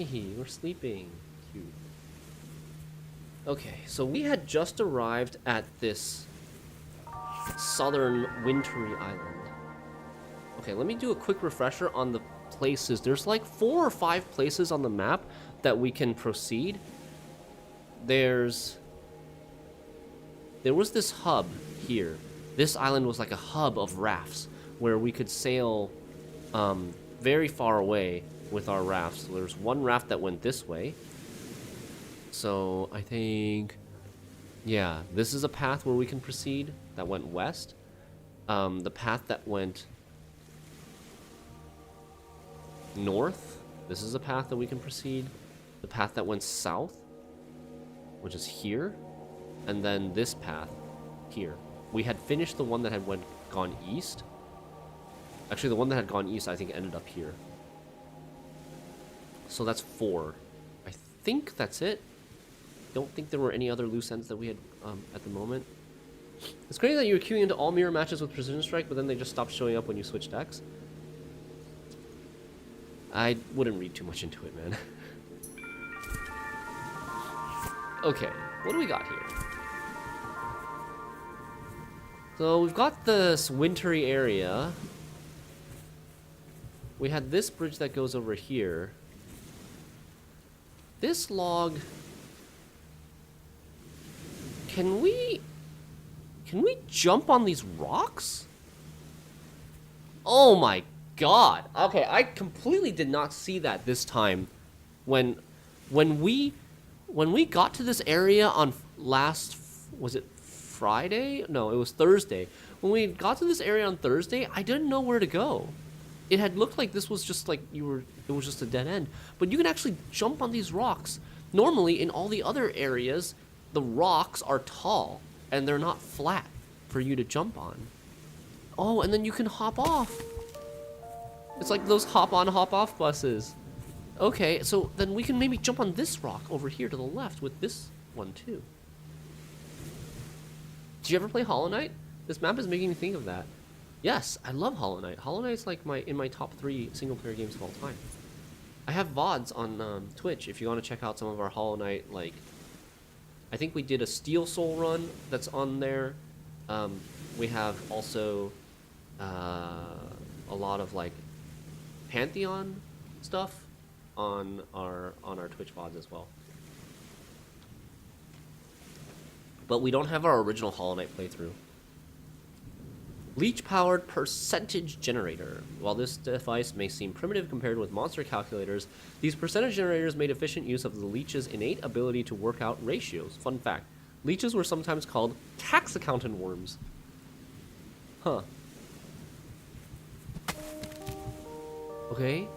Hehe, we're sleeping. Cute. Okay, so we had just arrived at this southern wintry island. Okay, let me do a quick refresher on the places. There's like 4 or 5 places on the map that we can proceed. There was this hub here. This island was like a hub of rafts where we could sail very far away with our rafts. So there's one raft that went this way. So I think, yeah, this is a path where we can proceed that went west. The path that went north, this is a path that we can proceed. The path that went south, which is here, and then this path here. We had finished the one that had gone east. Actually, the one that had gone east, I think, ended up here. So that's 4. I think that's it. Don't think there were any other loose ends that we had at the moment. It's crazy that you were queuing into all mirror matches with Precision Strike, but then they just stopped showing up when you switch decks. I wouldn't read too much into it, man. Okay, what do we got here? So we've got this wintry area. We had this bridge that goes over here. This log... Can we jump on these rocks? Oh my god. Okay, I completely did not see that this time. When we got to this area on was it Friday? No, it was Thursday. When we got to this area on Thursday, I didn't know where to go. It had looked like this was just like it was just a dead end. But you can actually jump on these rocks. Normally, in all the other areas, the rocks are tall and they're not flat for you to jump on. Oh, and then you can hop off. It's like those hop on, hop off buses. Okay, so then we can maybe jump on this rock over here to the left with this one too. Did you ever play Hollow Knight? This map is making me think of that. Yes, I love Hollow Knight. Hollow Knight's like in my top 3 single player games of all time. I have VODs on Twitch if you want to check out some of our Hollow Knight, like, I think we did a Steel Soul run that's on there. We have also a lot of like Pantheon stuff on our Twitch VODs as well. But we don't have our original Hollow Knight playthrough. Leech-powered percentage generator. While this device may seem primitive compared with monster calculators, these percentage generators made efficient use of the leech's innate ability to work out ratios. Fun fact, leeches were sometimes called tax accountant worms. Huh. Okay,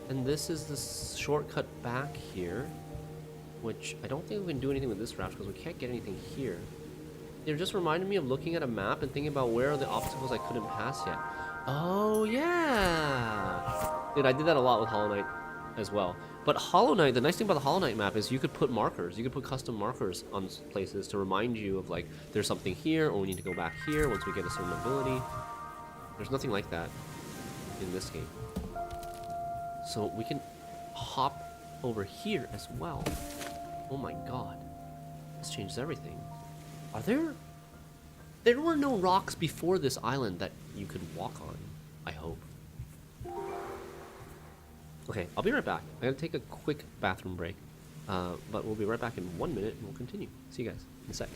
and this is the shortcut back here, which I don't think we can do anything with this raft because we can't get anything here. It just reminded me of looking at a map and thinking about where are the obstacles I couldn't pass yet. Oh, yeah! Dude, I did that a lot with Hollow Knight as well. But Hollow Knight, the nice thing about the Hollow Knight map is you could put markers. You could put custom markers on places to remind you of, like, there's something here, or we need to go back here once we get a certain ability. There's nothing like that in this game. So we can hop over here as well. Oh my god. This changes everything. Are there were no rocks before this island that you could walk on, I hope. Okay, I'll be right back. I gotta take a quick bathroom break. But we'll be right back in 1 minute and we'll continue. See you guys in a sec.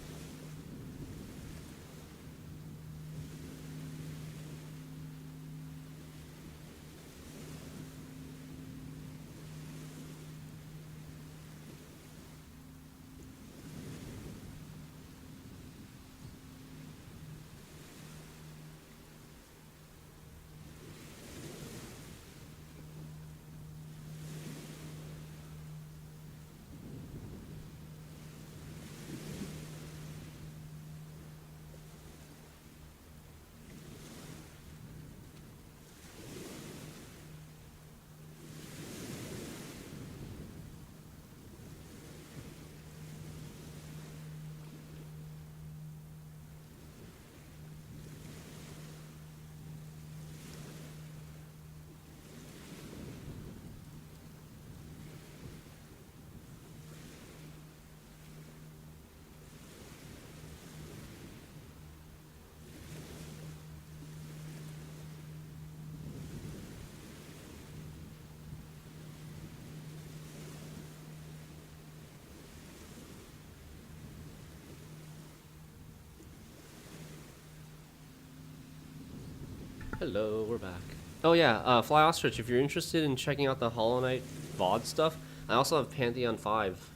Hello, we're back. Oh yeah, Fly Ostrich, if you're interested in checking out the Hollow Knight VOD stuff, I also have Pantheon 5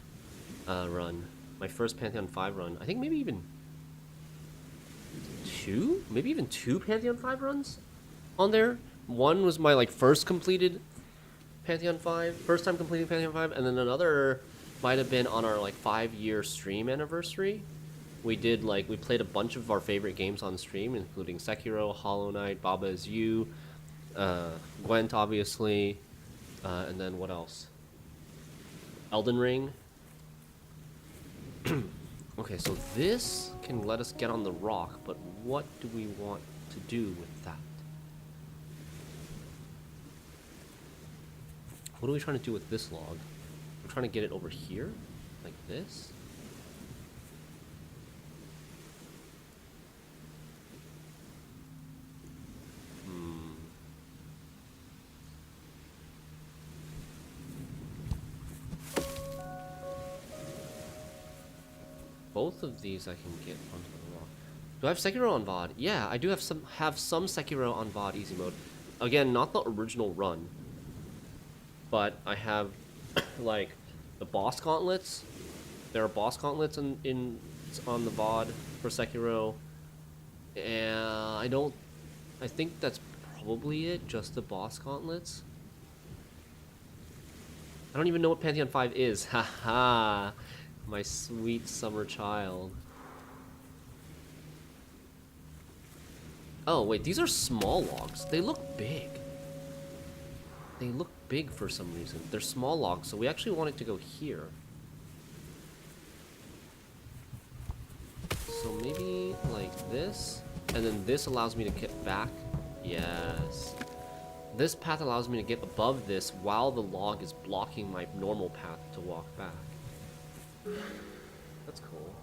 run. My first Pantheon 5 run. I think maybe even two? Maybe even two Pantheon 5 runs on there. One was my like first completed Pantheon 5, first time completing Pantheon 5, and then another might have been on our like 5-year stream anniversary. We did like, we played a bunch of our favorite games on stream, including Sekiro, Hollow Knight, Baba Is You, Gwent obviously, and then what else? Elden Ring. Okay, so this can let us get on the rock, but what do we want to do with that? What are we trying to do with this log? We're trying to get it over here, like this. Both of these I can get onto the rock. Do I have Sekiro on VOD? Yeah, I do have some Sekiro on VOD easy mode. Again, not the original run, but I have like the boss gauntlets. There are boss gauntlets on the VOD for Sekiro, and I think that's probably it. Just the boss gauntlets. I don't even know what Pantheon 5 is. Haha. My sweet summer child. Oh, wait, these are small logs. They look big. They look big for some reason. They're small logs, so we actually want it to go here. So maybe like this, and then this allows me to get back. Yes. This path allows me to get above this while the log is blocking my normal path to walk back. That's cool.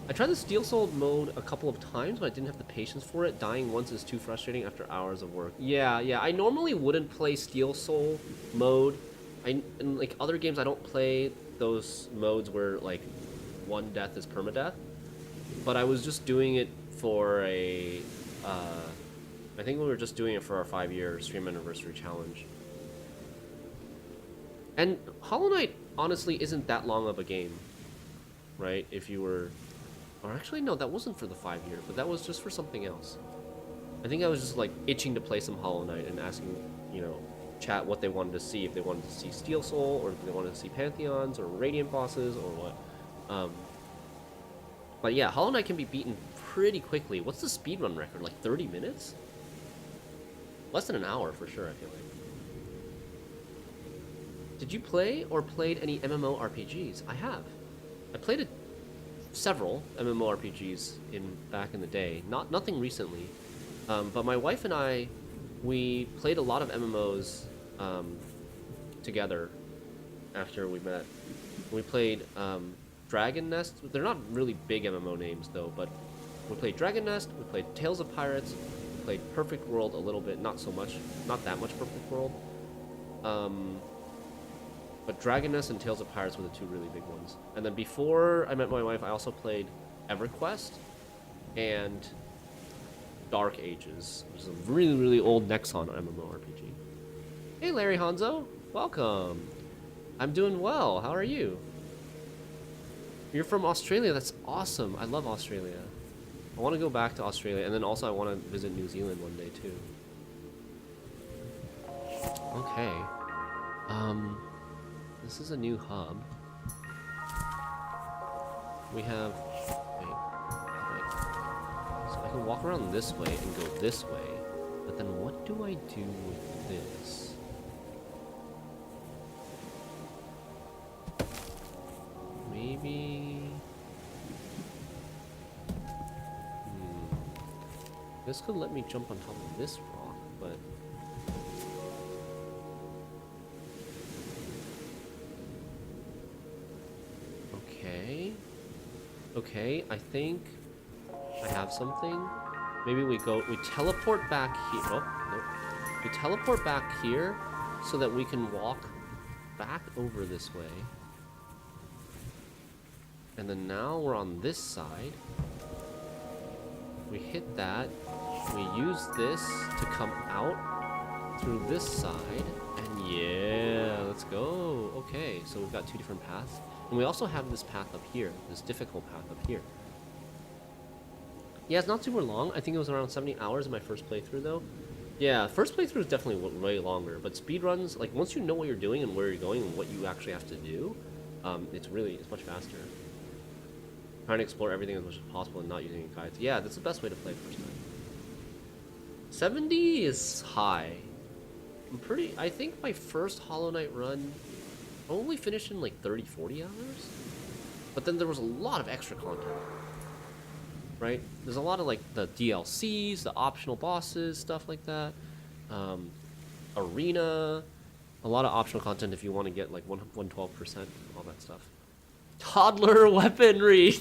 I tried the Steel Soul mode a couple of times, but I didn't have the patience for it. Dying once is too frustrating after hours of work. Yeah, I normally wouldn't play Steel Soul mode. In like other games, I don't play those modes where like one death is permadeath. But I was just doing it for a... I think we were just doing it for our 5-year stream anniversary challenge. And Hollow Knight honestly isn't that long of a game, right? If you were, or actually no, that wasn't for the 5-year, but that was just for something else. I think I was just like itching to play some Hollow Knight and asking, you know, chat what they wanted to see, if they wanted to see Steel Soul, or if they wanted to see Pantheons, or Radiant bosses, or what. But yeah, Hollow Knight can be beaten pretty quickly. What's the speedrun record, like 30 minutes? Less than an hour for sure, I feel like. Did you play or played any MMORPGs? I have. I played several MMORPGs back in the day. Nothing recently, but my wife and I, we played a lot of MMOs together after we met. We played Dragon Nest. They're not really big MMO names though, but we played Dragon Nest. We played Tales of Pirates. We played Perfect World a little bit, not so much, not that much Perfect World. But Dragon Nest and Tales of Pirates were the two really big ones. And then before I met my wife, I also played EverQuest and Dark Ages, which is a really, really old Nexon MMORPG. Hey, Larry Hanzo. Welcome. I'm doing well. How are you? You're from Australia. That's awesome. I love Australia. I want to go back to Australia, and then also I want to visit New Zealand one day, too. Okay. This is a new hub. We have... Wait. So I can walk around this way and go this way. But then what do I do with this? Maybe... This could let me jump on top of this rock, but... Okay, I think I have something. Maybe we teleport back here. Oh, nope. We teleport back here so that we can walk back over this way. And then now we're on this side. We hit that. We use this to come out through this side. And yeah, let's go. Okay, so we've got two different paths. And we also have this path up here, this difficult path up here. Yeah, it's not super long. I think it was around 70 hours in my first playthrough, though. Yeah, first playthrough is definitely way longer, but speedruns, like, once you know what you're doing and where you're going and what you actually have to do, it's much faster. Trying to explore everything as much as possible and not using any guides. Yeah, that's the best way to play first time. 70 is high. I think my first Hollow Knight run, I only finished in like 30, 40 hours? But then there was a lot of extra content. Right? There's a lot of like the DLCs, the optional bosses, stuff like that. Arena, a lot of optional content if you want to get like 112%, all that stuff. Toddler weaponry!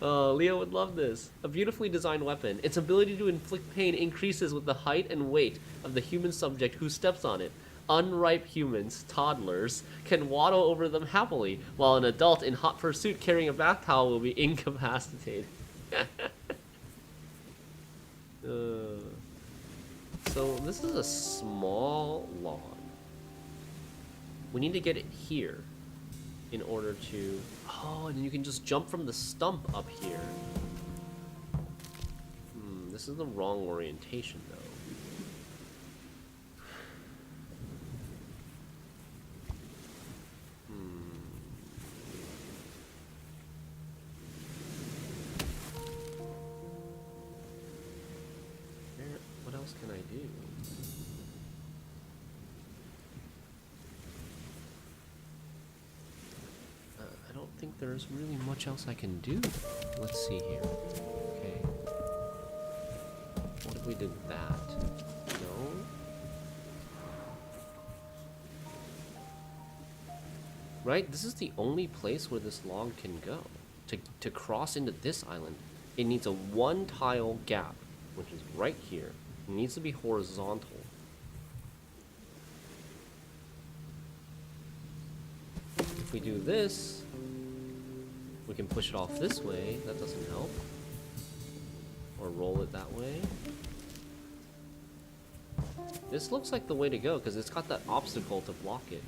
Oh, Leo would love this. A beautifully designed weapon. Its ability to inflict pain increases with the height and weight of the human subject who steps on it. Unripe humans, toddlers, can waddle over them happily, while an adult in hot pursuit carrying a bath towel will be incapacitated. So this is a small log. We need to get it here in order to... Oh, and you can just jump from the stump up here. This is the wrong orientation, though. What else can I do? I don't think there's really much else I can do. Let's see here. Okay. What if we did that? No? Right? This is the only place where this log can go. To cross into this island, it needs a one-tile gap, which is right here. It needs to be horizontal. If we do this, we can push it off this way. That doesn't help. Or roll it that way. This looks like the way to go because it's got that obstacle to block it.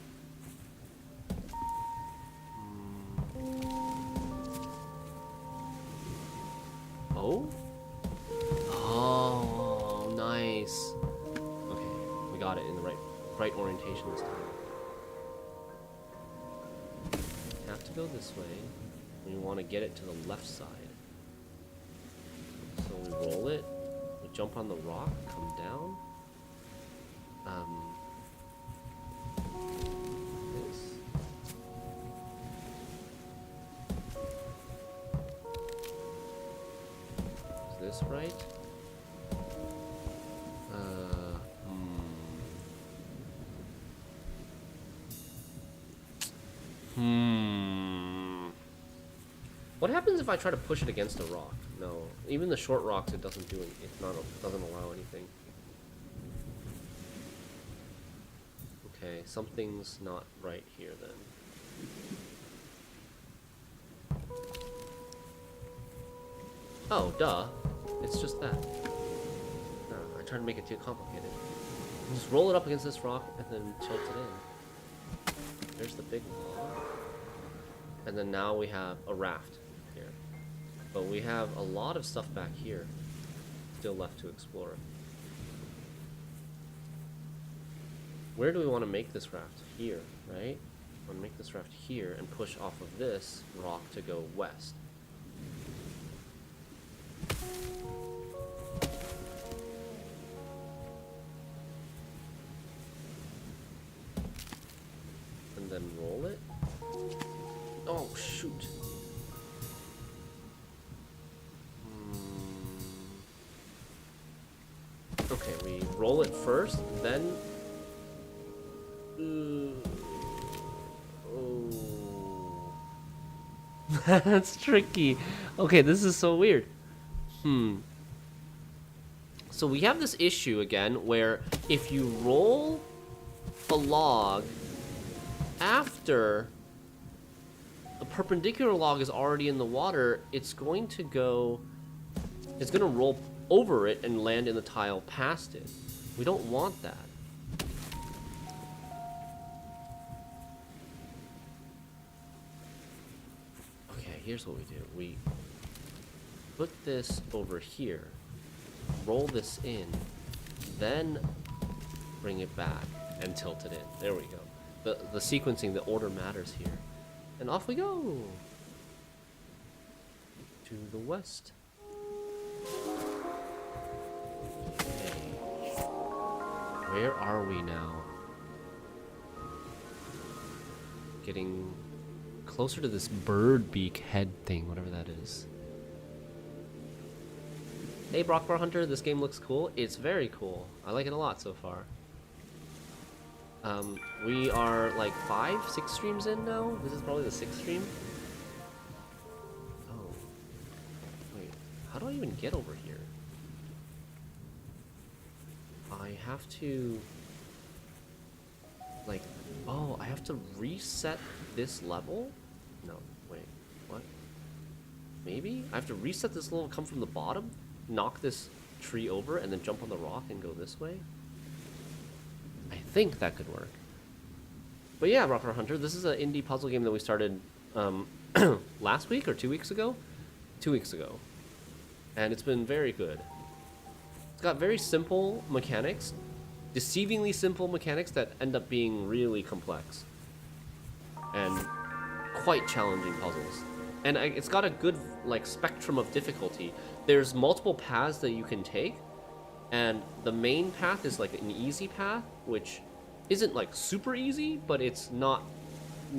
Oh? Oh, nice. Okay, we got it in the right orientation this time. Have to go this way. We want to get it to the left side. So we roll it. We jump on the rock, come down. This. Is this right? What happens if I try to push it against a rock? No, even the short rocks, it doesn't do it. It doesn't allow anything. Okay, something's not right here then. Oh, duh. It's just that. No, I tried to make it too complicated. Just roll it up against this rock and then tilt it in. There's the big log. And then now we have a raft here. But we have a lot of stuff back here still left to explore. Where do we want to make this raft? Here, right? I want to make this raft here and push off of this rock to go west. And then roll it. Oh, shoot. Okay, we roll it first, then... Oh. That's tricky. Okay, this is so weird. So we have this issue again where if you roll a log after a perpendicular log is already in the water, it's going to roll over it and land in the tile past it. We don't want that. Okay, here's what we do. We put this over here, roll this in, then bring it back and tilt it in. There we go. The sequencing, the order matters here. And off we go! To the west. Okay. Where are we now? Getting closer to this bird beak head thing, whatever that is. Hey Brockbar Hunter, this game looks cool. It's very cool. I like it a lot so far. We are like 5, 6 streams in now. This is probably the 6th stream. Oh. Wait, how do I even get over here? I have to... like, oh, I have to reset this level? No, wait, what? Maybe? I have to reset this level, come from the bottom, knock this tree over, and then jump on the rock and go this way? I think that could work. But yeah, Rocker Hunter, this is an indie puzzle game that we started last week or 2 weeks ago? 2 weeks ago. And it's been very good. It's got very simple mechanics, deceivingly simple mechanics that end up being really complex. And quite challenging puzzles. And it's got a good like spectrum of difficulty. There's multiple paths that you can take. And the main path is like an easy path, which isn't like super easy, but it's not,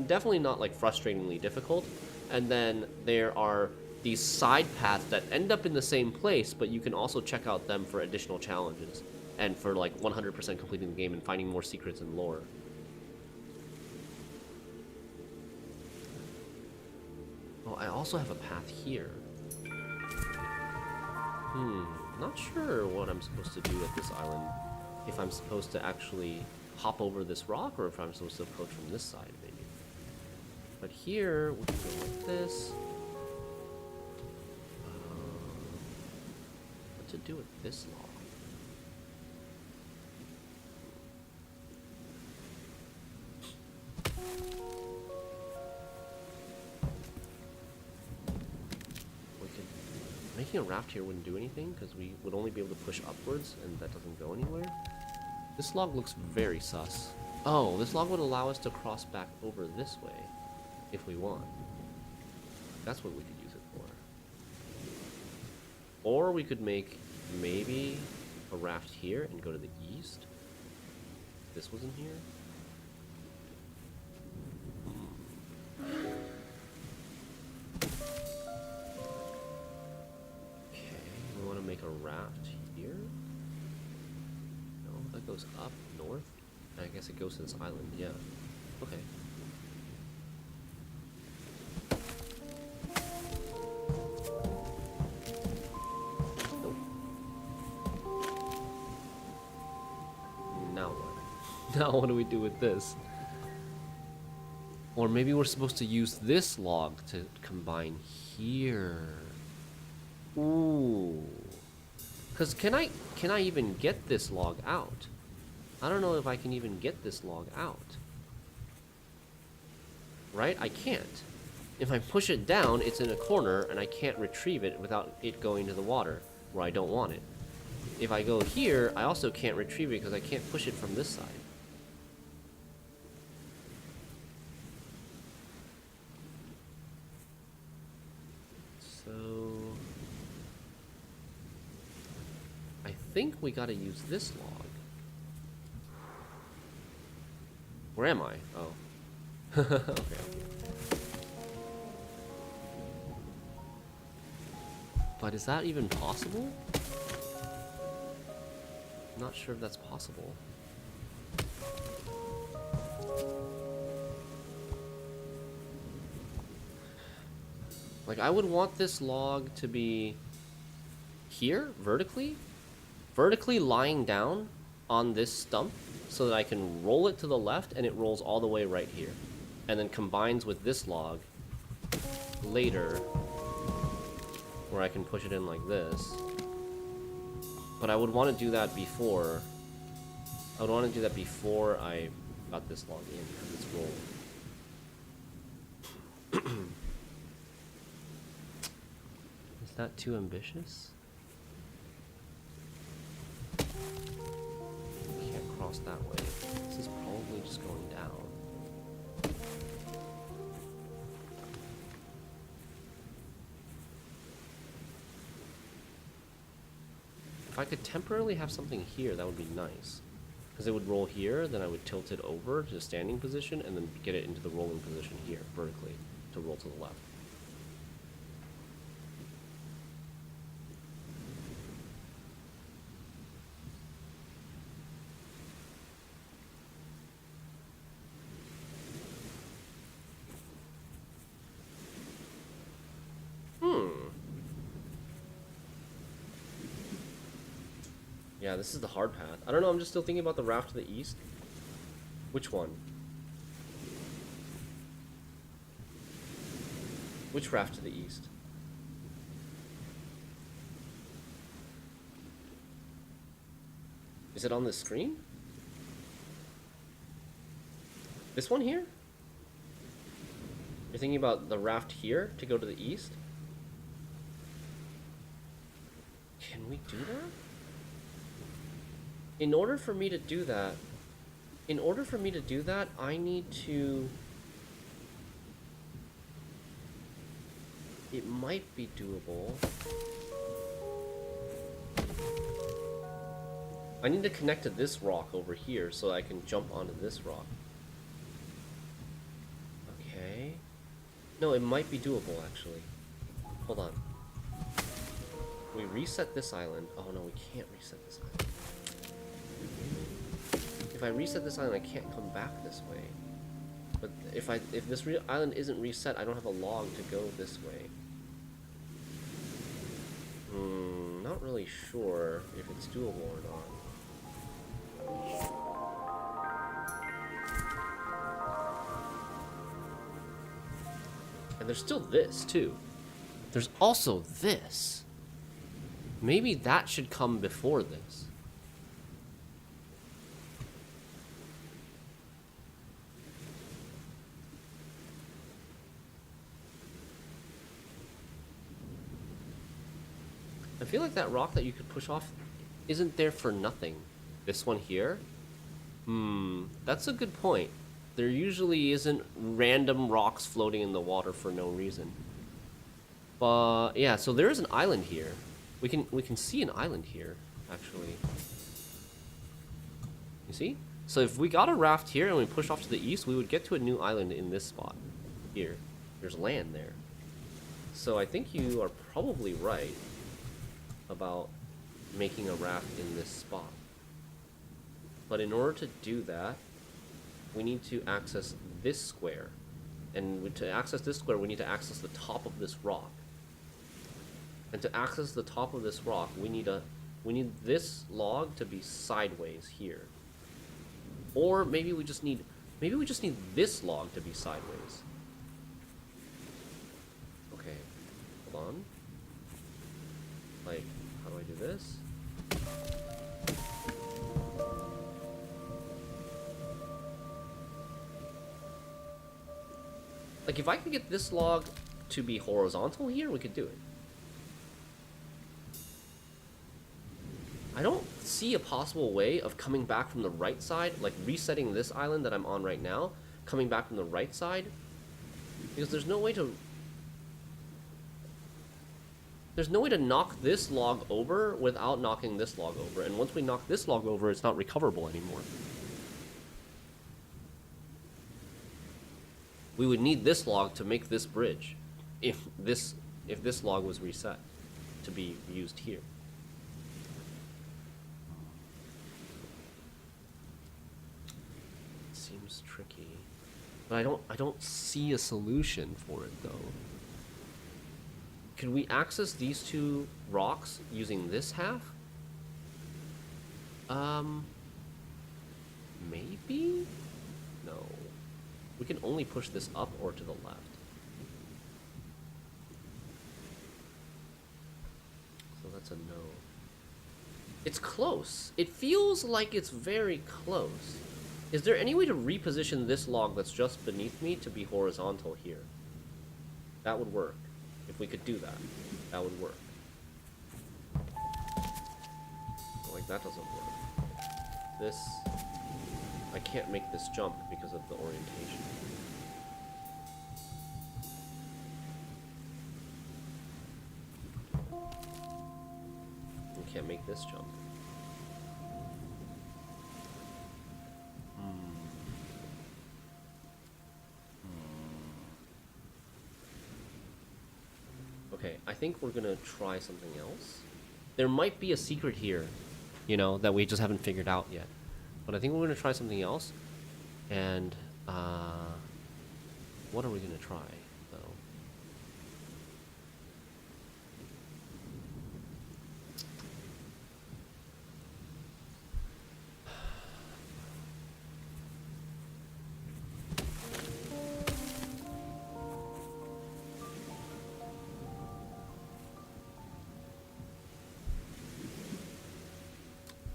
definitely not like frustratingly difficult. And then there are these side paths that end up in the same place, but you can also check out them for additional challenges and for like 100% completing the game and finding more secrets and lore. Oh, I also have a path here. Not sure what I'm supposed to do at this island. If I'm supposed to actually hop over this rock, or if I'm supposed to approach from this side, maybe. But here, we can go like this. What to do with this log? Making a raft here wouldn't do anything because we would only be able to push upwards and that doesn't go anywhere. This log looks very sus. Oh, this log would allow us to cross back over this way if we want. That's what we could use it for. Or we could make maybe a raft here and go to the east. This wasn't here. Make a raft here. No, that goes up north. I guess it goes to this island. Yeah. Okay. Nope. Now what? Now what do we do with this? Or maybe we're supposed to use this log to combine here. Ooh. Because can I even get this log out? I don't know if I can even get this log out. Right? I can't. If I push it down, it's in a corner, and I can't retrieve it without it going to the water, where I don't want it. If I go here, I also can't retrieve it because I can't push it from this side. I think we gotta use this log. Where am I? Oh. Okay. But is that even possible? I'm not sure if that's possible. Like, I would want this log to be here, vertically lying down on this stump so that I can roll it to the left and it rolls all the way right here. And then combines with this log later where I can push it in like this. But I would want to do that before... I would want to do that before I got this log in, this roll. Is that too ambitious? Can't cross that way. This is probably just going down. If I could temporarily have something here, that would be nice. Because it would roll here, then I would tilt it over to the standing position, and then get it into the rolling position here, vertically, to roll to the left. Yeah, this is the hard path. I don't know, I'm just still thinking about the raft to the east. Which one? Which raft to the east? Is it on the screen? This one here? You're thinking about the raft here to go to the east? Can we do that? In order for me to do that, I need to... It might be doable. I need to connect to this rock over here so I can jump onto this rock. Okay. No, it might be doable, actually. Hold on. We reset this island. Oh no, we can't reset this island. If I reset this island, I can't come back this way. But if this island isn't reset, I don't have a log to go this way. Not really sure if it's doable or not. And there's still this, too. There's also this. Maybe that should come before this. I feel like that rock that you could push off isn't there for nothing. This one here? That's a good point. There usually isn't random rocks floating in the water for no reason. But yeah, so there is an island here. We can see an island here, actually. You see? So if we got a raft here and we push off to the east, we would get to a new island in this spot. Here. There's land there. So I think you are probably right about making a raft in this spot. But in order to do that, we need to access this square. And to access this square, we need to access the top of this rock. And to access the top of this rock, we need this log to be sideways here. Or maybe we just need this log to be sideways. Okay, hold on. Like, how do I do this? Like, if I could get this log to be horizontal here, we could do it. I don't see a possible way of coming back from the right side, like resetting this island that I'm on right now, coming back from the right side, because there's no way to knock this log over without knocking this log over, and once we knock this log over, it's not recoverable anymore. We would need this log to make this bridge, if this log was reset to be used here. Seems tricky, but I don't see a solution for it though. Could we access these two rocks using this half? Maybe? No. We can only push this up or to the left. So that's a no. It's close. It feels like it's very close. Is there any way to reposition this log that's just beneath me to be horizontal here? That would work. If we could do that, that would work. Like, that doesn't work. This... I can't make this jump because of the orientation. I can't make this jump. Okay, I think we're gonna try something else. There might be a secret here, you know, that we just haven't figured out yet. But I think we're gonna try something else. And, what are we gonna try, though?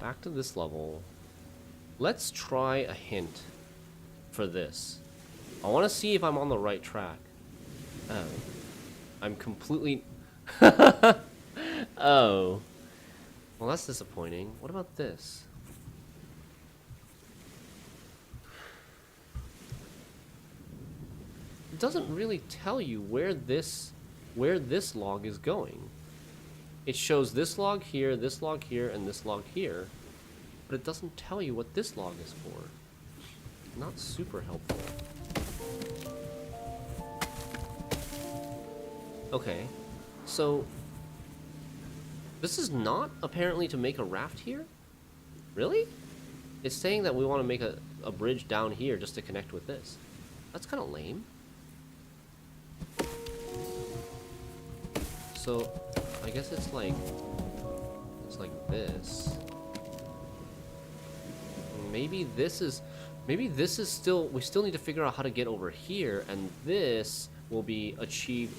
Back to this level. Let's try a hint for this. I want to see if I'm on the right track. Oh. I'm completely... Oh. Well, that's disappointing. What about this? It doesn't really tell you where this log is going. It shows this log here, and this log here, but it doesn't tell you what this log is for. Not super helpful. Okay, so this is not apparently to make a raft here? Really? It's saying that we want to make a bridge down here just to connect with this. That's kind of lame. So, I guess it's like this. Maybe this is still, we still need to figure out how to get over here, and this will be achieved,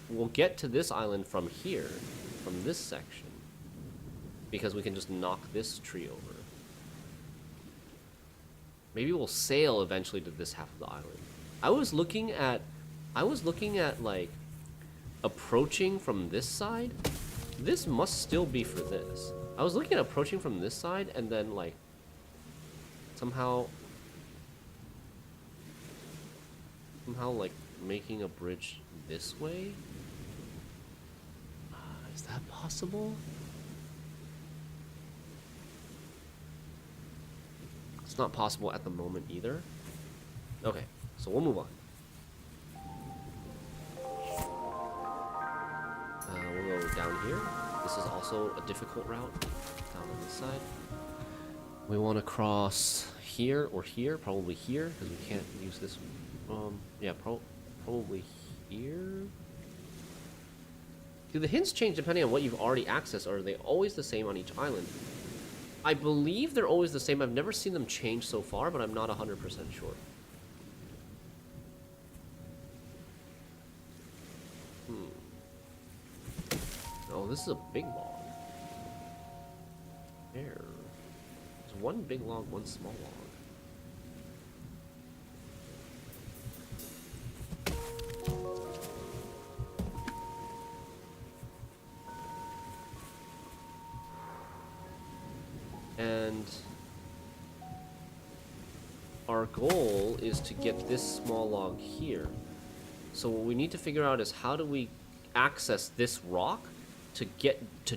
we'll get to this island from here, from this section, because we can just knock this tree over. Maybe we'll sail eventually to this half of the island. I was looking at like approaching from this side. This must still be for this. I was looking at approaching from this side and then like somehow like making a bridge this way. Is that possible? It's not possible at the moment either. Okay, so we'll move on. We'll go down here. This is also a difficult route. Down on this side. We want to cross here or here. Probably here, because we can't use this. Yeah, probably here. Do the hints change depending on what you've already accessed, or are they always the same on each island? I believe they're always the same. I've never seen them change so far, but I'm not 100% sure. Oh, this is a big log. There. There's one big log, one small log. And our goal is to get this small log here. So what we need to figure out is how do we access this rock to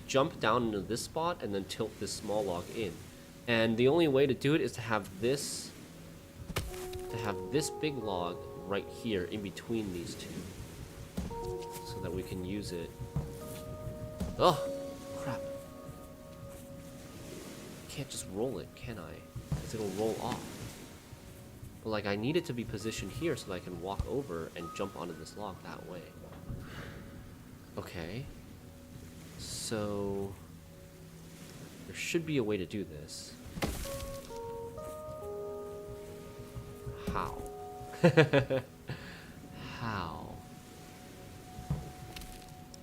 jump down into this spot and then tilt this small log in. And the only way to do it is to have this big log right here in between these two, so that we can use it. Oh, crap. Can't just roll it, can I? Because it'll roll off. But like, I need it to be positioned here so that I can walk over and jump onto this log that way. Okay. So there should be a way to do this. How? How?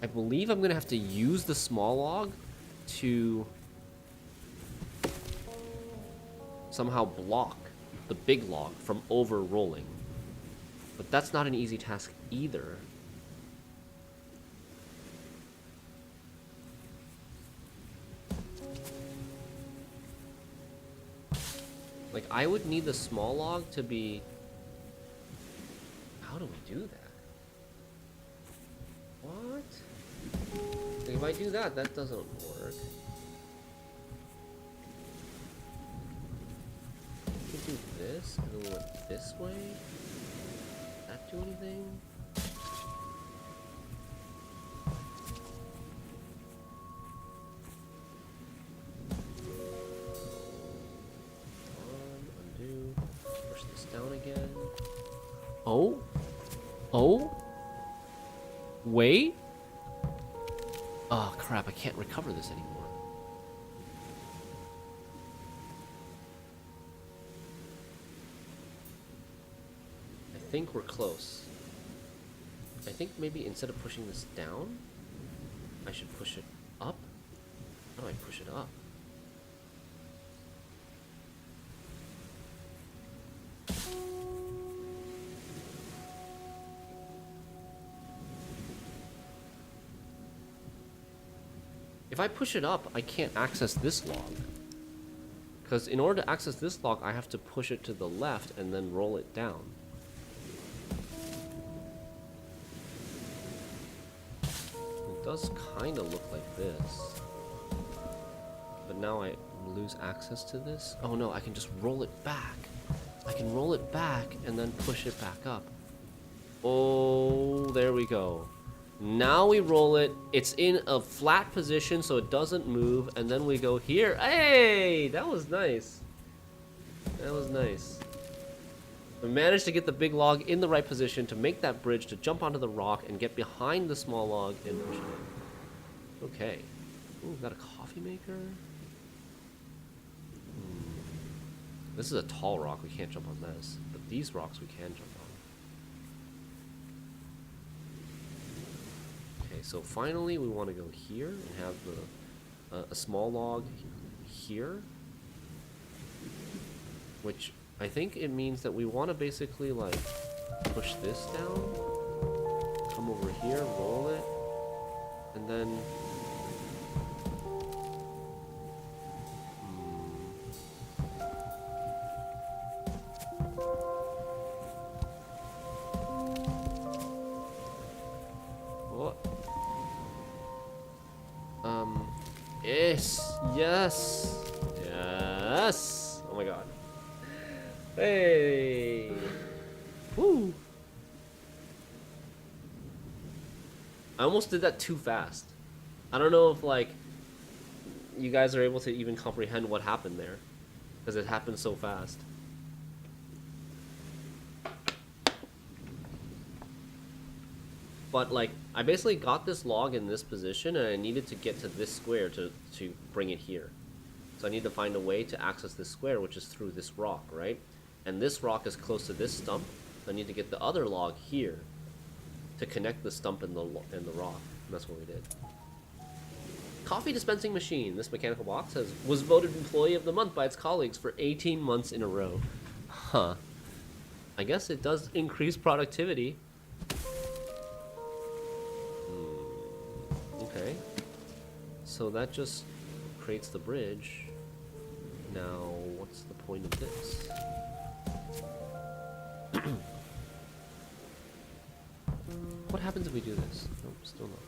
I believe I'm gonna have to use the small log to somehow block the big log from over rolling. But that's not an easy task either. Like, I would need the small log to be... How do we do that? What? Like, if I do that, that doesn't work. I can do this, and then we went this way. Does that do anything? Undo. Push this down again. Oh? Oh? Wait? Oh crap, I can't recover this anymore. I think we're close. I think maybe instead of pushing this down, I should push it up? How do I push it up? If I push it up, I can't access this log. Because in order to access this log, I have to push it to the left and then roll it down. It does kind of look like this. But now I lose access to this. Oh no, I can just roll it back. I can roll it back and then push it back up. Oh, there we go. Now we roll it. It's in a flat position so it doesn't move. And then we go here. Hey, that was nice. That was nice. We managed to get the big log in the right position to make that bridge to jump onto the rock and get behind the small log and push it in. Okay. Ooh, we've got a coffee maker. This is a tall rock. We can't jump on this. But these rocks we can jump on. So finally we want to go here and have the a small log here, which I think it means that we want to basically like push this down, come over here, roll it, and then Yes. Yes. Oh my god. Hey. Woo. I almost did that too fast. I don't know if like you guys are able to even comprehend what happened there, because it happened so fast. But like, I basically got this log in this position and I needed to get to this square to bring it here. So I need to find a way to access this square, which is through this rock, right? And this rock is close to this stump. So I need to get the other log here to connect the stump and the rock. And that's what we did. Coffee dispensing machine. This mechanical box was voted Employee of the Month by its colleagues for 18 months in a row. Huh. I guess it does increase productivity. Okay, so that just creates the bridge. Now, what's the point of this? What happens if we do this? Nope, still not.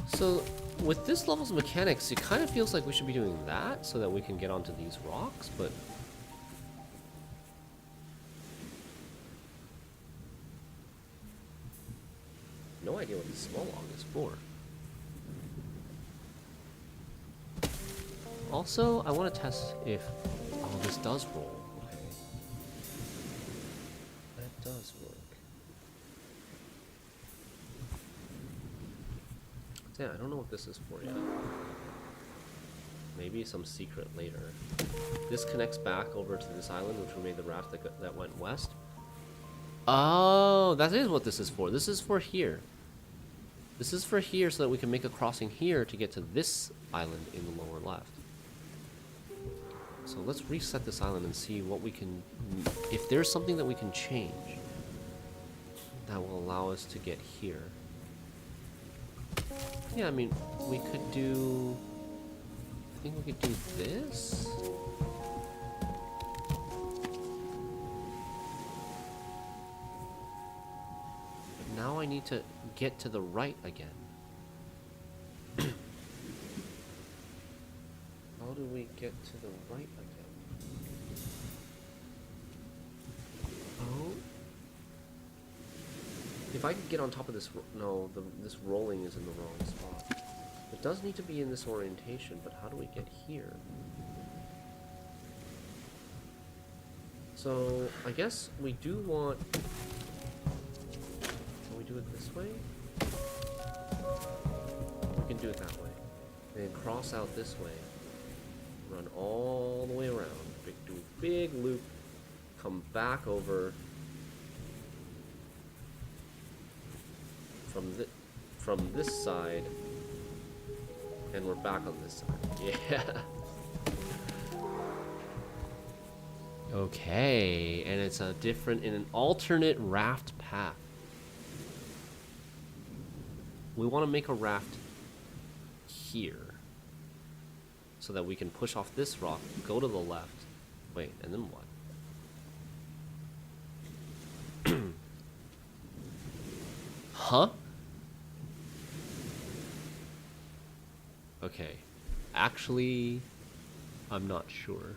So, with this level's mechanics, it kind of feels like we should be doing that so that we can get onto these rocks, but... no idea what this small log is for. Also, I want to test if... oh, this does roll. Okay. That does work. Yeah, I don't know what this is for yet. Maybe some secret later. This connects back over to this island, which we made the raft that went west. Oh, that is what this is for. This is for here. This is for here so that we can make a crossing here to get to this island in the lower left. So let's reset this island and see what we can... If there's something that we can change that will allow us to get here. Yeah, I mean, we could do... I think we could do this? But now I need to get to the right again. How do we get to the right again? Oh. If I could get on top of this... No, this rolling is in the wrong spot. It does need to be in this orientation, but how do we get here? So, I guess we do want... Can we do it this way? We can do it that way. And cross out this way. Run all the way around. Do a big loop. Come back over. From this side. And we're back on this side. Yeah. Okay, and it's a different, in an alternate raft path. We want to make a raft here. So that we can push off this rock, go to the left. Wait, and then what? Huh? Okay. Actually, I'm not sure.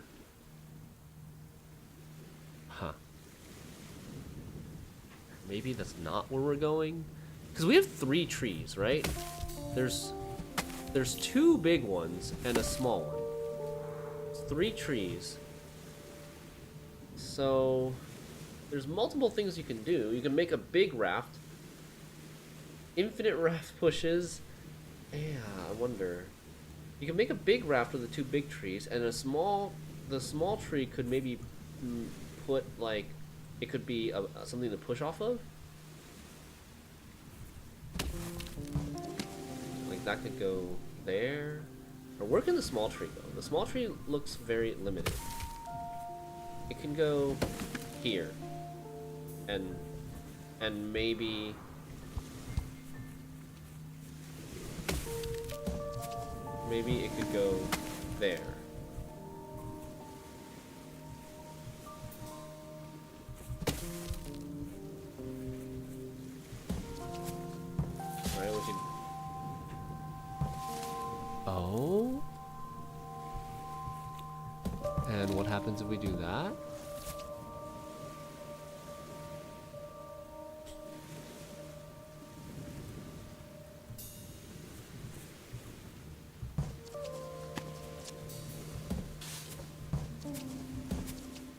Huh. Maybe that's not where we're going? Because we have 3 trees, right? There's 2 big ones and a small one. It's 3 trees. So there's multiple things you can do. You can make a big raft. Infinite raft pushes. Yeah, I wonder. You can make a big raft with the 2 big trees, and the small tree could maybe put, like, it could be something to push off of. Like that could go there. Or where can the small tree go? The small tree looks very limited. It can go here. And maybe it could go there. Right, we could... Oh? And what happens if we do that?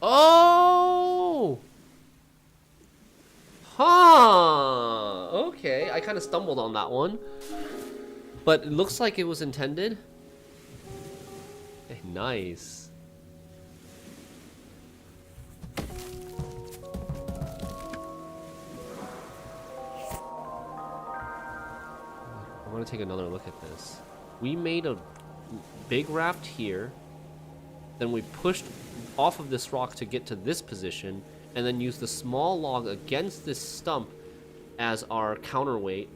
Oh! Huh! Okay, I kind of stumbled on that one. But it looks like it was intended. Hey, nice. I want to take another look at this. We made a big raft here. Then we pushed off of this rock to get to this position, and then used the small log against this stump as our counterweight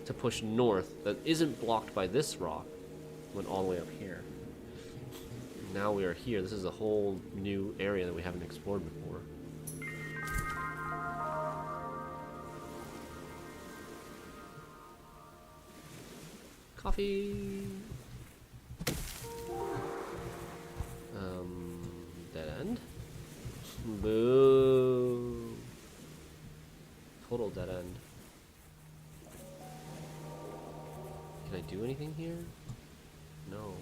to push north that isn't blocked by this rock. Went all the way up here. Now we are here. This is a whole new area that we haven't explored before. Coffee. Dead end. Boo. Total dead end. Can I do anything here? No.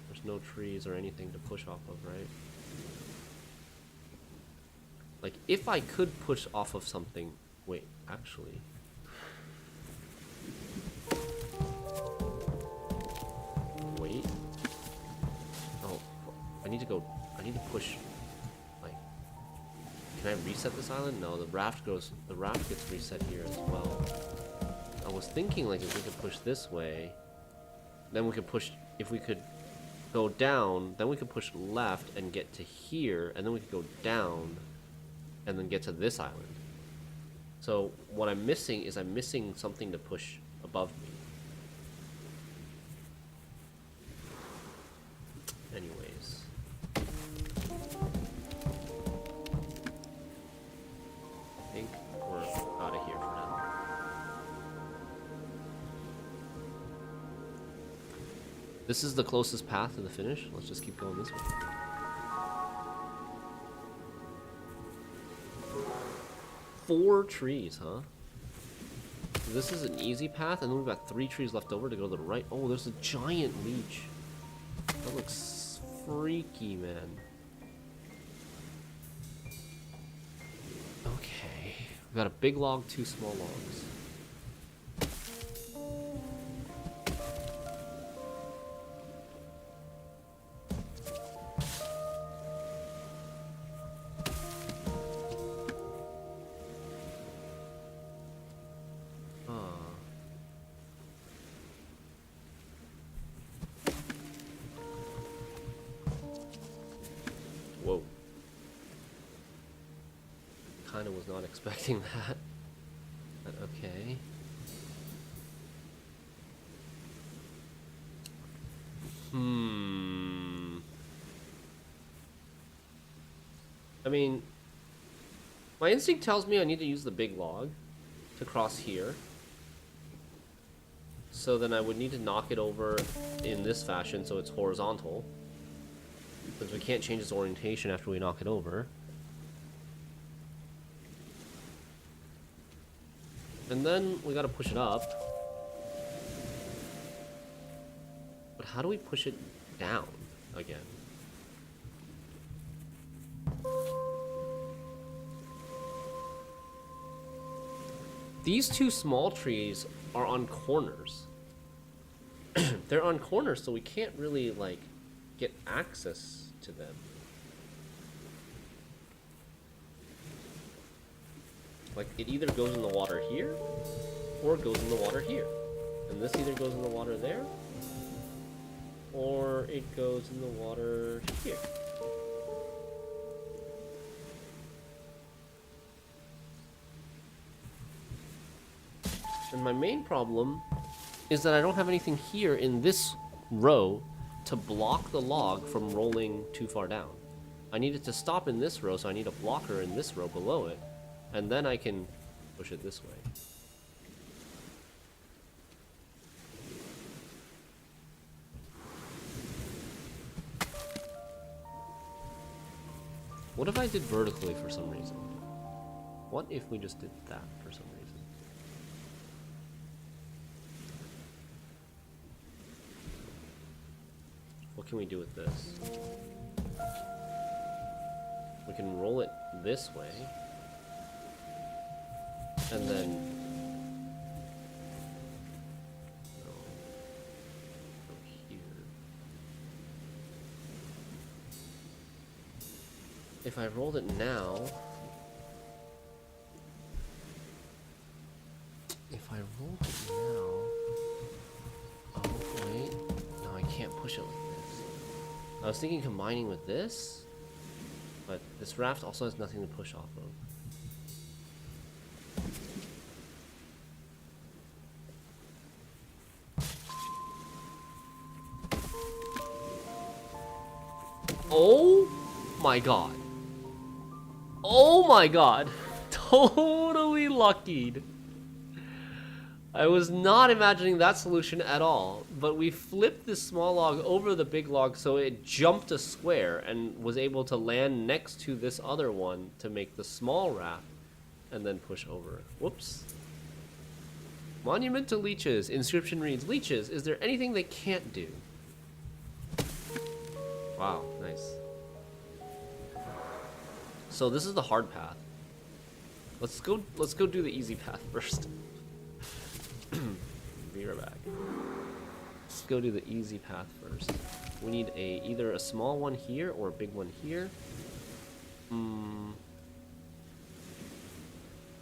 There's no trees or anything to push off of, right? Like, if I could push off of something... Wait, actually... Wait. need to go. I need to push. Like, can I reset this island? No, the raft goes. The raft gets reset here as well. I was thinking like if we could push this way, then we could push. If we could go down, then we could push left and get to here, and then we could go down, and then get to this island. So what I'm missing is I'm missing something to push above me. Anyways. I think we're out of here for now. This is the closest path to the finish. Let's just keep going this way. Four trees, huh? This is an easy path, and then we've got 3 trees left over to go to the right. Oh, there's a giant leech. That looks freaky, man. Okay. We've got a big log, 2 small logs. Whoa. Kinda was not expecting that. But okay. I mean, my instinct tells me I need to use the big log to cross here. So then I would need to knock it over in this fashion so it's horizontal. Because we can't change its orientation after we knock it over. And then we gotta push it up. But how do we push it down again? These 2 small trees are on corners. They're on corners, so we can't really, like, get access to them. Like, it either goes in the water here, or it goes in the water here. And this either goes in the water there, or it goes in the water here. And my main problem is that I don't have anything here in this row to block the log from rolling too far down. I need it to stop in this row, so I need a blocker in this row below it, and then I can push it this way. What if I did vertically for some reason? What if we just did that for some reason? What can we do with this? We can roll it this way. And then... no. Go here. If I rolled it now... if I rolled it now... oh, wait. No, I can't push it like this. I was thinking combining with this, but this raft also has nothing to push off of. Oh my god. Oh my god. Totally luckied. I was not imagining that solution at all, but we flipped this small log over the big log so it jumped a square and was able to land next to this other one to make the small raft and then push over. Whoops. Monument to leeches. Inscription reads, leeches, is there anything they can't do? Wow, nice. So this is the hard path. Let's go do the easy path first. Be right back. Let's go do the easy path first. We need either a small one here or a big one here.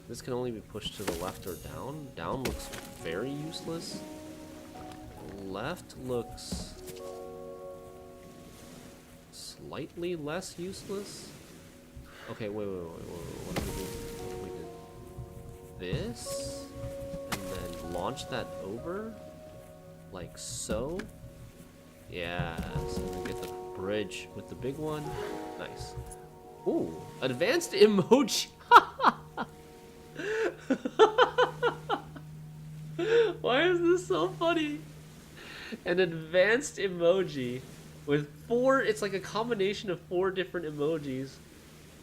This can only be pushed to the left or down. Down looks very useless. Left looks slightly less useless. Okay, wait. What do we do? We did this, and then launch that over, like so. Yeah, so we get the bridge with the big one. Nice. Ooh, advanced emoji. Why is this so funny? An advanced emoji with it's like a combination of 4 different emojis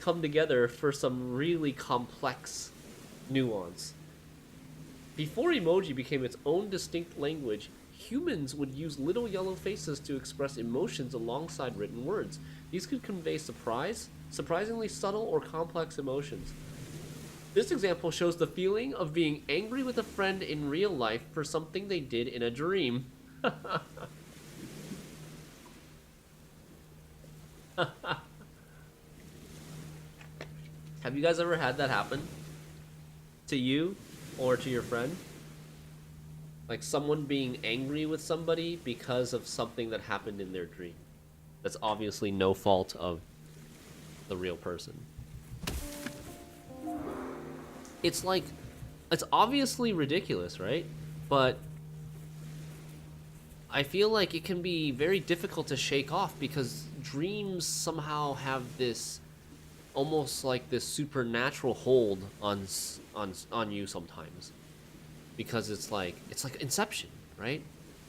come together for some really complex nuance. Before emoji became its own distinct language, humans would use little yellow faces to express emotions alongside written words. These could convey surprise, surprisingly subtle or complex emotions. This example shows the feeling of being angry with a friend in real life for something they did in a dream. Have you guys ever had that happen to you or to your friend? Like someone being angry with somebody because of something that happened in their dream. That's obviously no fault of the real person. It's like, it's obviously ridiculous, right? But I feel like it can be very difficult to shake off because dreams somehow have this almost like this supernatural hold on you sometimes, because it's like Inception, right?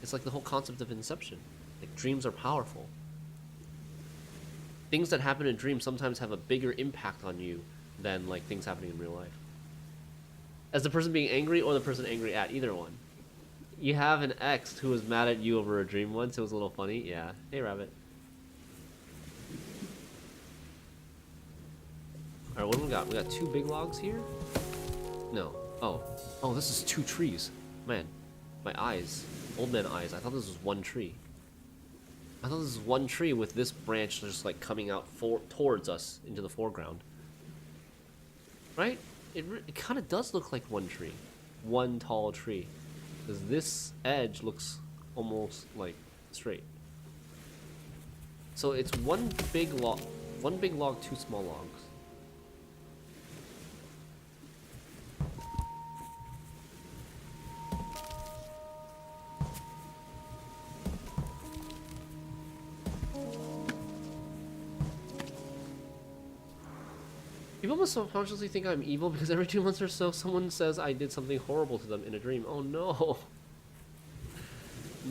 It's like the whole concept of Inception. Like dreams are powerful. Things that happen in dreams sometimes have a bigger impact on you than like things happening in real life. As the person being angry or the person angry at, either one. You have an ex who was mad at you over a dream once. It was a little funny. Yeah. Hey, Rabbit. Alright, what do we got? We got 2 big logs here? No. Oh, this is 2 trees. Man, my eyes. Old man eyes. I thought this was 1 tree. I thought this was 1 tree with this branch just like coming out towards us into the foreground. Right? It kind of does look like 1 tree. 1 tall tree. Because this edge looks almost like straight. So it's 1 big log, 2 small logs. People must subconsciously think I'm evil because every 2 months or so someone says I did something horrible to them in a dream. Oh no.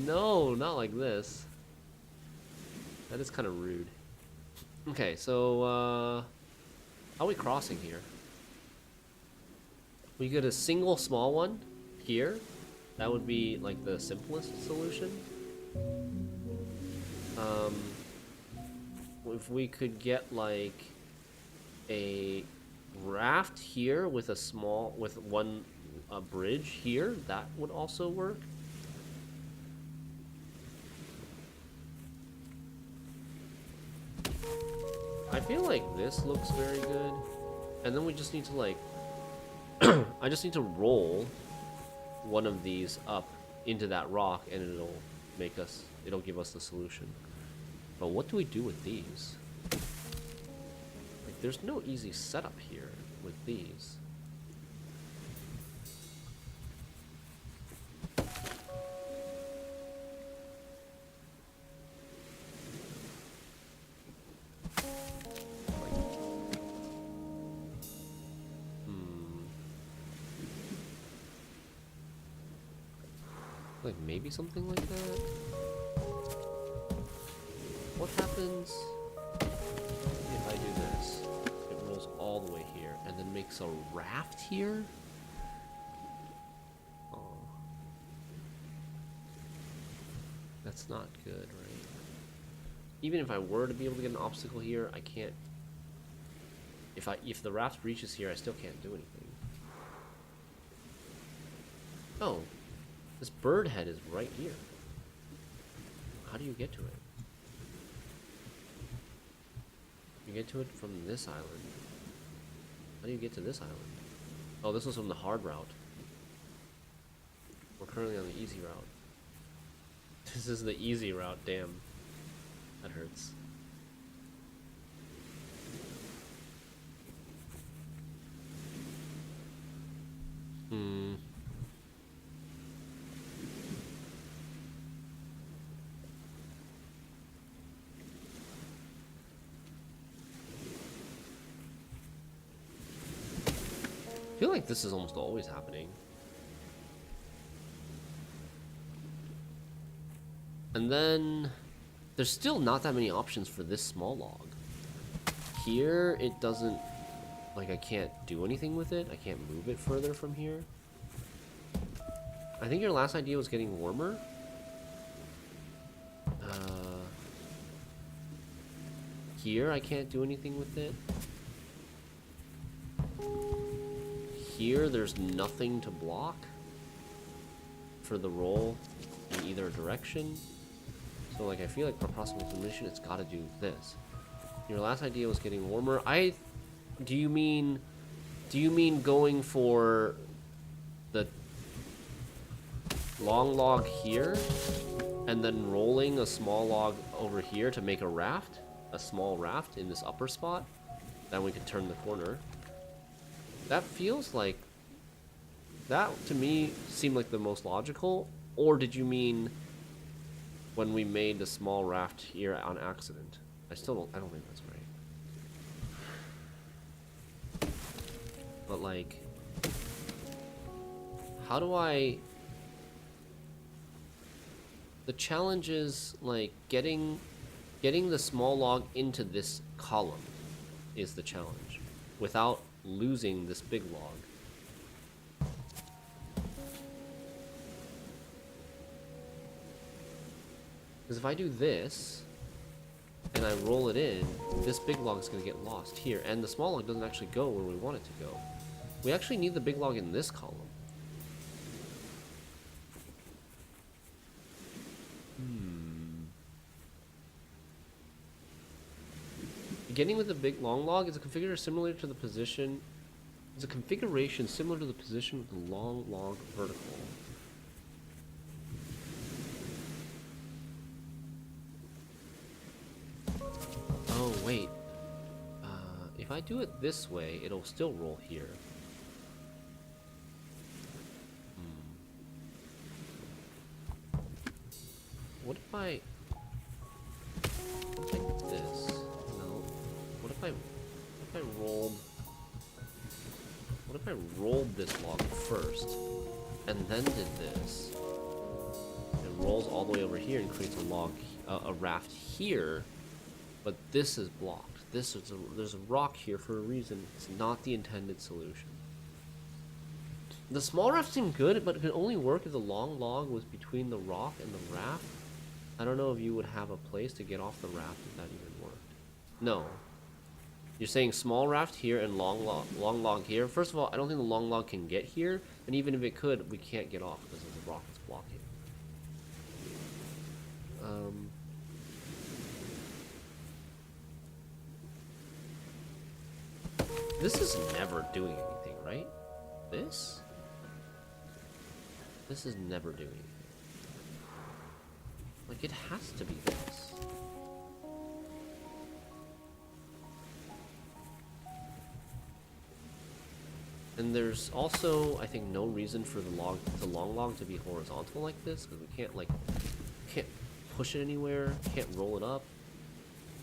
No, not like this. That is kind of rude. Okay, so how are we crossing here? We get a single small one here. That would be like the simplest solution. If we could get like a raft here with one bridge here, that would also work. I feel like this looks very good, and then we just need to like I just need to roll one of these up into that rock and it'll give us the solution. But what do we do with these? There's no easy setup here with these. Like maybe something like that? What happens if I do this? It rolls all the way here and then makes a raft here? Oh. That's not good, right? Even if I were to be able to get an obstacle here, I can't. If the raft reaches here, I still can't do anything. Oh. This bird head is right here. How do you get to it? You get to it from this island. How do you get to this island? Oh, this was from the hard route. We're currently on the easy route. This is the easy route, damn. That hurts. Hmm. I feel like this is almost always happening. And then there's still not that many options for this small log. Here, it doesn't, like, I can't do anything with it. I can't move it further from here. I think your last idea was getting warmer. Here, I can't do anything with it. Here, there's nothing to block for the roll in either direction. So, like, I feel like for possible submission, it's got to do this. Your last idea was getting warmer. Do you mean going for the long log here and then rolling a small log over here to make a raft, a small raft in this upper spot? Then we could turn the corner. That feels like, that to me seemed like the most logical. Or did you mean when we made the small raft here on accident? I don't think that's right. But like, how do I... The challenge is like getting the small log into this column is the challenge without losing this big log. Because if I do this and I roll it in, this big log is going to get lost here, and the small log doesn't actually go where we want it to go. We actually need the big log in this column. Beginning with the big long log is a configuration similar to the position. It's a configuration similar to the position of the long log vertical. Oh wait. If I do it this way, it'll still roll here. What if I did this? No. What if I rolled this log first and then did this? It rolls all the way over here and creates a raft here, but this is blocked. There's a rock here for a reason. It's not the intended solution. The small raft seemed good, but it could only work if the long log was between the rock and the raft. I don't know if you would have a place to get off the raft if that even worked. No. You're saying small raft here and long log here. First of all, I don't think the long log can get here, and even if it could, we can't get off because of the rock that's blocking. This is never doing anything, right? This is never doing anything. Like, it has to be this. And there's also, I think, no reason for the long log to be horizontal like this, because we can't push it anywhere, can't roll it up,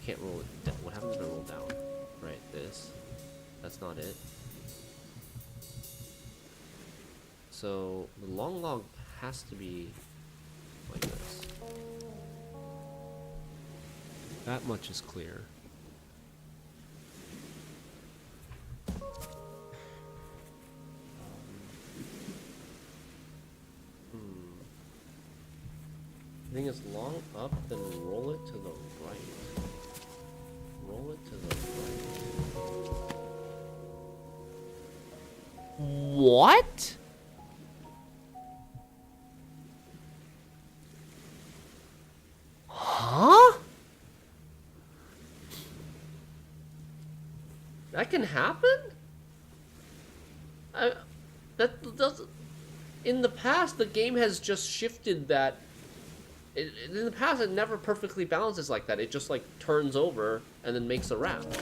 can't roll it down. What happens if I roll down? Right, this. That's not it. So the long log has to be like this. That much is clear. I think it's long up, then roll it to the right. Roll it to the right. What? can happen? That doesn't... In the past, the game has just shifted that... In the past, it never perfectly balances like that. It just, like, turns over and then makes a raft.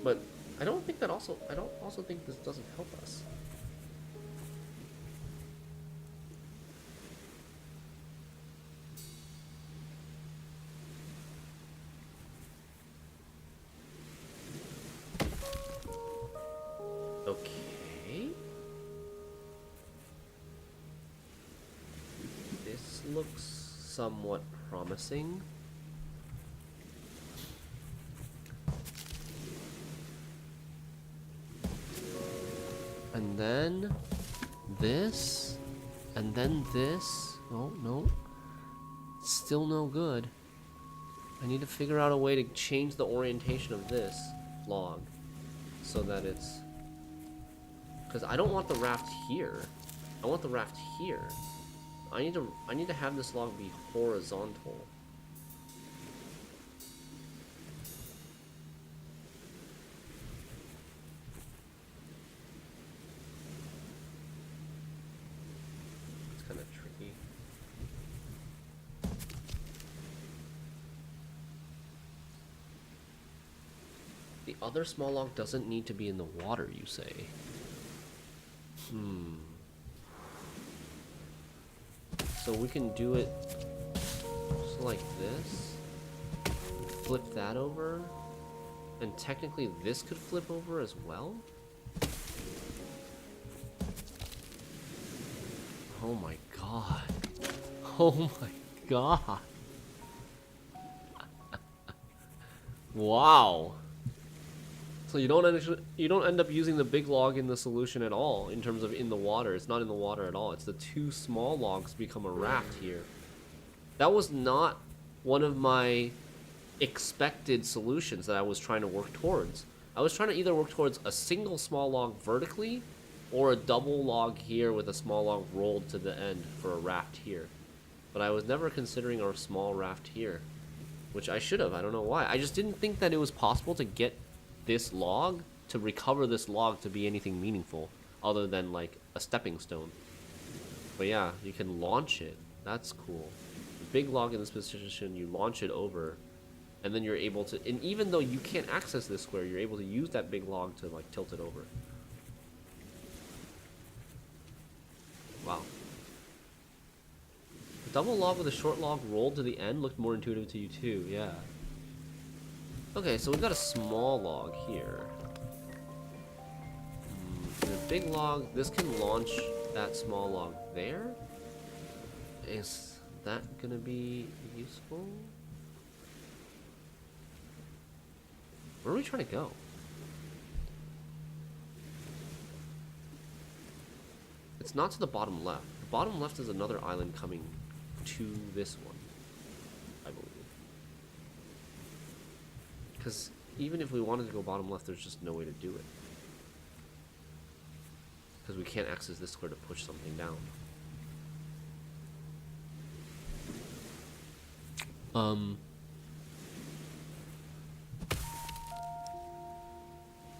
But I don't think that also... I don't also think this doesn't help us. Okay. This looks somewhat promising. And then this, and then this. Oh, no. Still no good. I need to figure out a way to change the orientation of this log so that it's... Because I don't want the raft here. I want the raft here. I need to have this log be horizontal. It's kind of tricky. The other small log doesn't need to be in the water, you say? So we can do it just like this. Flip that over. And technically this could flip over as well? Oh my god. Oh my god. Wow. So you don't end up using the big log in the solution at all in terms of in the water. It's not in the water at all. It's the two small logs become a raft here. That was not one of my expected solutions that I was trying to work towards. I was trying to either work towards a single small log vertically or a double log here with a small log rolled to the end for a raft here. But I was never considering our small raft here, which I should have. I don't know why. I just didn't think that it was possible to get this log, to recover this log to be anything meaningful other than like a stepping stone. But yeah, you can launch it. That's cool. The big log in this position, you launch it over, and then you're able to, and even though you can't access this square, you're able to use that big log to like tilt it over. Wow. The double log with a short log rolled to the end looked more intuitive to you too, yeah. Okay, so we've got a small log here. And a big log, this can launch that small log there. Is that gonna be useful? Where are we trying to go? It's not to the bottom left. The bottom left is another island coming to this one, I believe. Because even if we wanted to go bottom left, there's just no way to do it. Because we can't access this square to push something down.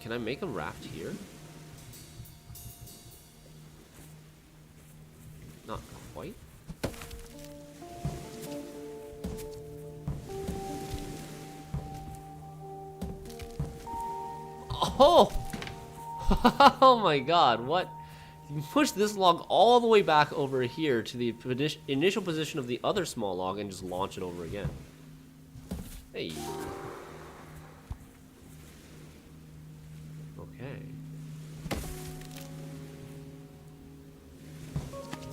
Can I make a raft here? Not quite. Oh! Oh my god, what? You push this log all the way back over here to the initial position of the other small log and just launch it over again. Hey. Okay.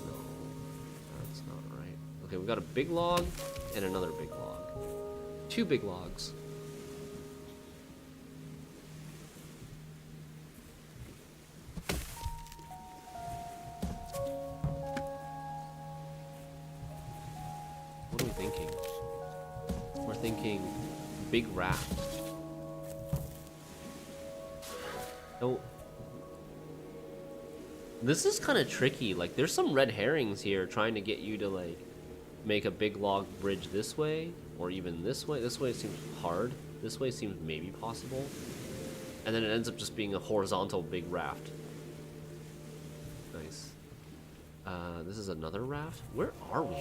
No, that's not right. Okay, we've got a big log and another big log. Two big logs. What are we thinking? We're thinking big raft. No. This is kind of tricky. Like, there's some red herrings here trying to get you to, like, make a big log bridge this way, or even this way. This way seems hard. This way seems maybe possible. And then it ends up just being a horizontal big raft. Nice. This is another raft. Where are we?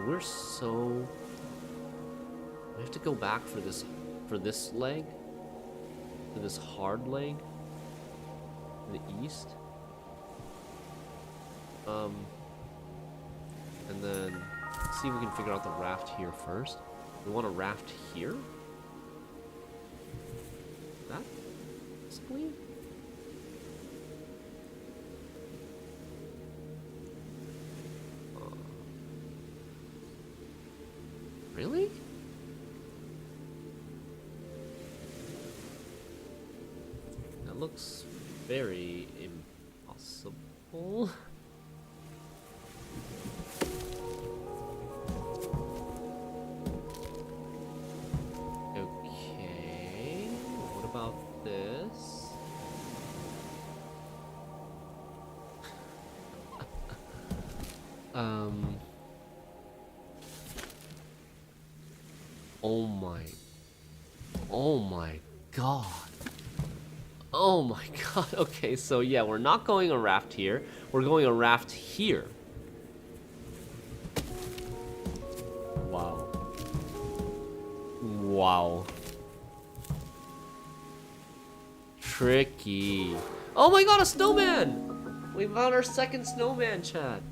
We're so... We have to go back for this leg. For this hard leg. In the east. And then see if we can figure out the raft here first. We want a raft here? That possibly? Really? That looks very impossible. Okay, what about this? Oh my god. Oh my god. Okay, so yeah, we're not going a raft here. We're going a raft here. Wow. Wow. Tricky. Oh my god, a snowman! We found our second snowman, Chad.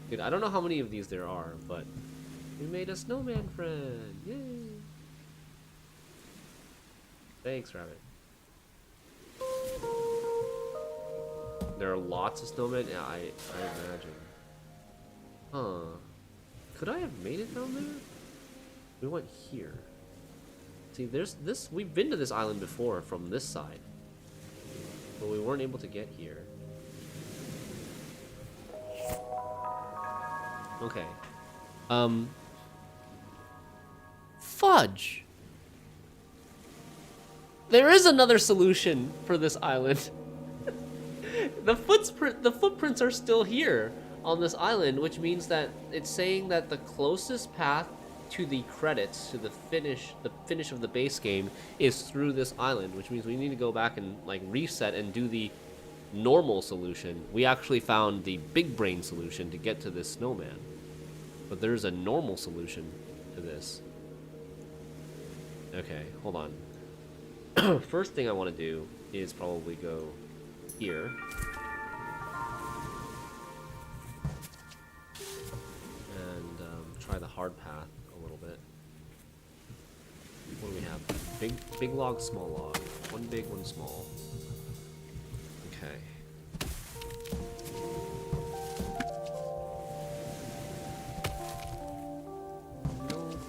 Dude, I don't know how many of these there are, but we made a snowman friend. Yay. Thanks, Rabbit. There are lots of snowmen? Yeah, I imagine. Huh. Could I have made it down there? We went here. See, there's this... We've been to this island before from this side. But we weren't able to get here. Okay. Fudge! There is another solution for this island. The footprints are still here on this island, which means that it's saying that the closest path to the credits, to the finish of the base game, is through this island, which means we need to go back and like reset and do the normal solution. We actually found the big brain solution to get to this snowman, but there's a normal solution to this. Okay, hold on. First thing I want to do is probably go here. And try the hard path a little bit. What do we have? Big log, small log. One big, one small. Okay. Nope.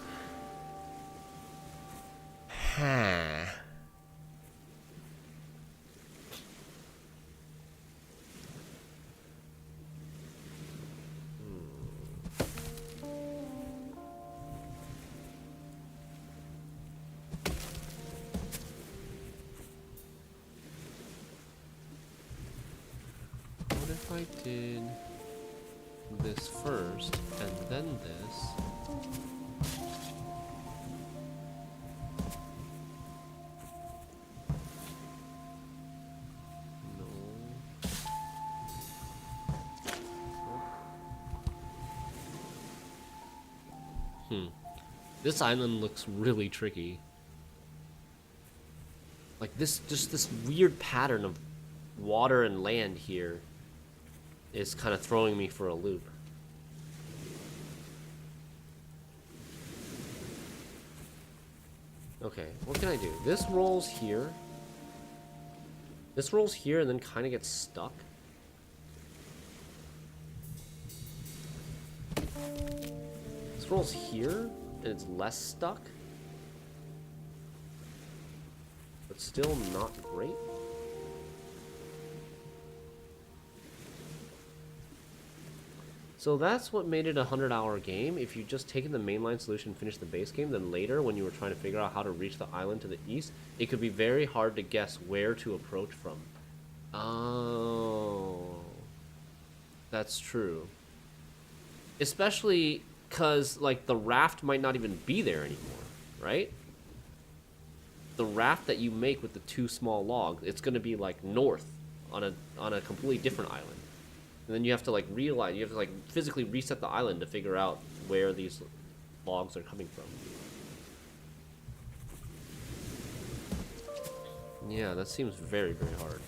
What if I did this first and then this? This island looks really tricky. Like this, just this weird pattern of water and land here is kind of throwing me for a loop. Okay, what can I do? This rolls here. This rolls here and then kind of gets stuck. This rolls here and it's less stuck. But still not great. So that's what made it a 100-hour game. If you just taken the mainline solution and finished the base game, then later when you were trying to figure out how to reach the island to the east, it could be very hard to guess where to approach from. Oh, that's true. Especially because like the raft might not even be there anymore, right? the raft that you make with the 2 small logs, it's going to be like north on a completely different island. And then you have to like realign, you have to like physically reset the island to figure out where these logs are coming from. Yeah, that seems very, very hard.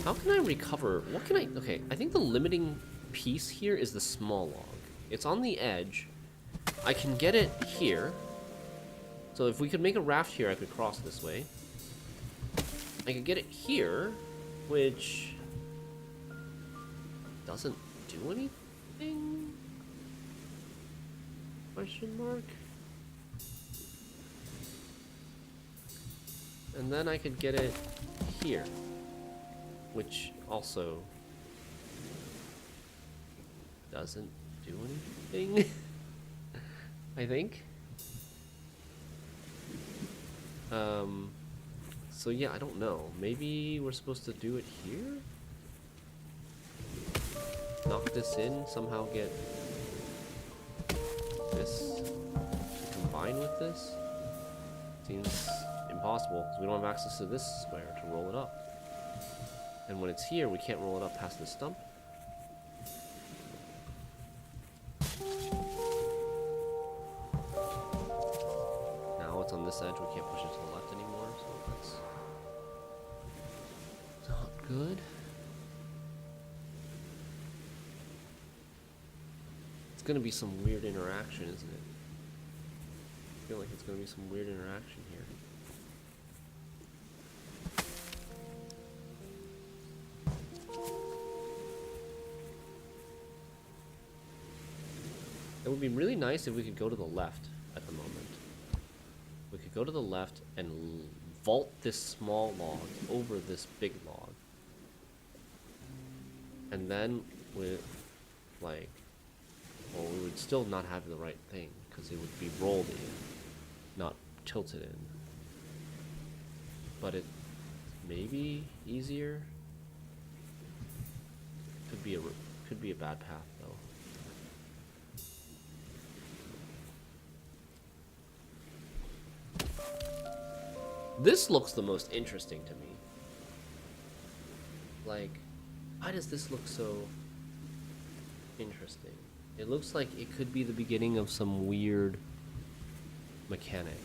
How can I recover? What can I... Okay, I think the limiting piece here is the small log. It's on the edge. I can get it here. So if we could make a raft here, I could cross this way. I could get it here, which doesn't do anything? Question mark? And then I could get it here, which also doesn't do anything. I think. So yeah, I don't know. Maybe we're supposed to do it here? Knock this in, somehow get this to combine with this? Seems impossible, because we don't have access to this square to roll it up. And when it's here, we can't roll it up past this stump. Now it's on this edge, we can't push it to the left anymore, so that's not good. It's gonna be some weird interaction, isn't it? I feel like it's gonna be some weird interaction here. It would be really nice if we could go to the left at the moment. We could go to the left and vault this small log over this big log. And then with, like, well, we would still not have the right thing, because it would be rolled in, not tilted in. But it may be easier. Could be a bad path, though. This looks the most interesting to me. Like, why does this look so interesting? It looks like it could be the beginning of some weird mechanic.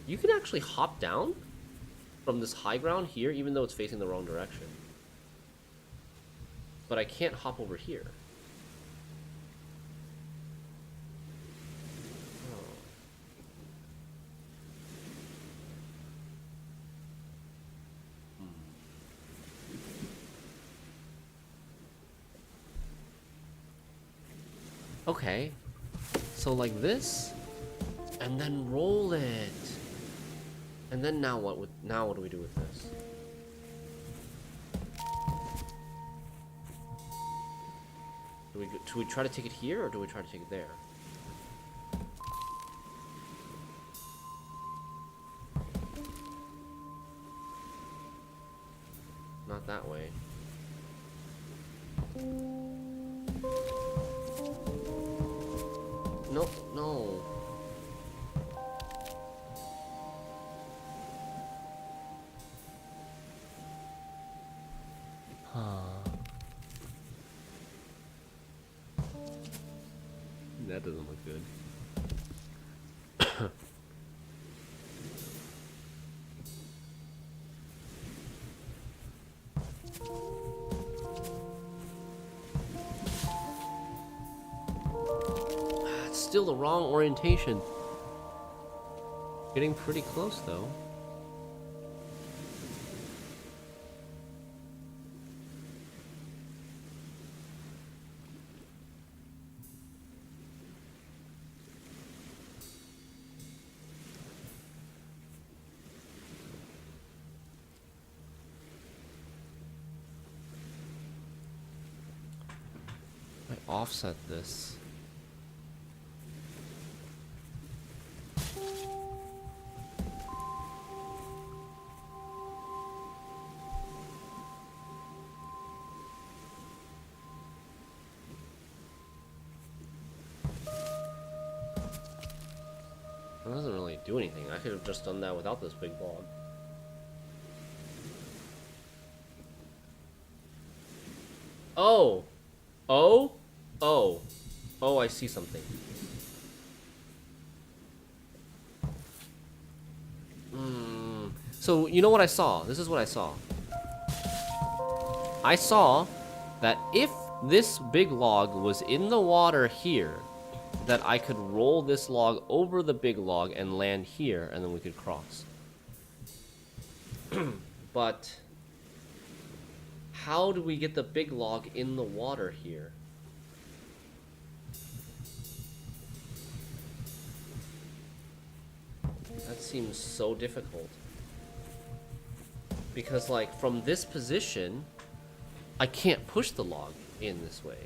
You can actually hop down from this high ground here, even though it's facing the wrong direction. But I can't hop over here. Okay, so like this, and then roll it, and then now what do we do with this? Do we try to take it here, or do we try to take it there? Not that way. No, no. That doesn't look good. It's still the wrong orientation. Getting pretty close, though. I offset this. That doesn't really do anything. I could have just done that without this big log. Oh! Oh! Oh! Oh, I see something. So, you know what I saw? This is what I saw. I saw that if this big log was in the water here, that I could roll this log over the big log and land here, and then we could cross. But how do we get the big log in the water here? That seems so difficult. Because, like, from this position, I can't push the log in this way.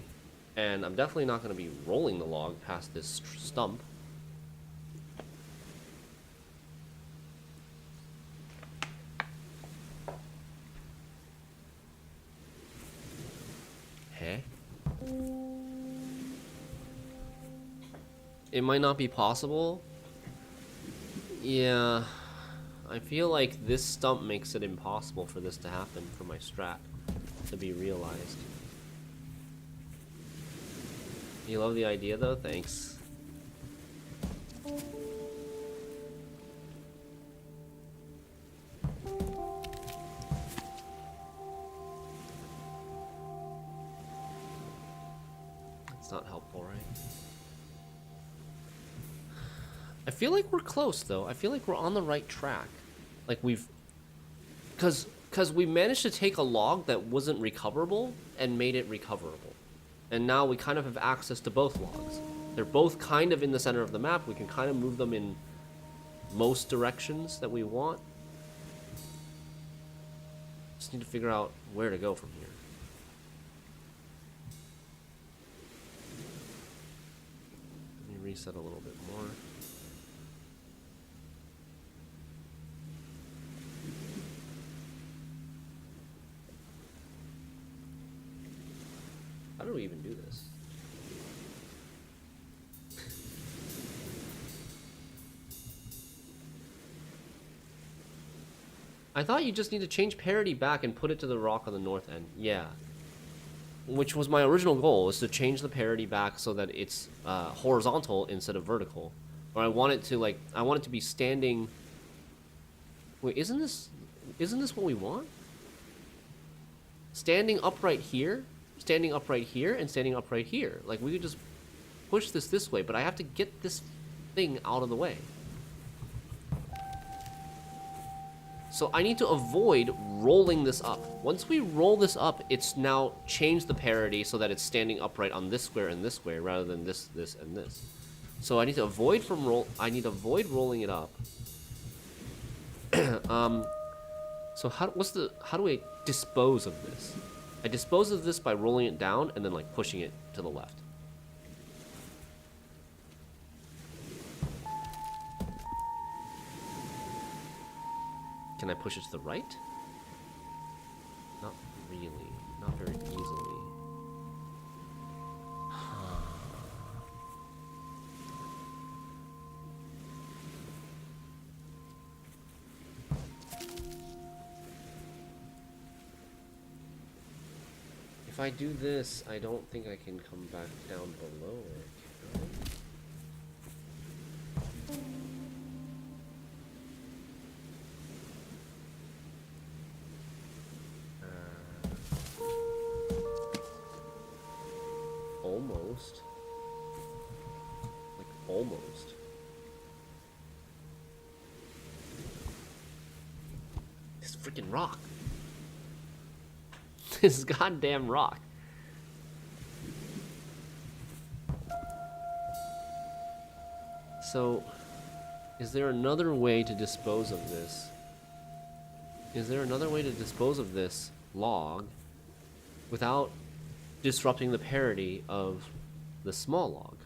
And I'm definitely not going to be rolling the log past this stump. Huh? It might not be possible. Yeah. I feel like this stump makes it impossible for this to happen, for my strat to be realized. You love the idea, though? Thanks. It's not helpful, right? I feel like we're close, though. I feel like we're on the right track. Like, we've... Because we managed to take a log that wasn't recoverable and made it recoverable. And now we kind of have access to both logs. They're both kind of in the center of the map. We can kind of move them in most directions that we want. Just need to figure out where to go from here. Let me reset a little bit more. How do we even do this? I thought you just need to change parity back and put it to the rock on the north end. Yeah. Which was my original goal, is to change the parity back so that it's horizontal instead of vertical. Or I want it to, like, I want it to be standing... Wait, isn't this what we want? Standing upright here? Standing upright here and standing upright here. Like, we could just push this way, but I have to get this thing out of the way. So I need to avoid rolling this up. Once we roll this up, it's now changed the parity so that it's standing upright on this square and this square rather than this, this, and this. So I need to avoid rolling it up. So how do I dispose of this? I dispose of this by rolling it down and then, like, pushing it to the left. Can I push it to the right? Not really. Not very easily. If I do this, I don't think I can come back down below it, can I? Almost. Like, almost. This freaking rock. This goddamn rock. So, is there another way to dispose of this? Is there another way to dispose of this log without disrupting the parity of the small log?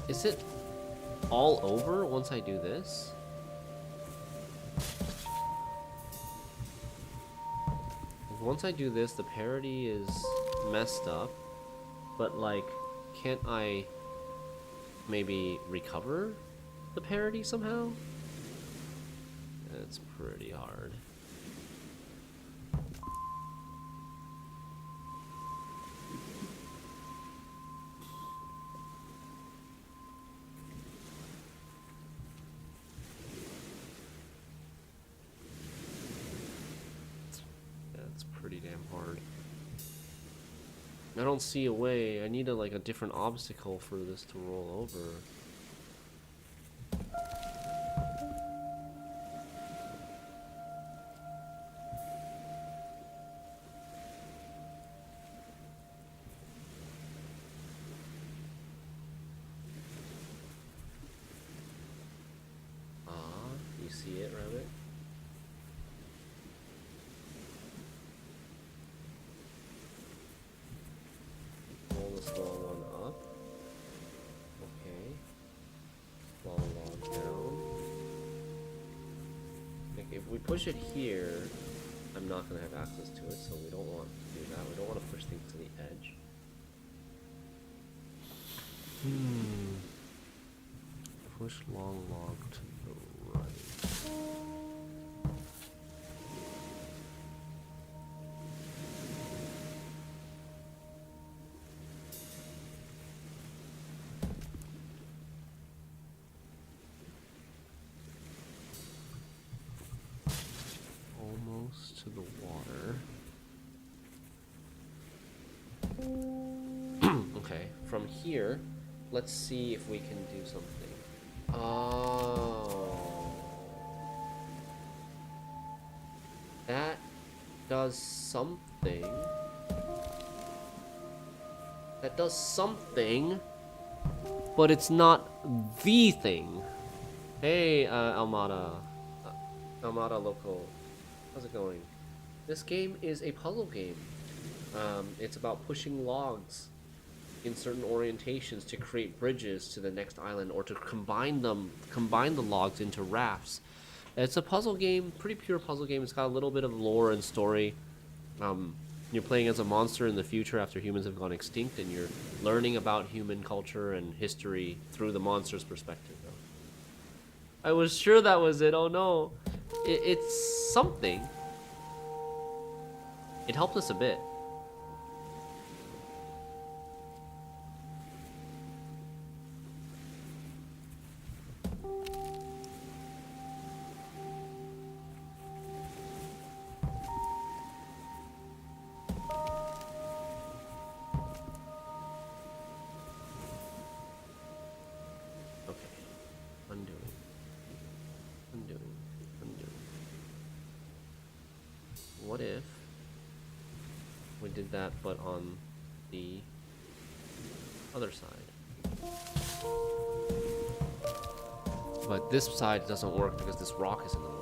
Is it all over once I do this? Once I do this, the parity is messed up. But, like, can't I maybe recover the parity somehow? It's pretty hard. That's pretty damn hard. I don't see a way. I need like a different obstacle for this to roll over. You see it, Rabbit? Roll the small one up. Okay. Long log down. Like if we push it here, I'm not gonna have access to it, so we don't want to do that. We don't want to push things to the edge. Push long log to the right. Almost to the water. Okay, from here, let's see if we can do something. Oh. That does something. That does something, but it's not the thing. Hey, Almada. Almada Local. How's it going? This game is a puzzle game. It's about pushing logs in certain orientations to create bridges to the next island, or to combine the logs into rafts. It's a puzzle game, pretty pure puzzle game. It's got a little bit of lore and story. You're playing as a monster in the future after humans have gone extinct, and you're learning about human culture and history through the monster's perspective. I was sure that was it. Oh no. It's something. It helped us a bit. What if we did that but on the other side? But this side doesn't work because this rock is in the way.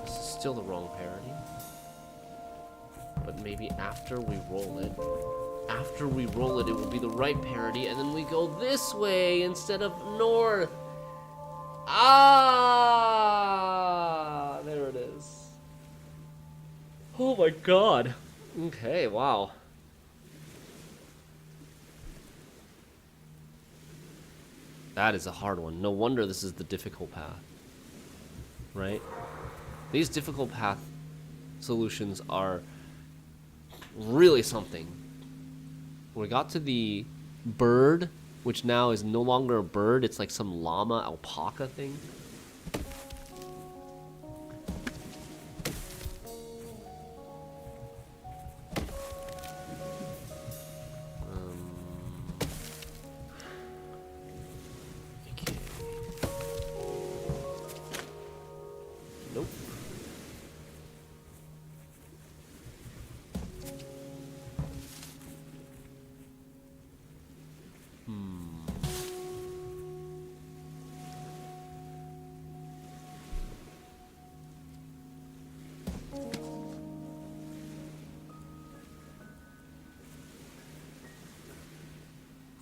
This is still the wrong parity. But maybe after we roll it, it will be the right parity, and then we go this way instead of north. Ah, there it is. Oh my god. Okay, wow. That is a hard one. No wonder this is the difficult path. Right? These difficult path solutions are really something. We got to the bird, which now is no longer a bird, it's like some llama alpaca thing. Okay. Nope.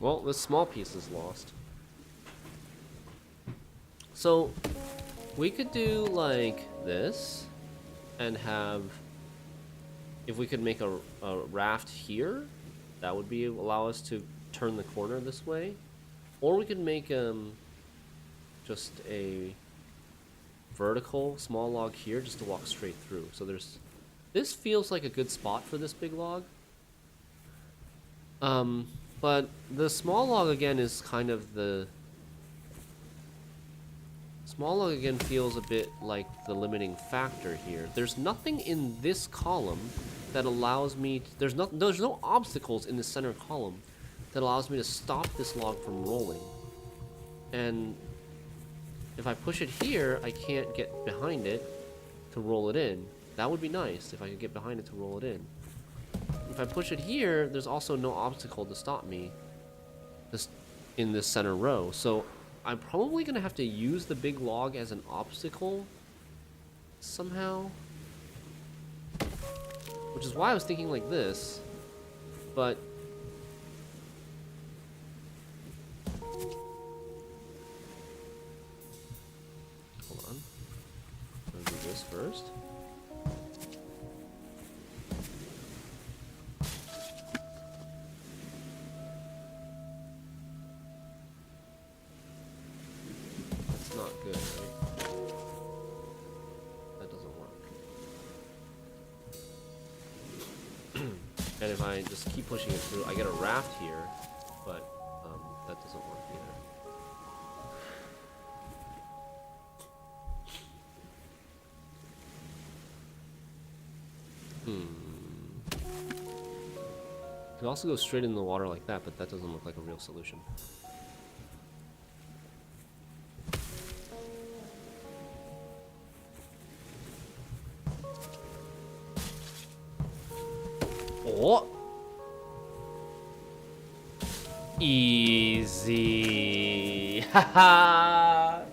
Well, this small piece is lost. So, we could do like this and have... If we could make a raft here, that would be allow us to turn the corner this way. Or we could make just a vertical small log here just to walk straight through. So there's... This feels like a good spot for this big log. But the small log again is kind of the... Small log again feels a bit like the limiting factor here. There's nothing in this column that allows me... There's no obstacles in the center column that allows me to stop this log from rolling. And if I push it here, I can't get behind it to roll it in. That would be nice if I could get behind it to roll it in. If I push it here, there's also no obstacle to stop me in this center row. So I'm probably going to have to use the big log as an obstacle somehow. Which is why I was thinking like this. But... Hold on. I'm going to do this first. Not good, right? That doesn't work. And if I just keep pushing it through, I get a raft here, but that doesn't work either. You could also go straight in the water like that, but that doesn't look like a real solution. Oh! Easy! Haha!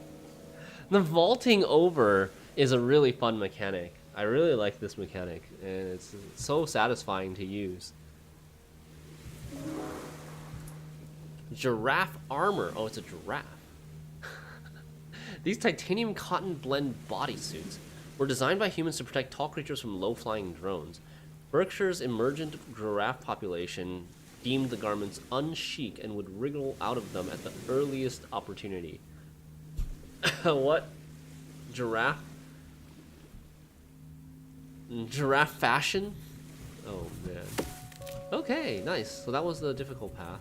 The vaulting over is a really fun mechanic. I really like this mechanic, and it's so satisfying to use. Giraffe armor. Oh, it's a giraffe. These titanium cotton blend bodysuits were designed by humans to protect tall creatures from low-flying drones. Berkshire's emergent giraffe population deemed the garments unchic and would wriggle out of them at the earliest opportunity. What? Giraffe? Giraffe fashion? Oh, man. Okay, nice. So that was the difficult path.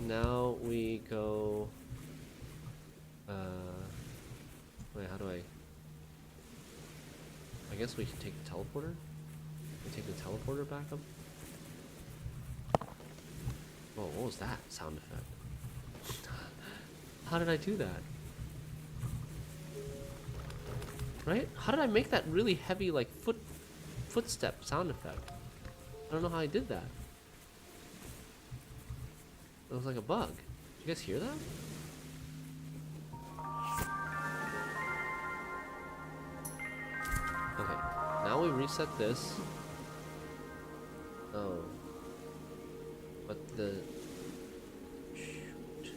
Now we go... Wait, how do I guess we can take the teleporter? We take the teleporter back up? Whoa, what was that sound effect? How did I do that? Right? How did I make that really heavy, like, footstep sound effect? I don't know how I did that. It was like a bug. Did you guys hear that? Okay, now we reset this. Oh. But the... Shoot.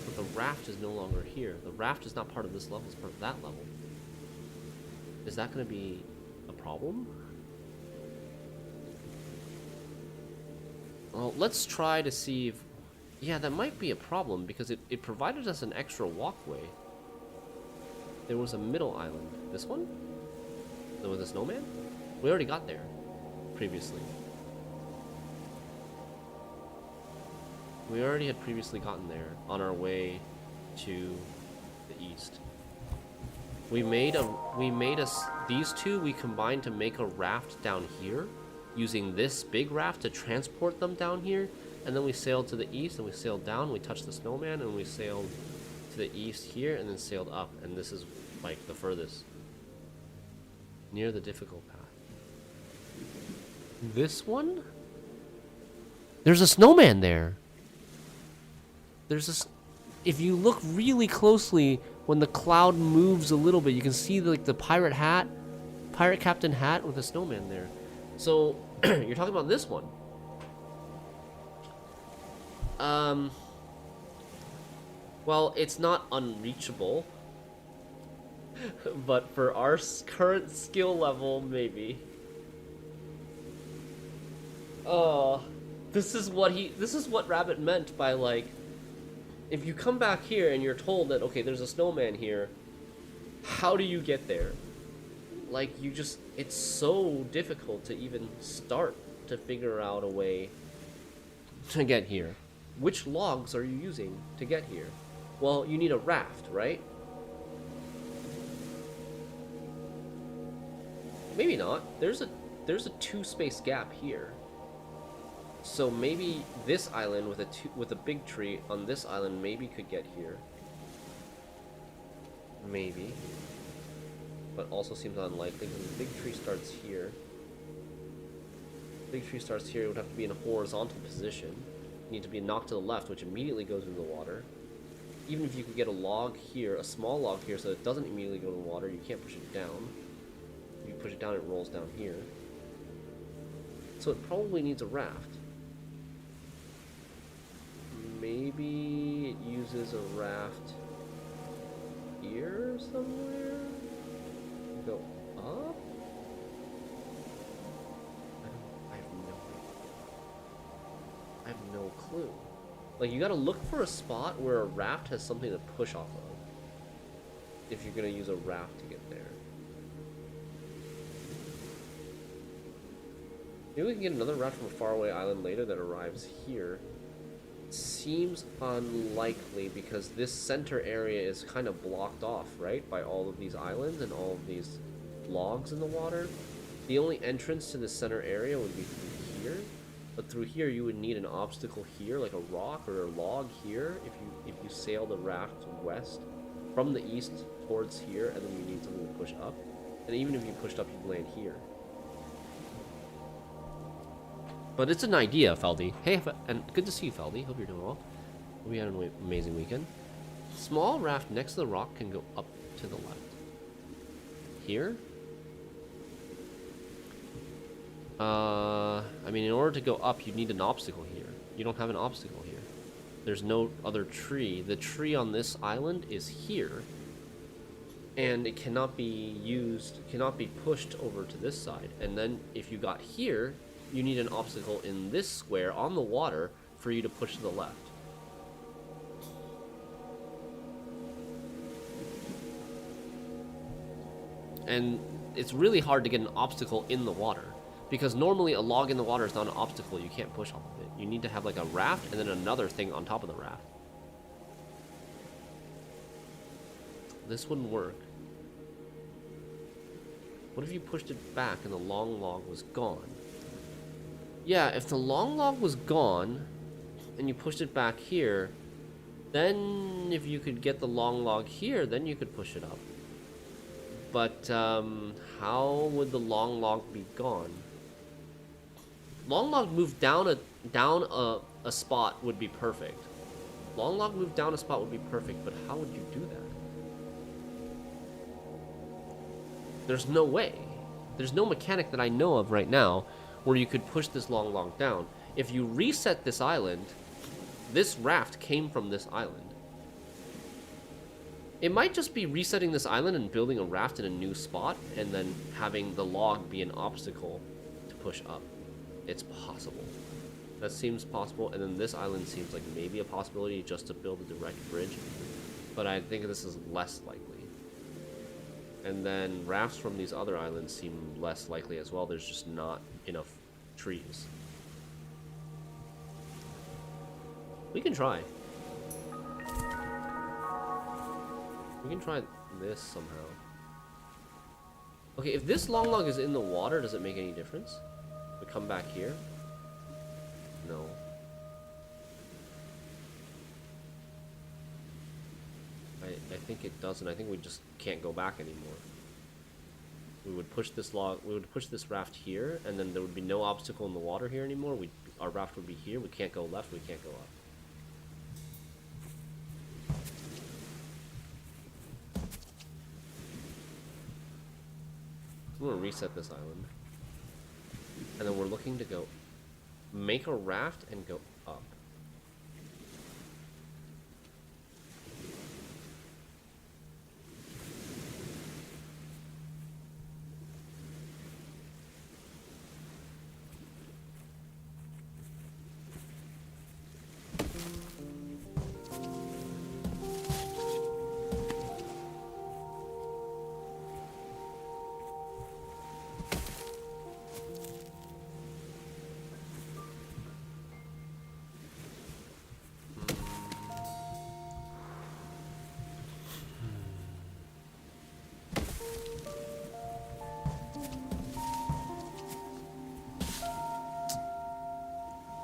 But the raft is no longer here. The raft is not part of this level, it's part of that level. Is that going to be a problem? Well, let's try to see if... Yeah, that might be a problem because it provided us an extra walkway. There was a middle island. This one? There was a snowman? We already got there previously. We already had previously gotten there on our way to the east. These two we combined to make a raft down here, using this big raft to transport them down here, and then we sailed to the east and we sailed down, we touched the snowman and we sailed to the east here and then sailed up, and this is like the furthest. Near the difficult path. This one? There's a snowman there. If you look really closely, when the cloud moves a little bit, you can see the pirate captain hat with a snowman there. So, you're talking about this one. Um, well, it's not unreachable, but for our current skill level, maybe. Oh, this is what Rabbit meant by, like, if you come back here and you're told that, okay, there's a snowman here, how do you get there? Like, it's so difficult to even start to figure out a way to get here. Which logs are you using to get here? Well, you need a raft, right? Maybe not. There's a 2-space gap here. So maybe this island with a big tree on this island maybe could get here. Maybe. But also seems unlikely because the big tree starts here. Big tree starts here, it would have to be in a horizontal position. You need to be knocked to the left, which immediately goes into the water. Even if you could get a log here, a small log here, so it doesn't immediately go to the water, you can't push it down. If you push it down, it rolls down here. So it probably needs a raft. Maybe it uses a raft here somewhere? Go up? I have no clue. Like, you gotta look for a spot where a raft has something to push off of. If you're gonna use a raft to get there. Maybe we can get another raft from a faraway island later that arrives here. Seems unlikely because this center area is kind of blocked off, right? By all of these islands and all of these logs in the water. The only entrance to the center area would be through here. But through here you would need an obstacle here, like a rock or a log here, if you sail the raft west from the east towards here, and then you need something to push up. And even if you pushed up, you'd land here. But it's an idea, Feldy. Hey, and good to see you, Feldy. Hope you're doing well. Hope you had an amazing weekend. Small raft next to the rock can go up to the left. Here? I mean, in order to go up, you need an obstacle here. You don't have an obstacle here. There's no other tree. The tree on this island is here. And it cannot be used, cannot be pushed over to this side. And then if you got here, you need an obstacle in this square on the water for you to push to the left. And it's really hard to get an obstacle in the water, because normally a log in the water is not an obstacle. You can't push off of it. You need to have like a raft and then another thing on top of the raft. This wouldn't work. What if you pushed it back and the long log was gone? Yeah, if the long log was gone and you pushed it back here, then if you could get the long log here, then you could push it up. But how would the long log be gone? Long log moved down a spot would be perfect. Long log moved down a spot would be perfect, but how would you do that? There's no way. There's no mechanic that I know of right now where you could push this long log down. If you reset this island, this raft came from this island. It might just be resetting this island and building a raft in a new spot and then having the log be an obstacle to push up. It's possible. That seems possible, and then this island seems like maybe a possibility just to build a direct bridge, but I think this is less likely. And then rafts from these other islands seem less likely as well. There's just not enough trees. We can try. We can try this somehow. Okay, if this long log is in the water, does it make any difference? We come back here? No. I think it doesn't. I think we just can't go back anymore. We would push this raft here, and then there would be no obstacle in the water here anymore. Our raft would be here. We can't go left, we can't go up. I'm gonna reset this island. And then we're looking to go make a raft and go up.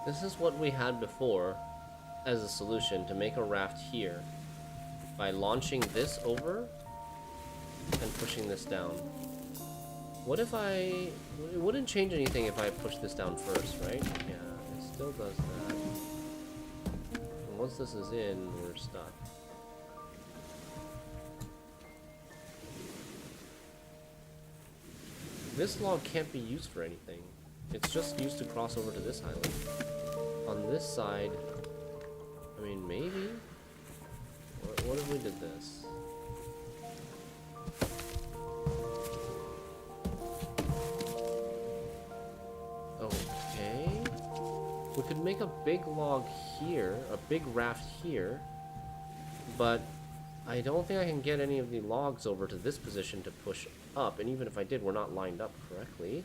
This is what we had before as a solution to make a raft here by launching this over and pushing this down. What if it wouldn't change anything if I push this down first, right? Yeah, it still does that. And once this is in, we're stuck. This log can't be used for anything. It's just used to cross over to this island. On this side, I mean, maybe? What if we did this? Okay. We could make a big log here, a big raft here, but I don't think I can get any of the logs over to this position to push up, and even if I did, we're not lined up correctly.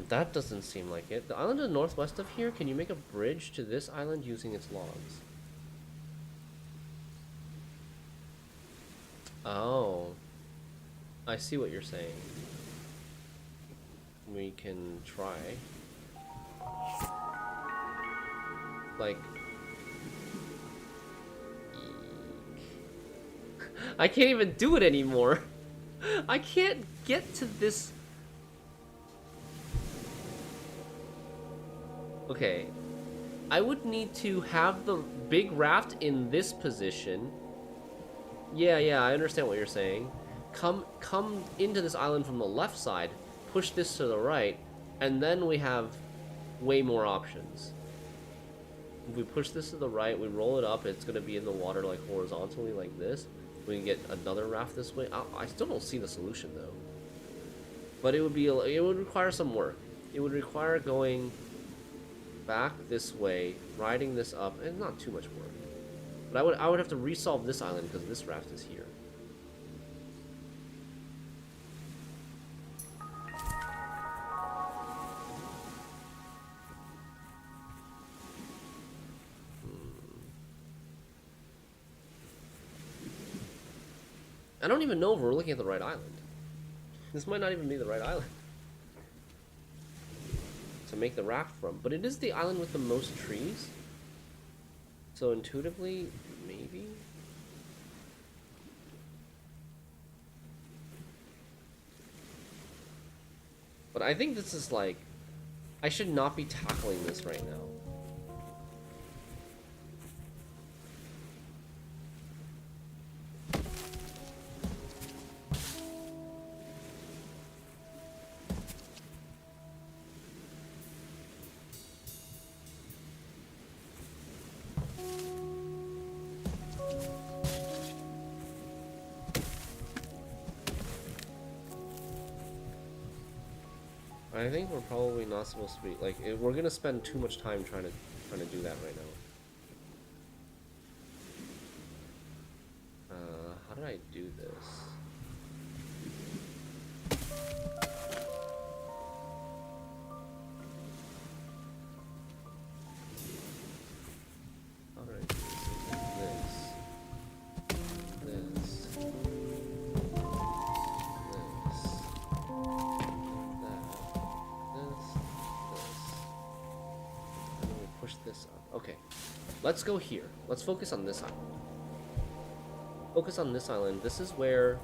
That doesn't seem like it. The island to the northwest of here, can you make a bridge to this island using its logs? Oh. I see what you're saying. We can try. Like... I can't even do it anymore. I can't get to this... Okay, I would need to have the big raft in this position. Yeah, I understand what you're saying. Come into this island from the left side, push this to the right, and then we have way more options. If we push this to the right, we roll it up, it's going to be in the water like horizontally like this. We can get another raft this way. I still don't see the solution though. But it would require some work. It would require going back this way, riding this up, and not too much work. But I would have to resolve this island because this raft is here. I don't even know if we're looking at the right island. This might not even be the right island to make the raft from, but it is the island with the most trees. So intuitively, maybe? But I think this is like, I should not be tackling this right now. I think we're probably not supposed to be like we're gonna spend too much time trying to do that right now. How did I do this? How did I do this? This up. Okay, let's go here. Let's focus on this island. Focus on this island. This is where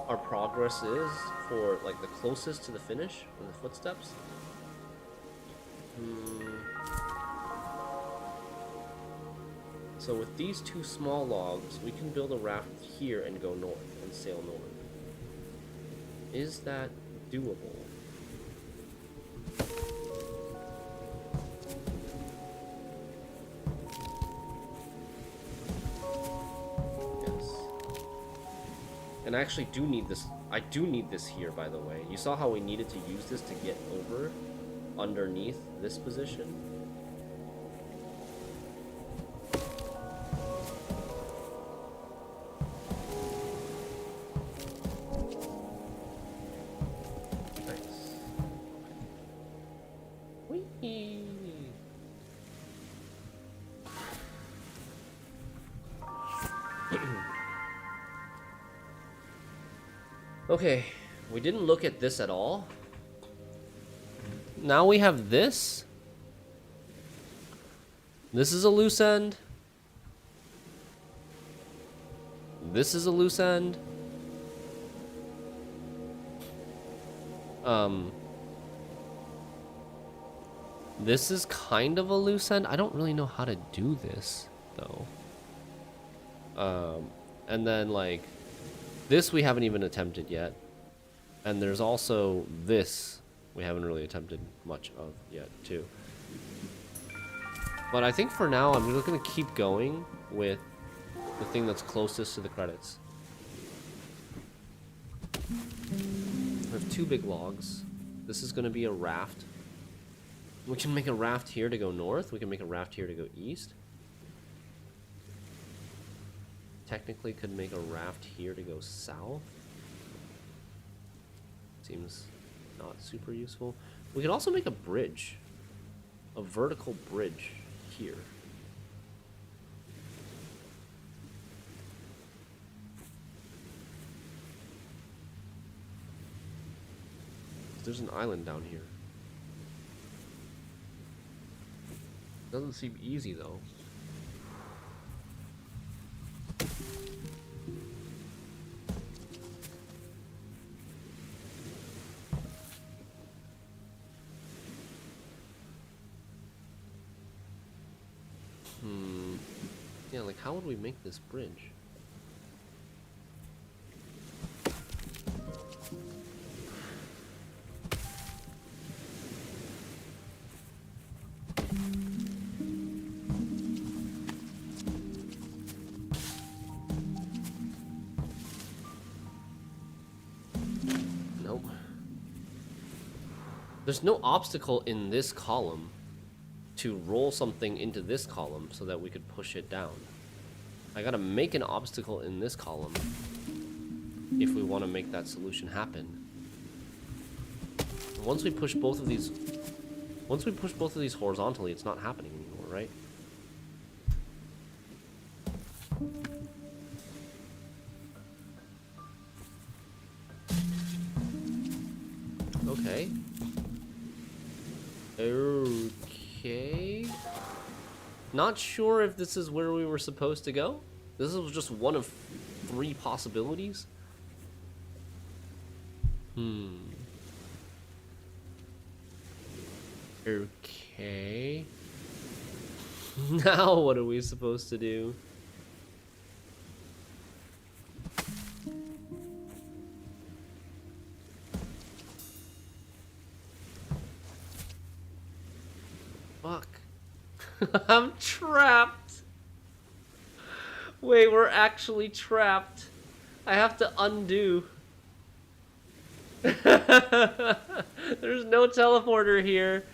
our progress is for like the closest to the finish of the footsteps. So with these two small logs, we can build a raft here and go north and sail north. Is that doable? And I actually do need this. I do need this here, by the way. You saw how we needed to use this to get over underneath this position? Nice. Whee! Okay, we didn't look at this at all. Now we have this. This is a loose end. This is a loose end. This is kind of a loose end. I don't really know how to do this, though. And then, like, this we haven't even attempted yet. And there's also this we haven't really attempted much of yet, too. But I think for now, I'm just going to keep going with the thing that's closest to the credits. We have 2 big logs. This is going to be a raft. We can make a raft here to go north. We can make a raft here to go east. Technically could make a raft here to go south. Seems not super useful. We could also make a bridge. A vertical bridge here. There's an island down here. Doesn't seem easy though. Yeah, like how would we make this bridge? Nope. There's no obstacle in this column to roll something into this column so that we could push it down. I gotta make an obstacle in this column if we want to make that solution happen. Once we push both of these horizontally, it's not happening anymore, right? Okay. Okay. Not sure if this is where we were supposed to go. This was just one of 3 possibilities. Okay. Now what are we supposed to do? Fuck. I'm trapped. Wait, we're actually trapped. I have to undo. There's no teleporter here.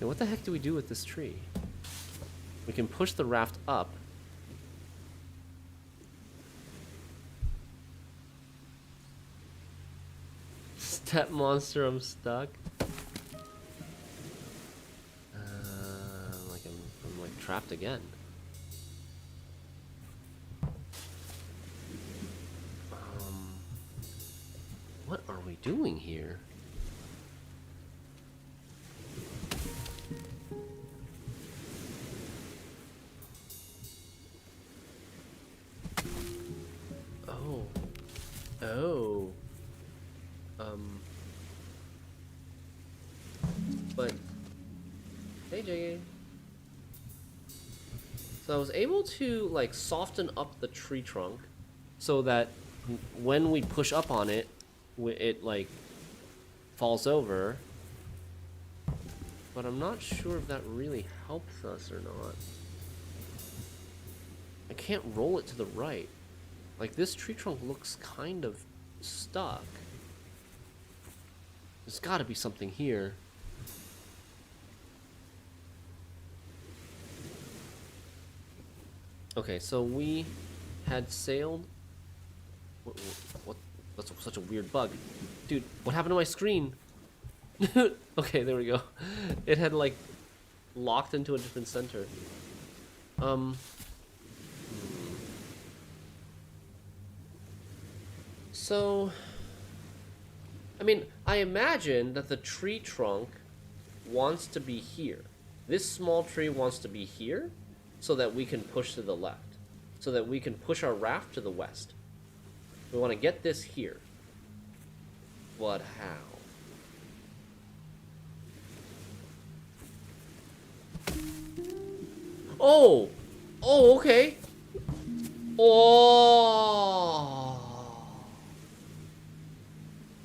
Now, what the heck do we do with this tree? We can push the raft up. Step monster, I'm stuck. I'm like trapped again. What are we doing here? Oh. Oh. But hey, JA. So I was able to like soften up the tree trunk so that when we push up on it, it like falls over. But I'm not sure if that really helps us or not. I can't roll it to the right. Like this tree trunk looks kind of stuck. There's got to be something here. Okay, so we had sailed. What? That's such a weird bug. Dude, what happened to my screen? Okay, there we go. It had like locked into a different center. So, I mean, I imagine that the tree trunk wants to be here. This small tree wants to be here so that we can push to the left. So that we can push our raft to the west. We want to get this here. But how? Oh! Oh, okay. Oh!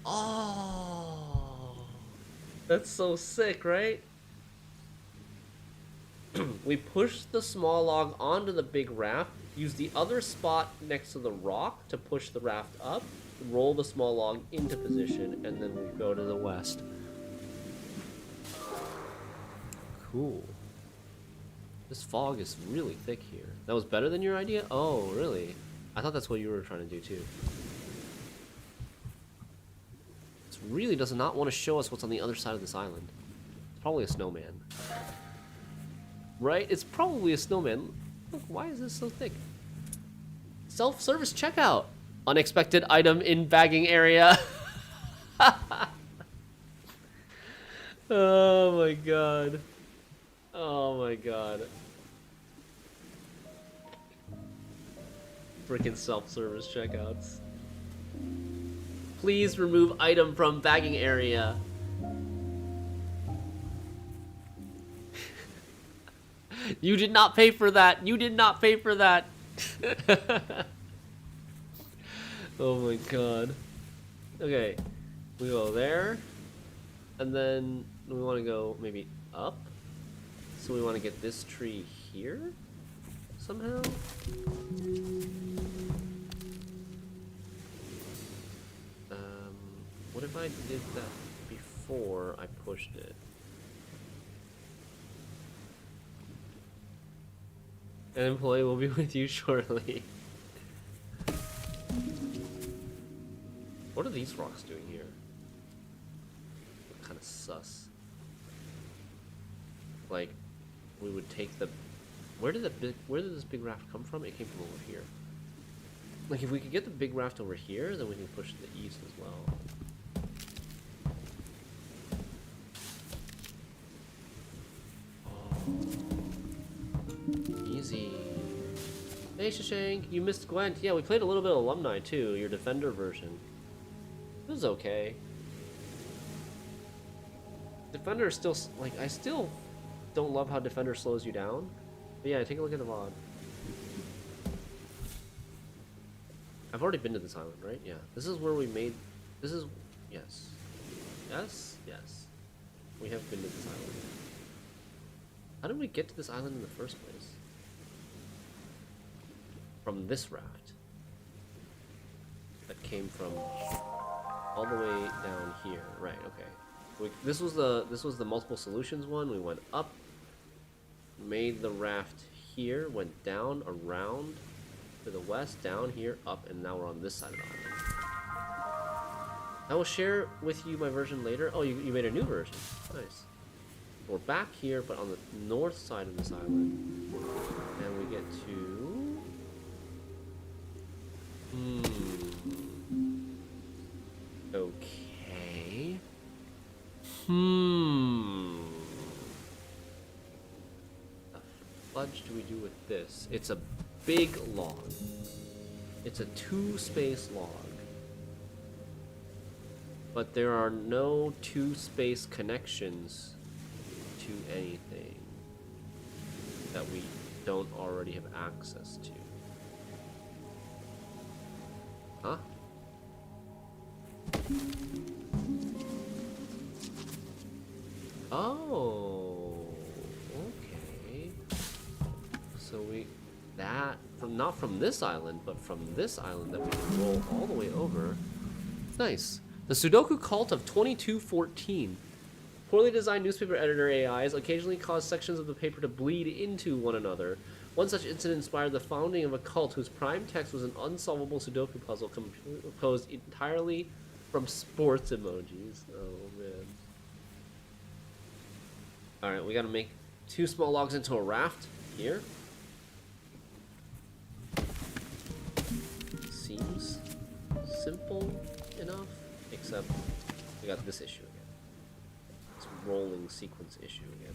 Oh! That's so sick, right? We push the small log onto the big raft, use the other spot next to the rock to push the raft up, roll the small log into position, and then we go to the west. Cool. This fog is really thick here. That was better than your idea? Oh, really? I thought that's what you were trying to do too. This really does not want to show us what's on the other side of this island. It's probably a snowman. Right? It's probably a snowman. Look, why is this so thick? Self-service checkout. Unexpected item in bagging area. Oh my god. Oh my god. Freaking self-service checkouts. Please remove item from bagging area. You did not pay for that. You did not pay for that. Oh my god. Okay. We go there. And then we want to go maybe up. So we want to get this tree here somehow. What if I did that before I pushed it? An employee will be with you shortly. What are these rocks doing here? Kind of sus. Like, we would take the... Where did this big raft come from? It came from over here. Like, if we could get the big raft over here, then we can push to the east as well. Easy. Hey, Shashank, you missed Gwent. Yeah, we played a little bit of Alumni, too, your Defender version. It was okay. Defender is still, like, I still don't love how Defender slows you down. But yeah, take a look at the VOD. I've already been to this island, right? Yeah. This is where we made... This is... Yes. Yes? Yes. We have been to this island. How did we get to this island in the first place? From this raft. That came from all the way down here. Right, okay. This was the multiple solutions one. We went up, made the raft here, went down, around to the west, down here, up, and now we're on this side of the island. I will share with you my version later. Oh, you made a new version. Nice. We're back here, but on the north side of this island. And we get to... Okay. The fudge do we do with this? It's a big log. It's a 2-space log. But there are no 2-space connections to anything that we don't already have access to. Huh? Oh, okay. So not from this island, but from this island that we can roll all the way over. Nice. The Sudoku cult of 2214. Poorly designed newspaper editor AIs occasionally cause sections of the paper to bleed into one another. One such incident inspired the founding of a cult whose prime text was an unsolvable Sudoku puzzle composed entirely from sports emojis. Oh, man. Alright, we gotta make 2 small logs into a raft here. simple enough, except we got this issue again. This rolling sequence issue again.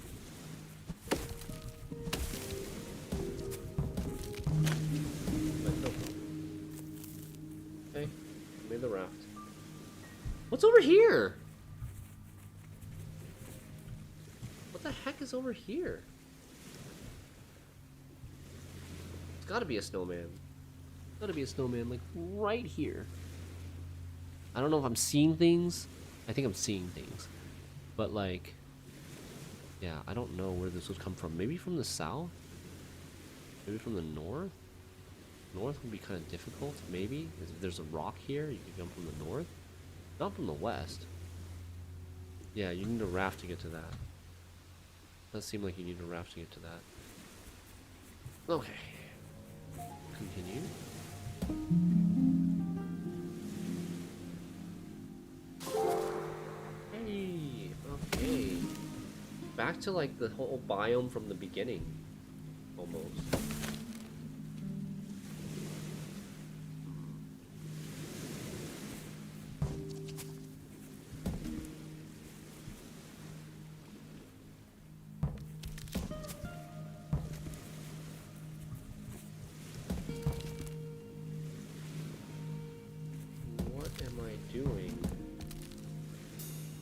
But no problem. Okay, made the raft. What's over here? What the heck is over here? It's gotta be a snowman. Gotta be a snowman, like, right here. I don't know if I'm seeing things. I think I'm seeing things. But, like, yeah, I don't know where this would come from. Maybe from the south? Maybe from the north? North would be kind of difficult, maybe. If there's a rock here, you could come from the north. Not from the west. Yeah, you need a raft to get to that. Does seem like you need a raft to get to that. Okay. Continue. Hey, okay. Back to like the whole biome from the beginning. Almost.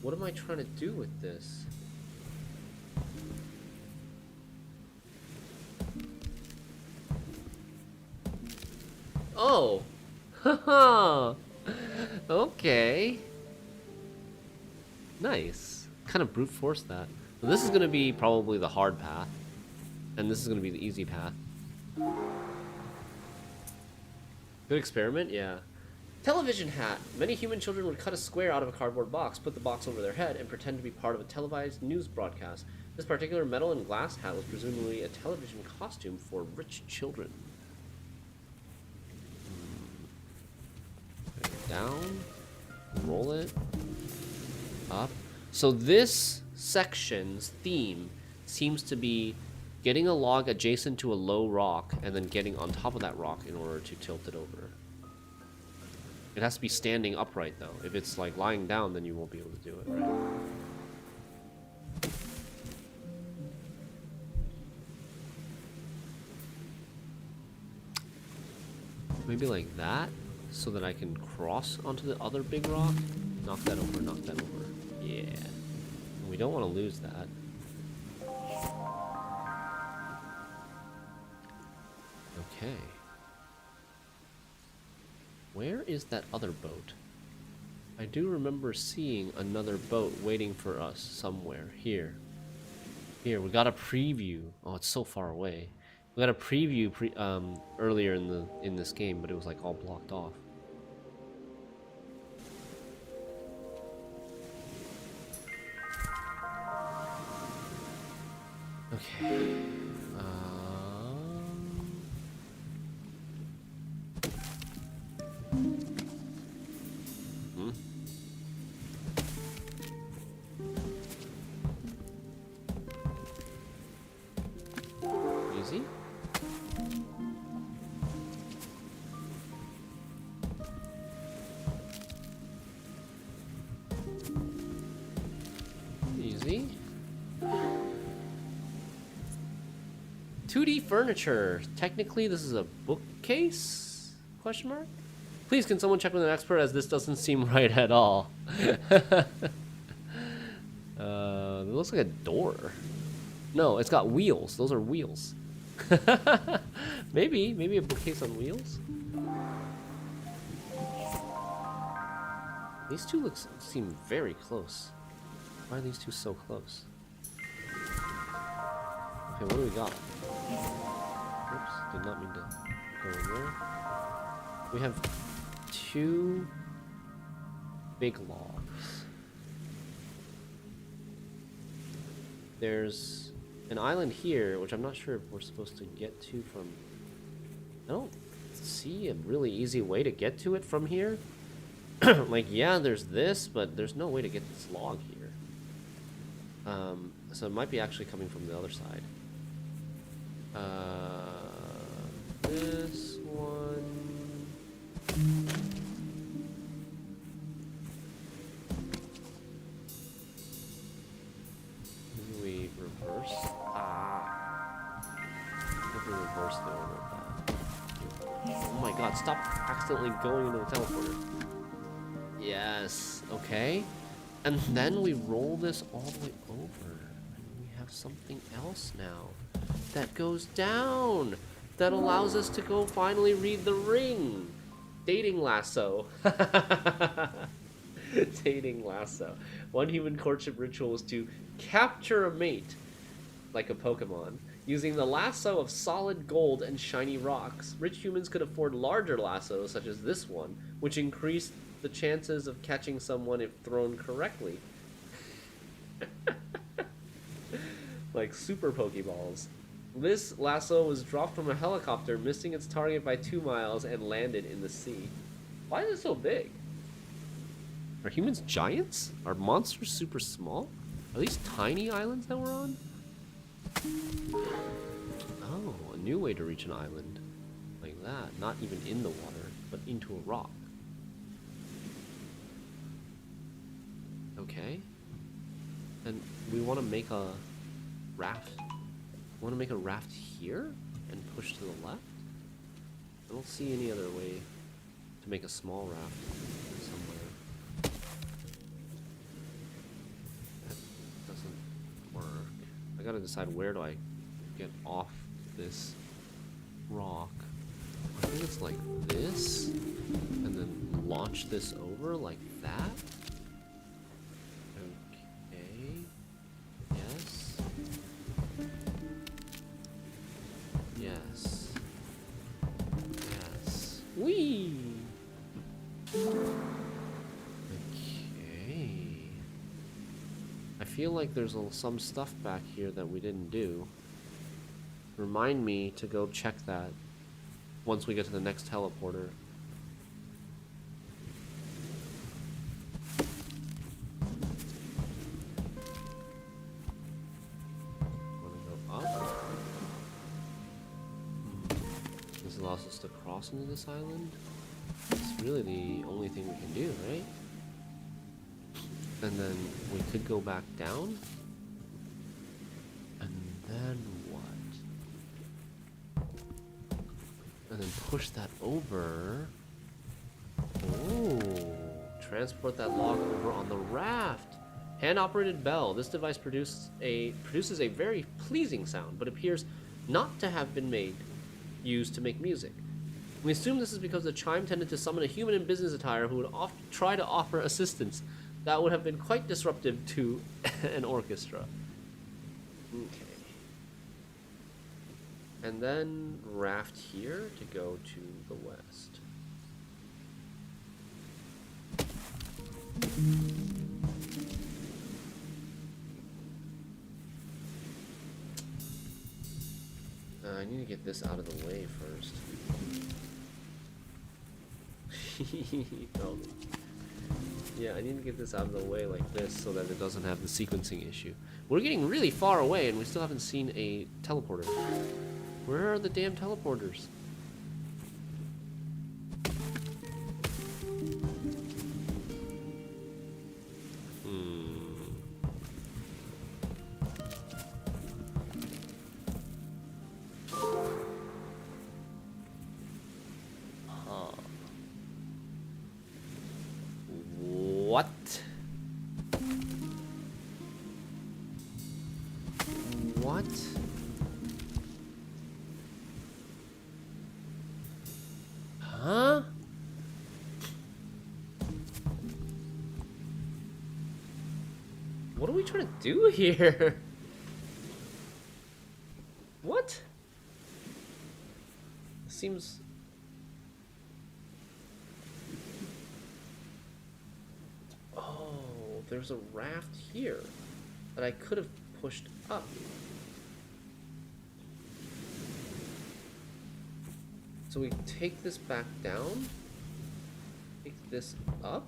What am I trying to do with this? Oh! Haha! Okay. Nice. Kind of brute force that. So this is going to be probably the hard path. And this is going to be the easy path. Good experiment? Yeah. Television hat. Many human children would cut a square out of a cardboard box, put the box over their head, and pretend to be part of a televised news broadcast. This particular metal and glass hat was presumably a television costume for rich children. Down. Roll it. Up. So this section's theme seems to be getting a log adjacent to a low rock and then getting on top of that rock in order to tilt it over. It has to be standing upright, though. If it's, like, lying down, then you won't be able to do it, right? Maybe like that, so that I can cross onto the other big rock. Knock that over, knock that over. Yeah. We don't want to lose that. Okay. Where is that other boat? I do remember seeing another boat waiting for us somewhere. Here. Here, we got a preview. Oh, it's so far away. We got a preview earlier in this game, but it was like all blocked off. Okay. Easy. Easy. 2D furniture. Technically, this is a bookcase? Question mark? Please, can someone check with an expert, as this doesn't seem right at all. It looks like a door. No, it's got wheels. Those are wheels. Maybe a bookcase on wheels. These two seem very close. Why are these two so close? Okay, what do we got? Oops, did not mean to go in there. We have two big logs. There's an island here, which I'm not sure if we're supposed to get to from... I don't see a really easy way to get to it from here. Like, yeah, there's this, but there's no way to get this log here. So it might be actually coming from the other side. This one... Ah. If we reverse the order of that. Oh my god, stop accidentally going into the teleporter. Yes, okay. And then we roll this all the way over. And we have something else now that goes down. That allows us to go finally read the ring. Dating lasso. Dating lasso. One human courtship ritual is to capture a mate, like a Pokemon, using the lasso of solid gold and shiny rocks. Rich humans could afford larger lassos, such as this one, which increased the chances of catching someone if thrown correctly. Like super Pokeballs. This lasso was dropped from a helicopter, missing its target by 2 miles, and landed in the sea. Why is it so big? Are humans giants? Are monsters super small? Are these tiny islands that we're on? Oh, a new way to reach an island. Like that. Not even in the water, but into a rock. Okay. And we want to make a raft. We want to make a raft here and push to the left? I don't see any other way to make a small raft somewhere. That doesn't work. I gotta decide, where do I get off this rock? I think it's like this, and then launch this over like that. Okay. Yes. Yes. Yes. Whee! Okay. I feel like there's some stuff back here that we didn't do. Remind me to go check that once we get to the next teleporter. Wanna go up? This allows us to cross into this island. It's really the only thing we can do, right? And then we could go back down. And then what? And then push that over. Oh, transport that log over on the raft. Hand-operated bell. This device produces a very pleasing sound, but appears not to have been used to make music. We assume this is because the chime tended to summon a human in business attire who would try to offer assistance. That would have been quite disruptive to an orchestra. Okay. And then raft here to go to the west. I need to get this out of the way first. Oh. Yeah, I need to get this out of the way like this so that it doesn't have the sequencing issue. We're getting really far away and we still haven't seen a teleporter. Where are the damn teleporters? What? What? Huh? What are we trying to do here? What? Seems... There's a raft here that I could have pushed up. So we take this back down, take this up,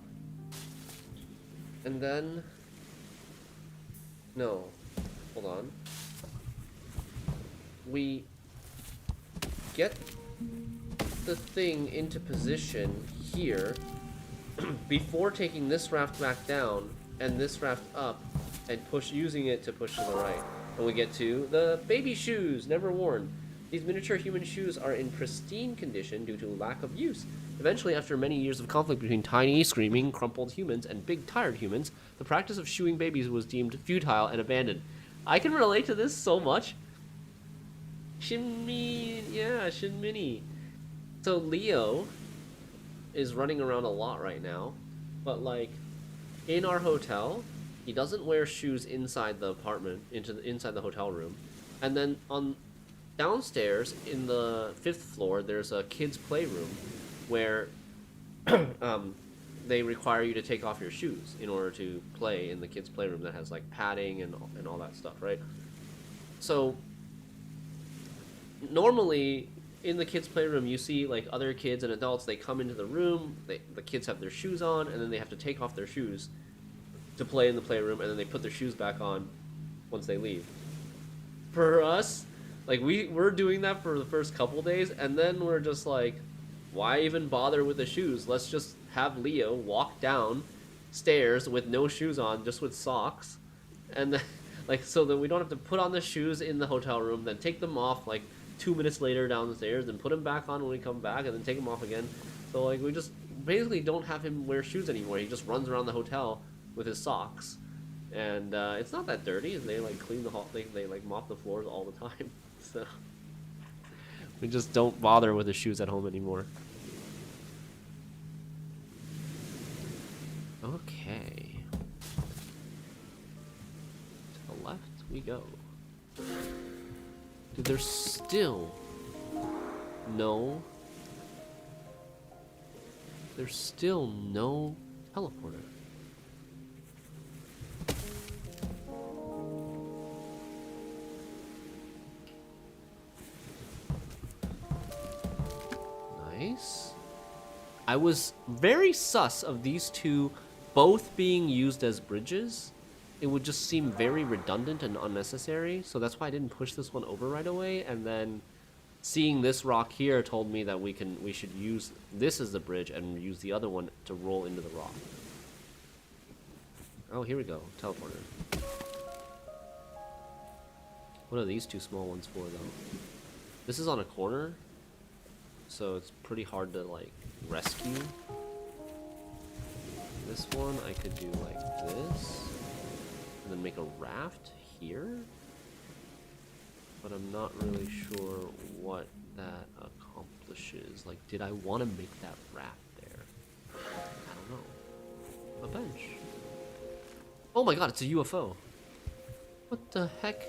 and then... No, hold on. We get the thing into position here before taking this raft back down and this raft up and using it to push to the right. And we get to the baby shoes, never worn. These miniature human shoes are in pristine condition due to lack of use. Eventually, after many years of conflict between tiny, screaming, crumpled humans and big, tired humans, the practice of shoeing babies was deemed futile and abandoned. I can relate to this so much. Shinmini. So Leo is running around a lot right now, but like in our hotel, he doesn't wear shoes inside the apartment, inside the hotel room, and then on downstairs in the 5th floor, there's a kids' playroom where they require you to take off your shoes in order to play in the kids' playroom that has like padding and all that stuff, right? So normally in the kids' playroom, you see like other kids and adults. They come into the room. The kids have their shoes on, and then they have to take off their shoes to play in the playroom, and then they put their shoes back on once they leave. For us, like we're doing that for the first couple days, and then we're just like, why even bother with the shoes? Let's just have Leo walk down stairs with no shoes on, just with socks, and then, like, so that we don't have to put on the shoes in the hotel room, then take them off like 2 minutes later downstairs, and put them back on when we come back, and then take them off again. So like we just basically don't have him wear shoes anymore. He just runs around the hotel with his socks, and it's not that dirty. They like clean the they like mop the floors all the time. So we just don't bother with the shoes at home anymore. Okay. To the left we go. Dude, there's still no teleporter. Nice. I was very sus of these two both being used as bridges. It would just seem very redundant and unnecessary, so that's why I didn't push this one over right away. And then seeing this rock here told me that we should use this as the bridge and use the other one to roll into the rock. Oh, here we go. Teleporter. What are these two small ones for, though? This is on a corner, so it's pretty hard to, like, rescue. This one I could do like this, and then make a raft here. But I'm not really sure what that accomplishes. Like, did I want to make that raft there? I don't know. A bench. Oh my god, it's a UFO. What the heck?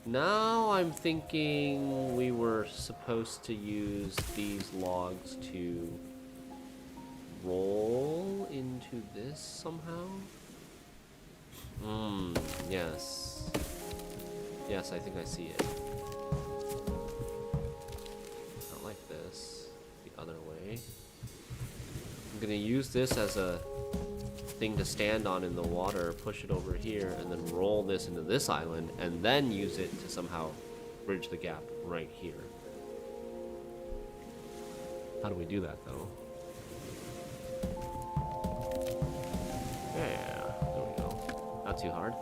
Now I'm thinking we were supposed to use these logs to roll into this somehow? Yes. Yes, I think I see it. Not like this. The other way. I'm gonna use this as a thing to stand on in the water, push it over here, and then roll this into this island, and then use it to somehow bridge the gap right here. How do we do that, though? Yeah, there we go. Not too hard.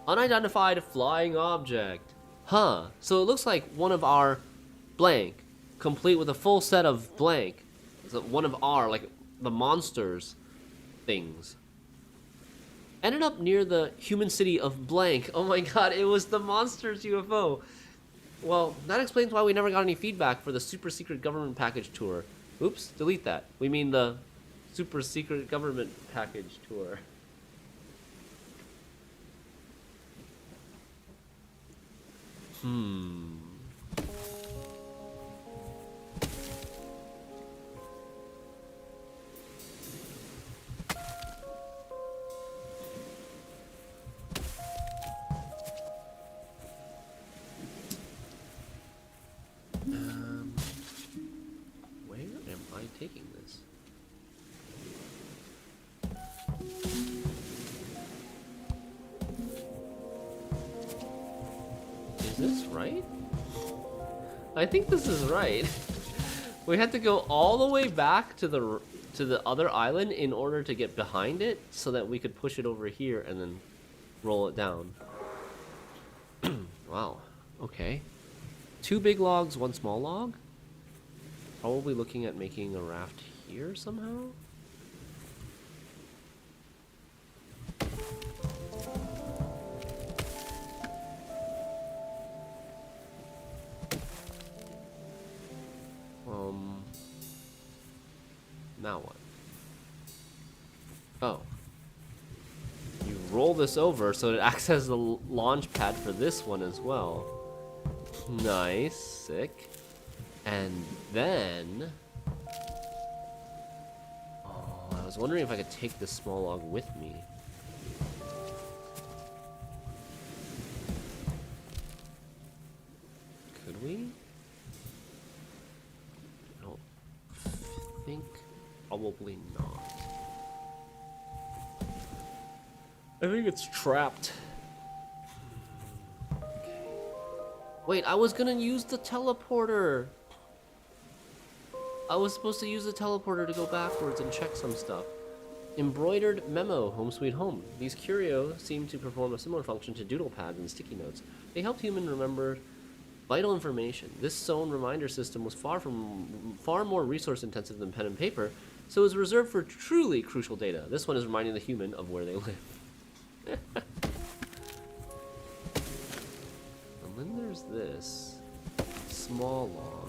Unidentified flying object. Huh, so it looks like one of our blank, complete with a full set of blank. So one of our, like, the monsters things. Ended up near the human city of blank. Oh my god, it was the monsters UFO. Well, that explains why we never got any feedback for the super secret government package tour. Oops, delete that. We mean the super secret government package tour. Where am I taking this? Is this right? I think this is right. We had to go all the way back to to the other island in order to get behind it so that we could push it over here and then roll it down. Wow. Okay. 2 big logs, 1 small log. Probably looking at making a raft here somehow. Now what? Oh. You roll this over so it acts as the launch pad for this one as well. Nice. Sick. And then... Oh, I was wondering if I could take this small log with me. Could we? I don't think... Probably not. I think it's trapped. Okay. Wait, I was gonna use the teleporter. I was supposed to use the teleporter to go backwards and check some stuff. Embroidered memo, home sweet home. These curio seem to perform a similar function to doodle pads and sticky notes. They help humans remember vital information. This zone reminder system was far more resource intensive than pen and paper, so it was reserved for truly crucial data. This one is reminding the human of where they live. And then there's this small log.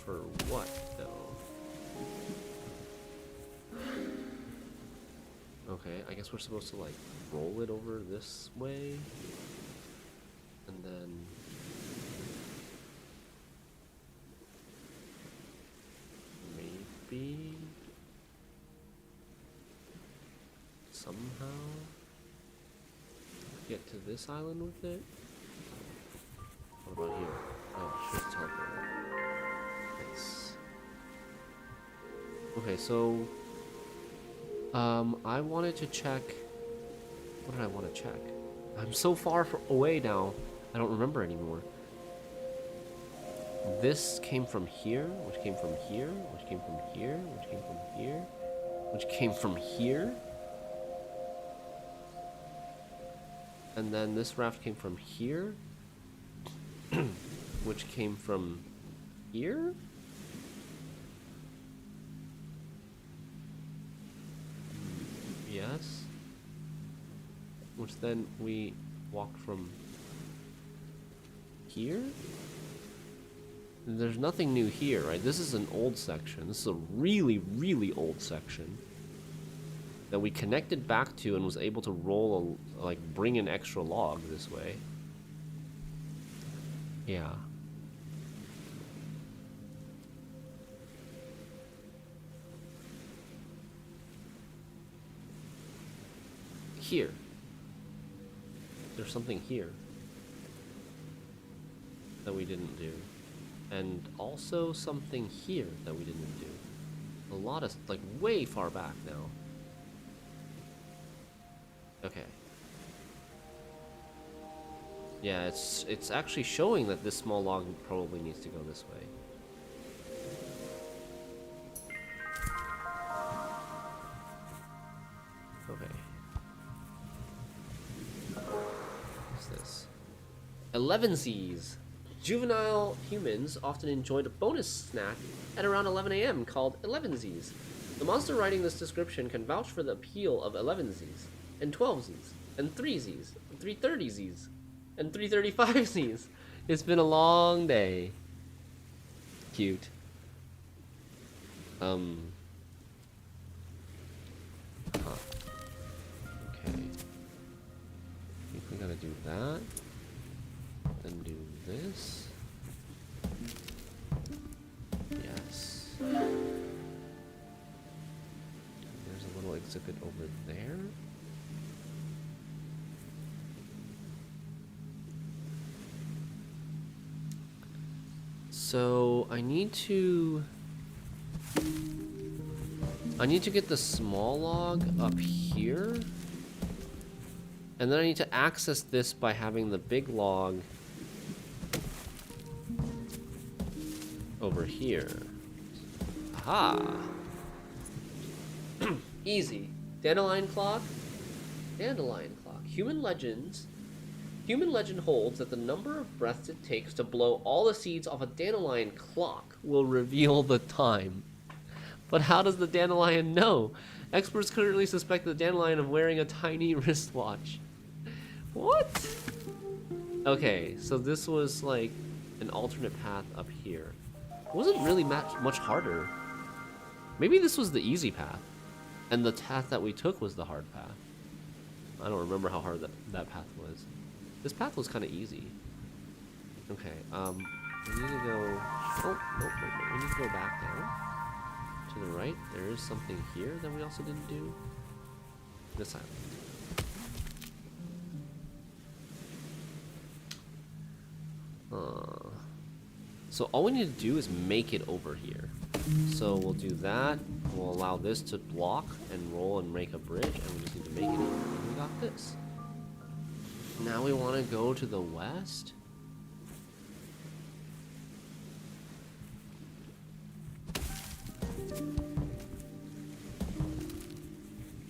For what, though? Okay, I guess we're supposed to, like, roll it over this way. And then... maybe... somehow... get to this island with it? What about here? Oh, she's teleported. Nice. Okay, so... I wanted to check... What did I want to check? I'm so far away now, I don't remember anymore. This came from here, which came from here, which came from here, which came from here, which came from here. And then this raft came from here, which came from here? Yes. Which then we walked from here? There's nothing new here, right? This is an old section. This is a really, really old section that we connected back to and was able to roll, like, bring an extra log this way. Yeah. Here. There's something here that we didn't do. And also something here that we didn't do. A lot of, like, way far back now. Okay. Yeah, it's actually showing that this small log probably needs to go this way. Okay. What's this? 11Zs. Juvenile humans often enjoyed a bonus snack at around 11 a.m. called 11Zs. The monster writing this description can vouch for the appeal of 11Zs, and 12Zs, and 3Zs, and 330Zs, and 335Zs. It's been a long day. Cute. Okay. I think we gotta do that. Then do this. Yes. There's a little exhibit over there. So I need to get the small log up here. And then I need to access this by having the big log over here. Aha! Easy. Dandelion clock. Dandelion clock. Human legend holds that the number of breaths it takes to blow all the seeds off a dandelion clock will reveal the time. But how does the dandelion know? Experts currently suspect the dandelion of wearing a tiny wristwatch. What? Okay, so this was like an alternate path up here. It wasn't really much harder. Maybe this was the easy path, and the path that we took was the hard path. I don't remember how hard that path was. This path was kind of easy. Okay, we need to go... Oh, no, we need to go back down. To the right, there is something here that we also didn't do. This island. So all we need to do is make it over here. So we'll do that. We'll allow this to block and roll and make a bridge, and we just need to make it over. And we got this. Now we want to go to the west.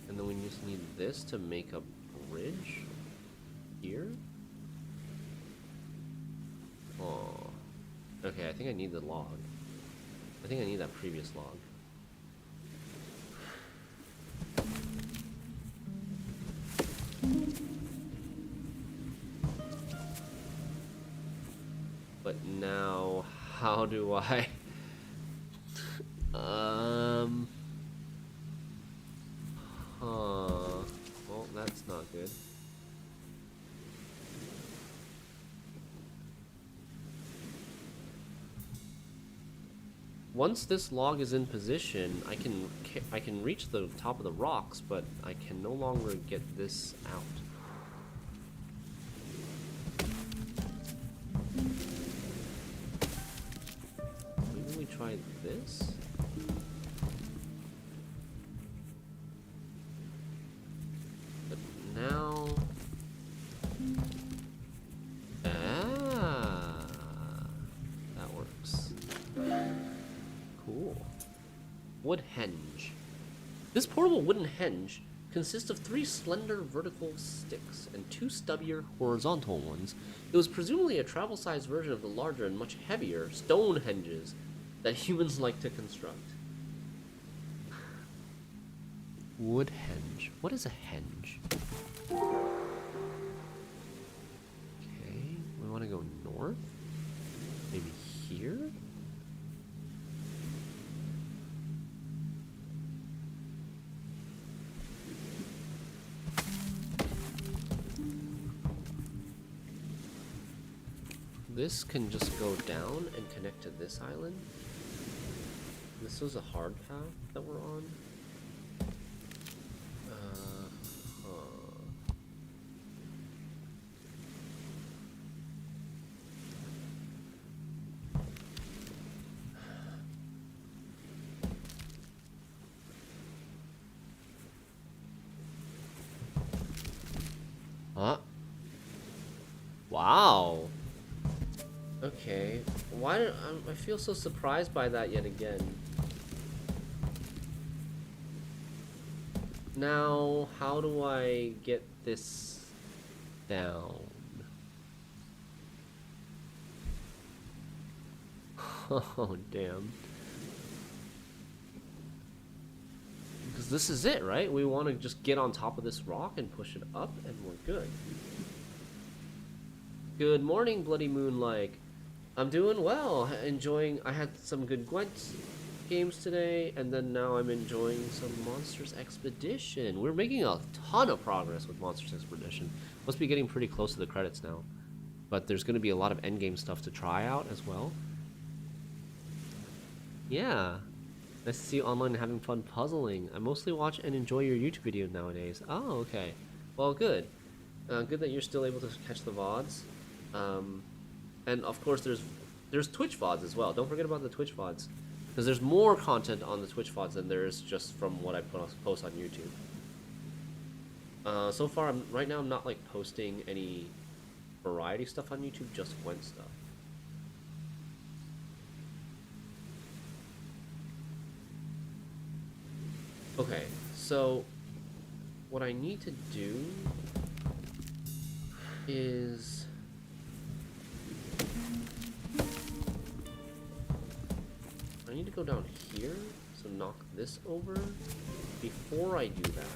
And then we just need this to make a bridge here. Oh. Okay, I think I need the log. I think I need that previous log. But now, how do I... Well, that's not good. Once this log is in position, I can reach the top of the rocks, but I can no longer get this out. Maybe we try this? But now... Ah, that works. Cool. Wood henge. This portable wooden henge consists of 3 slender vertical sticks and 2 stubbier horizontal ones. It was presumably a travel-sized version of the larger and much heavier stone henges that humans like to construct. Wood henge. What is a henge? Okay, we want to go north? Maybe here? This can just go down and connect to this island. This was a hard path that we're on. Wow. Okay. Why do I feel so surprised by that yet again? Now, how do I get this down? Oh, damn. Because this is it, right? We want to just get on top of this rock and push it up, and we're good. Good morning, Bloody Moonlight. I'm doing well. I had some good Gwent games today, and then now I'm enjoying some Monsters Expedition. We're making a ton of progress with Monsters Expedition. Must be getting pretty close to the credits now. But there's going to be a lot of endgame stuff to try out as well. Yeah. Nice to see you online and having fun puzzling. I mostly watch and enjoy your YouTube videos nowadays. Oh, okay. Well, good. Good that you're still able to catch the VODs. And of course there's Twitch VODs as well. Don't forget about the Twitch VODs. Because there's more content on the Twitch VODs than there is just from what I post on YouTube. So far, right now I'm not like posting any variety stuff on YouTube, just Gwent stuff. Okay, so what I need to do is I need to go down here, so knock this over before I do that.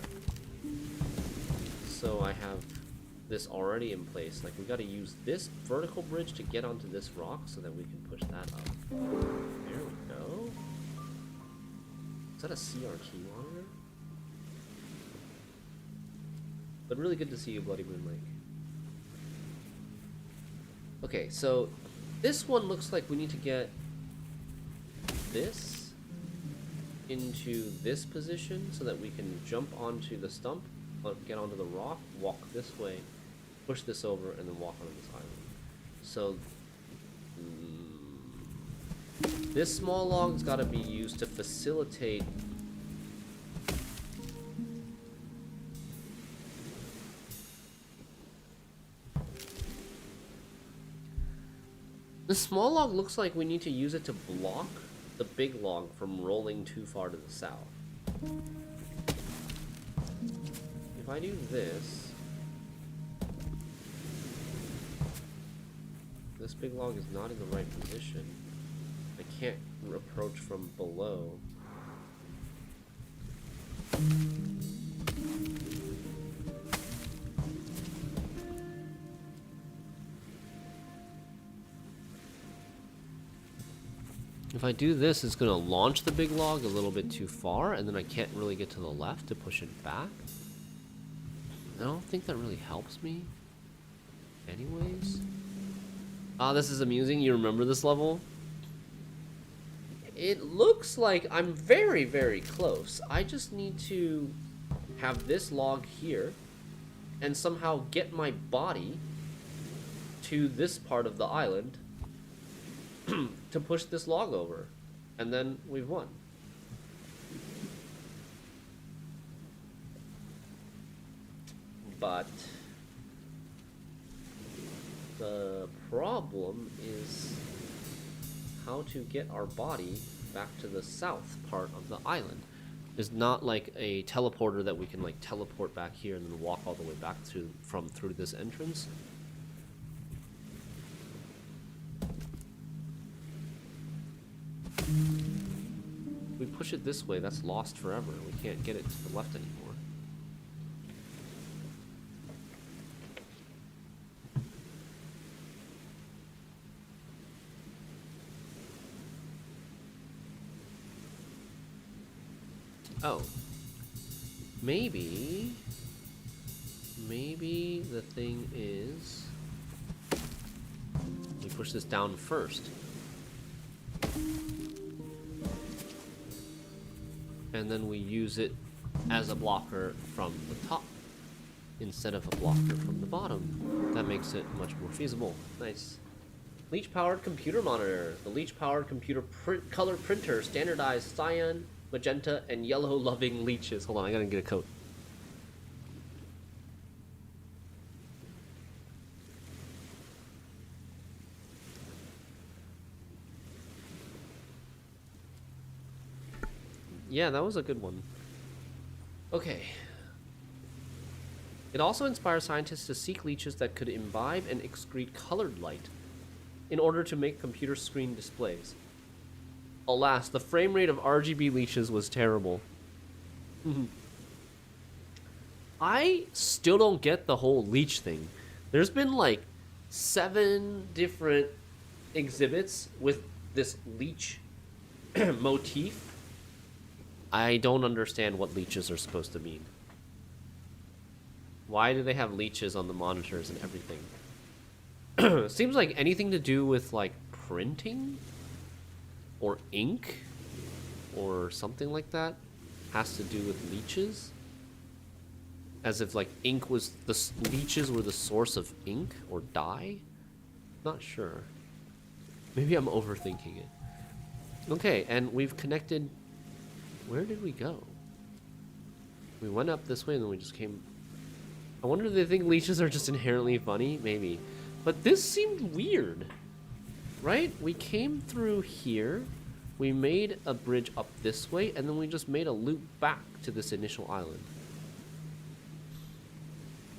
So I have this already in place. Like, we gotta use this vertical bridge to get onto this rock so that we can push that up. There we go. Is that a CRT monitor? But really good to see you, Bloody Moon Lake. Okay, so this one looks like we need to get this into this position so that we can jump onto the stump, get onto the rock, walk this way, push this over, and then walk onto this island. So this small log's got to be used to facilitate the small log. Looks like we need to use it to block the big log from rolling too far to the south. If I do this, this big log is not in the right position. I can't approach from below. If I do this, it's going to launch the big log a little bit too far, and then I can't really get to the left to push it back. I don't think that really helps me. Anyways. Ah, this is amusing. You remember this level? It looks like I'm very, very close. I just need to have this log here and somehow get my body to this part of the island to push this log over, and then we've won. But the problem is how to get our body back to the south part of the island. There's not like a teleporter that we can like teleport back here and then walk all the way back through this entrance. We push it this way, that's lost forever. We can't get it to the left anymore. Oh. Maybe the thing is we push this down first. And then we use it as a blocker from the top instead of a blocker from the bottom. That makes it much more feasible. Nice. Leech-powered computer monitor. The leech-powered computer color printer standardized cyan, magenta, and yellow loving leeches. Hold on, I gotta get a coat. Yeah, that was a good one. Okay. It also inspires scientists to seek leeches that could imbibe and excrete colored light in order to make computer screen displays. Alas, the frame rate of RGB leeches was terrible. I still don't get the whole leech thing. There's been like 7 different exhibits with this leech motif. I don't understand what leeches are supposed to mean. Why do they have leeches on the monitors and everything? Seems like anything to do with like printing or ink or something like that has to do with leeches. As if like ink was leeches were the source of ink or dye. Not sure. Maybe I'm overthinking it. Okay, and we've connected. Where did we go? We went up this way and then we just came. I wonder if they think leeches are just inherently funny? Maybe. But this seemed weird. Right? We came through here. we made a bridge up this way, and then we just made a loop back to this initial island.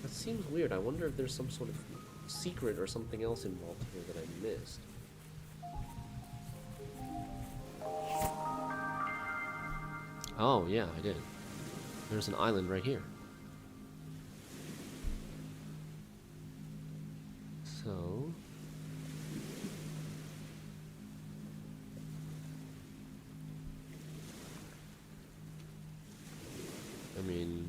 That seems weird. I wonder if there's some sort of secret or something else involved here that I missed. Oh, yeah, I did. There's an island right here. So... I mean...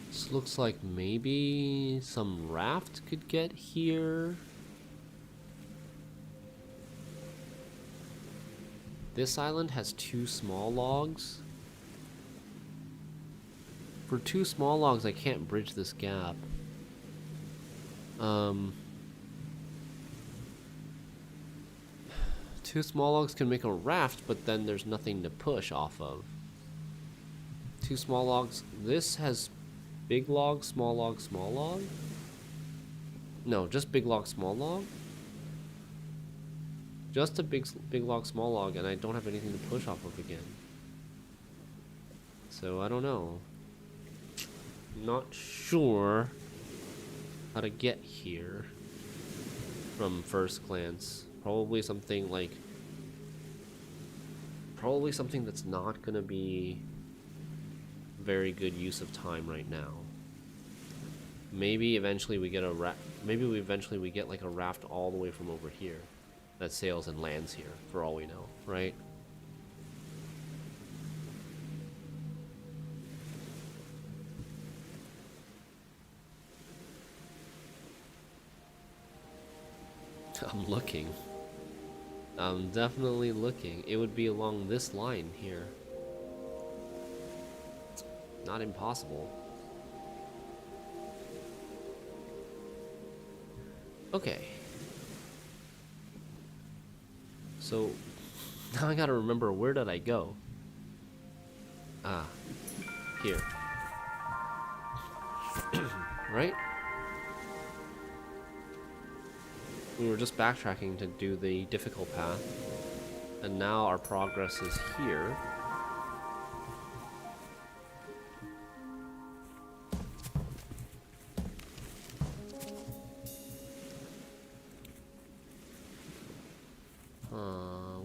This looks like maybe some raft could get here. This island has 2 small logs. For 2 small logs, I can't bridge this gap. 2 small logs can make a raft, but then there's nothing to push off of. 2 small logs. This has big log, small log, small log? No, just big log, small log? Just a big log, small log, and I don't have anything to push off of again. So, I don't know. Not sure how to get here from first glance. Probably something like... Probably something that's not gonna be very good use of time right now. Maybe eventually we get a eventually we get like a raft all the way from over here that sails and lands here, for all we know, right? I'm looking. I'm definitely looking. It would be along this line here. Not impossible. Okay. So, now I gotta remember, where did I go? Ah, here. Right? We were just backtracking to do the difficult path, and now our progress is here.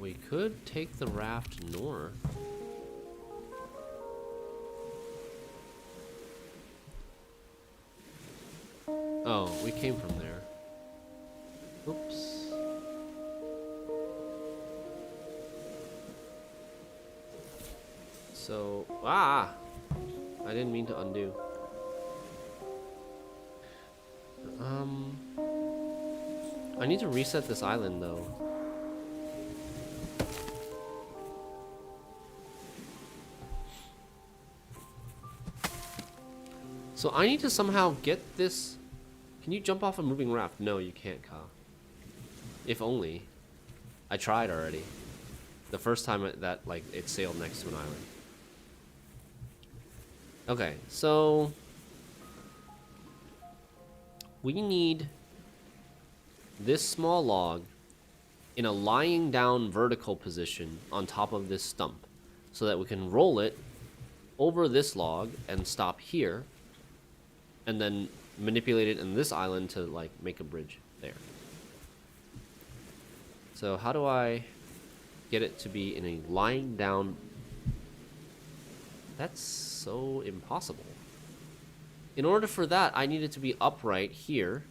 We could take the raft north. Oh, we came from there. Oops. So, I didn't mean to undo. I need to reset this island though. So I need to somehow get this. Can you jump off a moving raft? No, you can't, Ka. If only. I tried already. The first time it sailed next to an island. Okay, so we need this small log in a lying down vertical position on top of this stump so that we can roll it over this log and stop here and then manipulate it in this island to like make a bridge there. So how do I get it to be in a lying down? That's so impossible. In order for that, I need it to be upright here,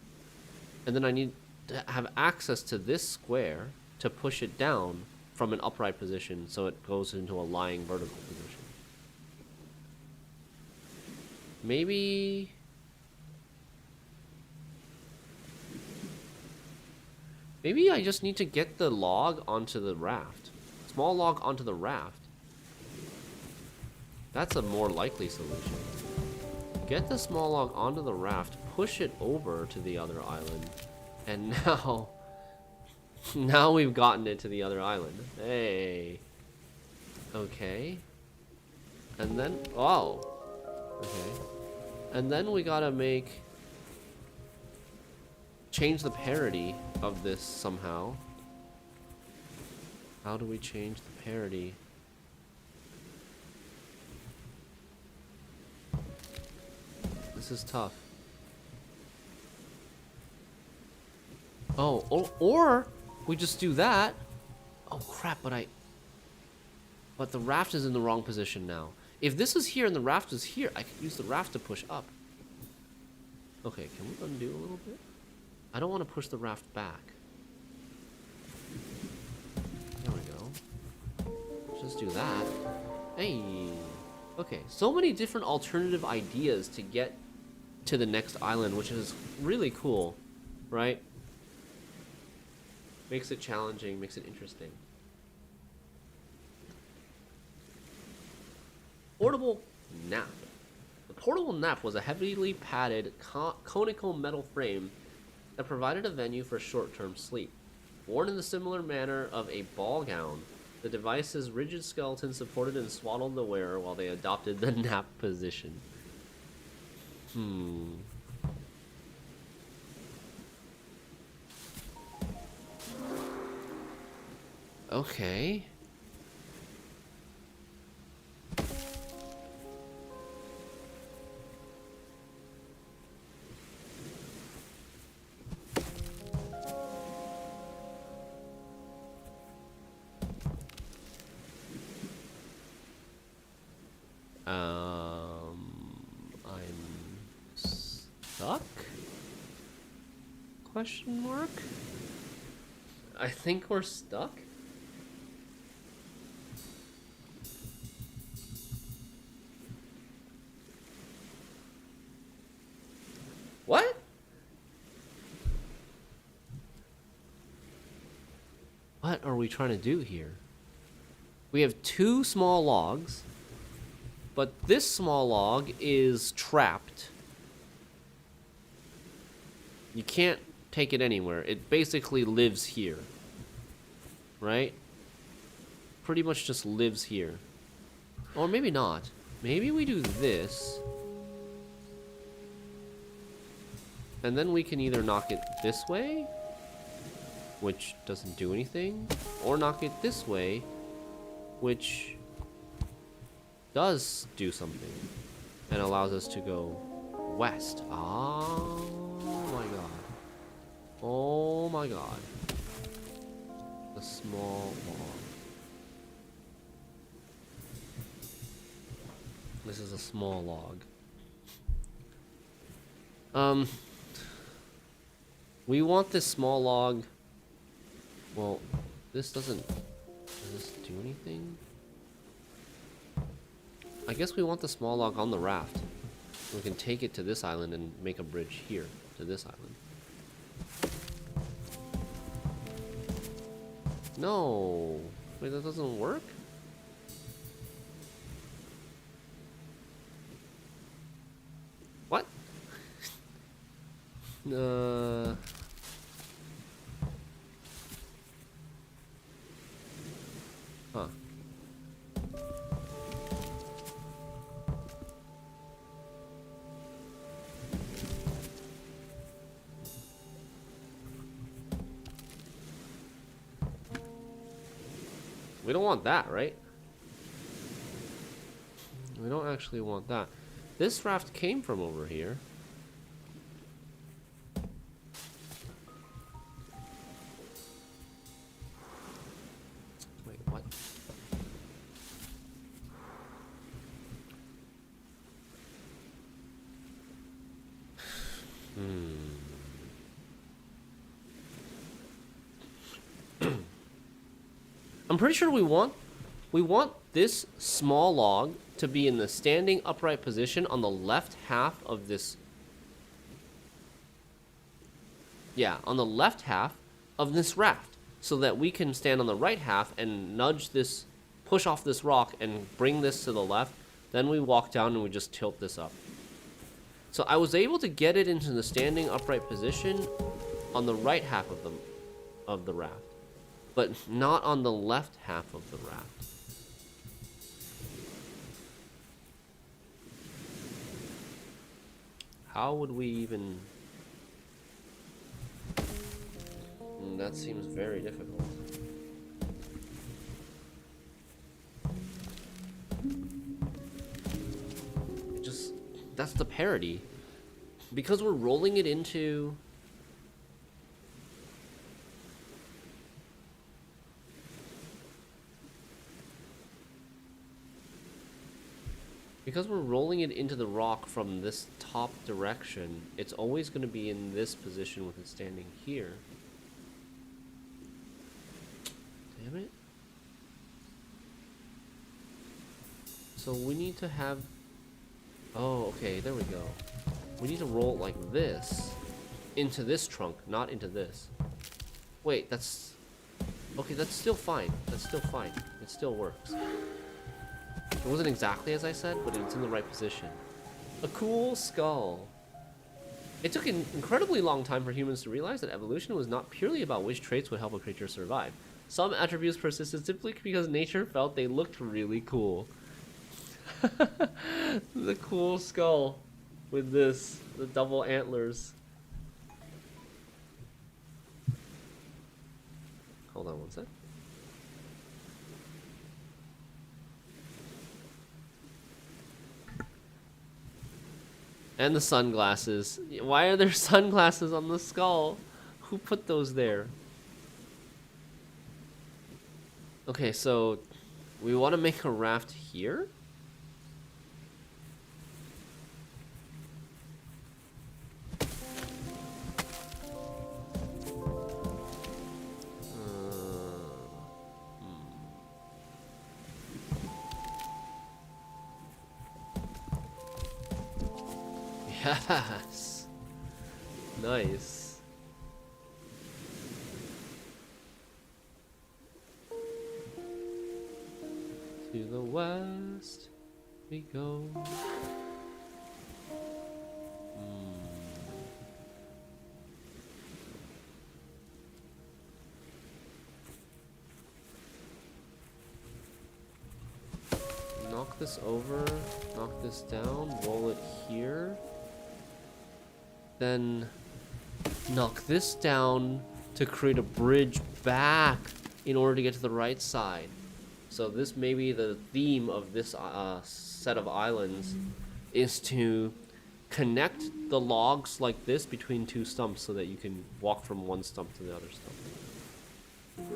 and then I need to have access to this square to push it down from an upright position so it goes into a lying vertical position. Maybe I just need to get the log onto the raft. Small log onto the raft. That's a more likely solution. Get the small log onto the raft, push it over to the other island, and now we've gotten it to the other island. Hey. Okay. And then, oh. Okay. And then we gotta change the parity of this somehow. How do we change the parity? This is tough. Oh, or we just do that. Oh crap, but the raft is in the wrong position now. If this is here and the raft is here, I could use the raft to push up. Okay, can we undo a little bit? I don't want to push the raft back. There we go. Let's just do that. Hey. Okay, so many different alternative ideas to get to the next island, which is really cool, right? Makes it challenging, makes it interesting. Portable nap. The portable nap was a heavily padded conical metal frame that provided a venue for short-term sleep. Worn in the similar manner of a ball gown, the device's rigid skeleton supported and swaddled the wearer while they adopted the nap position. Okay. I'm stuck? Question mark? I think we're stuck? What? What are we trying to do here? We have two small logs, but this small log is trapped. You can't take it anywhere. It basically lives here. Right? Pretty much just lives here. Or maybe not. Maybe we do this. And then we can either knock it this way, which doesn't do anything, or knock it this way, which does do something and allows us to go west. Oh my god. Oh my god. The small log. This is a small log. We want this small log. Well, this doesn't. Does this do anything? I guess we want the small log on the raft. We can take it to this island and make a bridge here to this island. No. Wait, that doesn't work? What? Huh. We don't want that, right? We don't actually want that. This raft came from over here. Wait, what? I'm pretty sure we want this small log to be in the standing upright position on the left half of this. Yeah, on the left half of this raft, so that we can stand on the right half and nudge this, push off this rock and bring this to the left. Then we walk down and we just tilt this up. So I was able to get it into the standing upright position on the right half of the raft, but not on the left half of the raft. how would we even... That seems very difficult. It just... That's the parity. Because we're rolling it into... Because we're rolling it into the rock from this top direction, it's always going to be in this position with it standing here. Damn it. So we need to have... Oh, okay, there we go. We need to roll it like this into this trunk, not into this. Wait, that's... Okay, that's still fine. That's still fine. It still works. It wasn't exactly as I said, but it's in the right position. A cool skull. It took an incredibly long time for humans to realize that evolution was not purely about which traits would help a creature survive. Some attributes persisted simply because nature felt they looked really cool. The cool skull with this, the double antlers. Hold on one sec. And the sunglasses. Why are there sunglasses on the skull? Who put those there? Okay, so we want to make a raft here? Yes. Nice. To the west we go. Knock this over, knock this down, roll it here. Then knock this down to create a bridge back in order to get to the right side. So this may be the theme of this set of islands, is to connect the logs like this between two stumps so that you can walk from one stump to the other stump.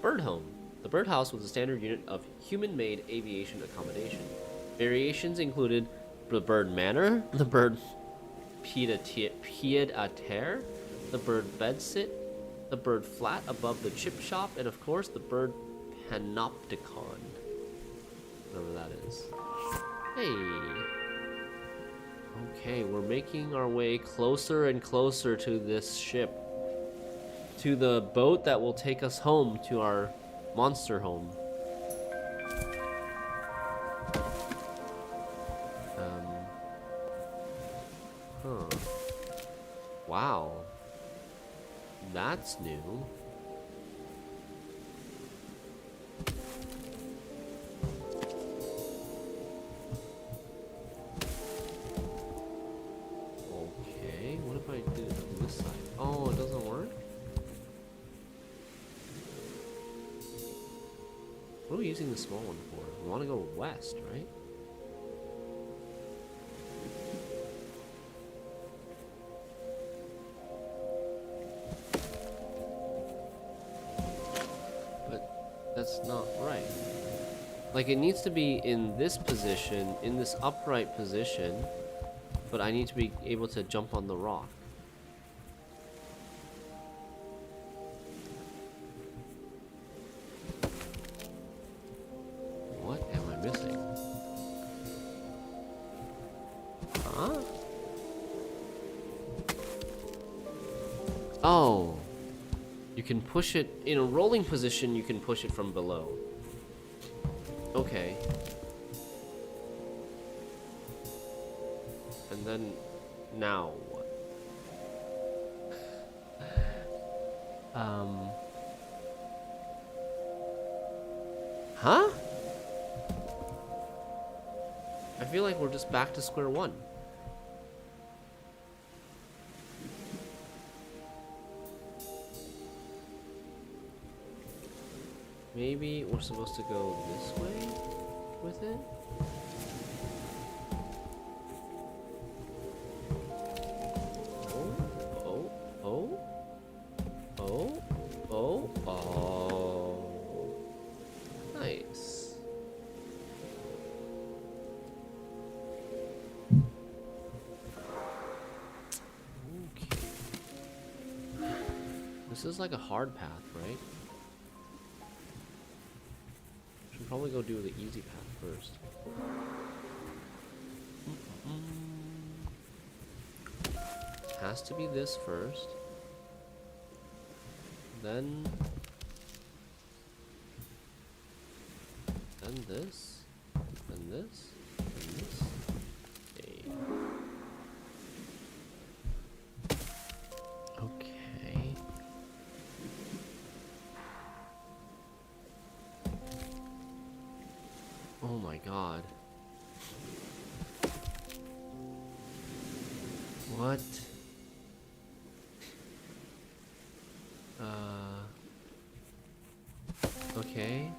Bird home. The birdhouse was a standard unit of human-made aviation accommodation. Variations included the bird manor, the bird pied-à-terre, the bird bedsit, the bird flat above the chip shop, and of course the bird panopticon. Whatever that is. Hey. Okay, we're making our way closer and closer to this ship. To the boat that will take us home to our monster home. Wow. That's new. Okay, what if I did it on this side? Oh, it doesn't work? What are we using the small one for? We want to go west, right? That's not right. Like, it needs to be in this position, in this upright position, but I need to be able to jump on the rock. What am I missing? Huh? Oh. You can push it in a rolling position, you can push it from below. Okay. And then now what? Huh? I feel like we're just back to square one. Maybe we're supposed to go this way with it? Oh, oh, oh, oh, oh, oh. Nice. Okay. This is like a hard path, right? Should probably go do the easy path first. Has to be this first. Then this. Then this. Then this. Okay. Oh my god. What? Okay.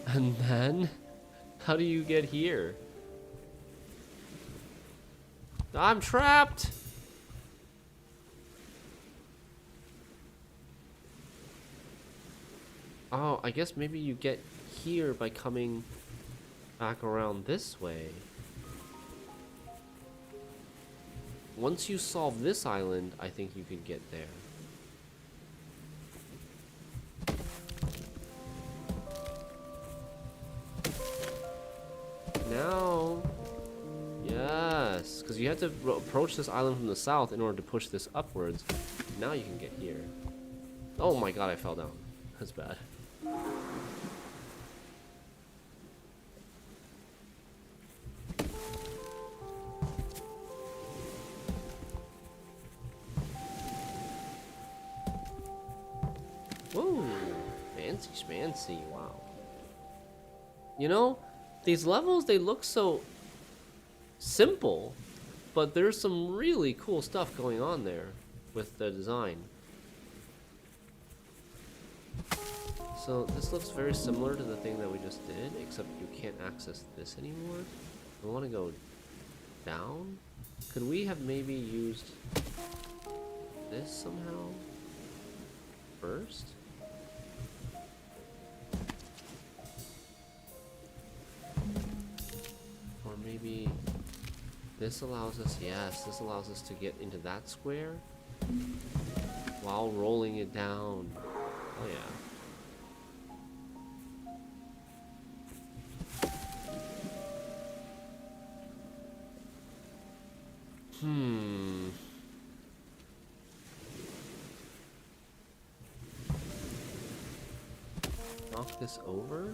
And then? How do you get here? I'm trapped! Oh, I guess maybe you get here by coming back around this way. Once you solve this island, I think you could get there. Now, yes, because you have to approach this island from the south in order to push this upwards. Now you can get here. Oh my god, I fell down. That's bad. Whoa, fancy schmancy, wow. You know, these levels, they look so simple, but there's some really cool stuff going on there with the design. So this looks very similar to the thing that we just did, except you can't access this anymore. I want to go down. Could we have maybe used this somehow first? Or maybe this allows us, yes, this allows us to get into that square while rolling it down. Oh yeah. Knock this over,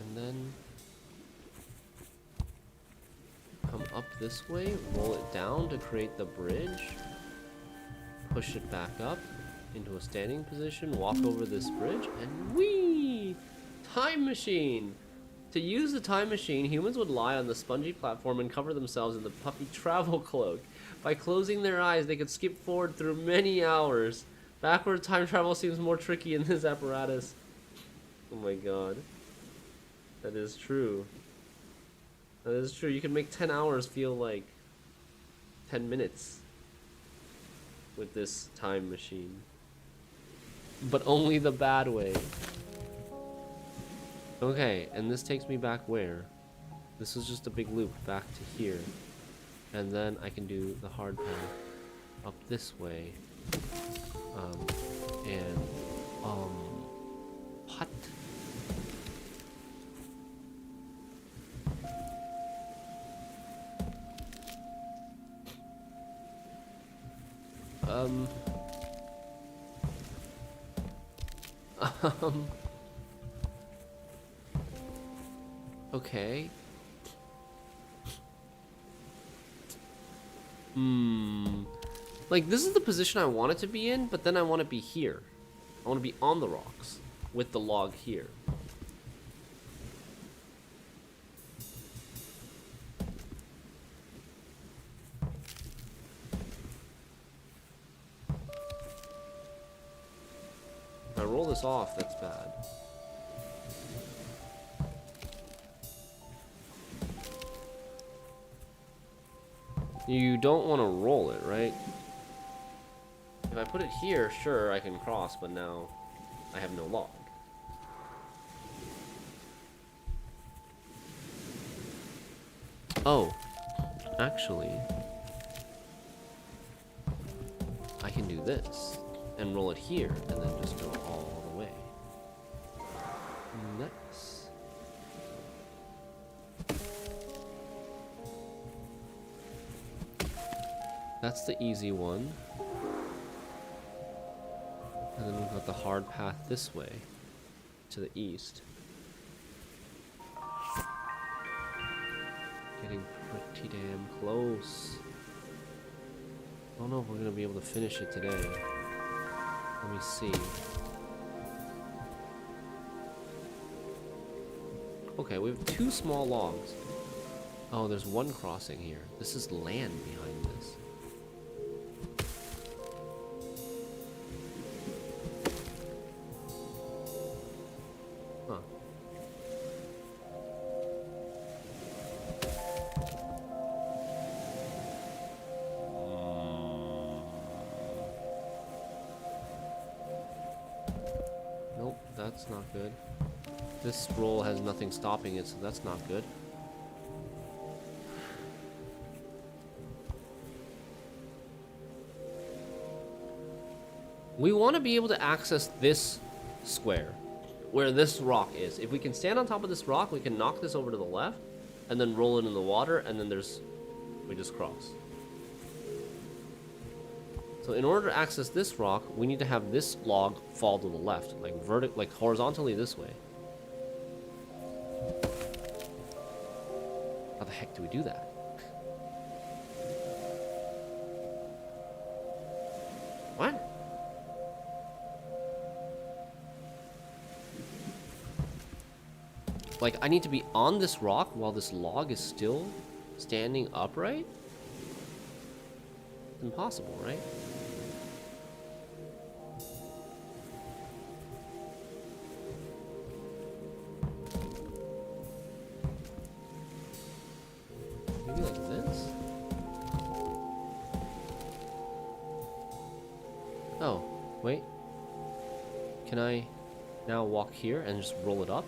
and then come up this way, roll it down to create the bridge, push it back up into a standing position, walk over this bridge, and whee! Time machine! To use the time machine, humans would lie on the spongy platform and cover themselves in the puffy travel cloak. By closing their eyes, they could skip forward through many hours. Backward time travel seems more tricky in this apparatus. Oh my god. That is true. That is true. You can make 10 hours feel like 10 minutes with this time machine. But only the bad way. Okay, and this takes me back where? This is just a big loop back to here. And then I can do the hard path up this way. What? Okay. Like, this is the position I want it to be in, but then I want to be here. I want to be on the rocks with the log here. roll this off, that's bad. You don't want to roll it, right? If I put it here, sure, I can cross, but now I have no log. Oh, actually, I can do this and roll it here and then just go all the way. Nice. That's the easy one. And then we've got the hard path this way to the east. Getting pretty damn close. I don't know if we're gonna be able to finish it today. Let me see. Okay, we have 2 small logs. Oh, there's one crossing here. This is land behind this. Huh. Nope, that's not good. This roll has nothing stopping it, so that's not good. We want to be able to access this square, where this rock is. If we can stand on top of this rock, we can knock this over to the left, and then roll it in the water, and then we just cross. So in order to access this rock, we need to have this log fall to the left, like horizontally this way. How the heck do we do that? What? Like, I need to be on this rock while this log is still standing upright? It's impossible, right? Maybe like this? Oh, wait. Can I now walk here and just roll it up?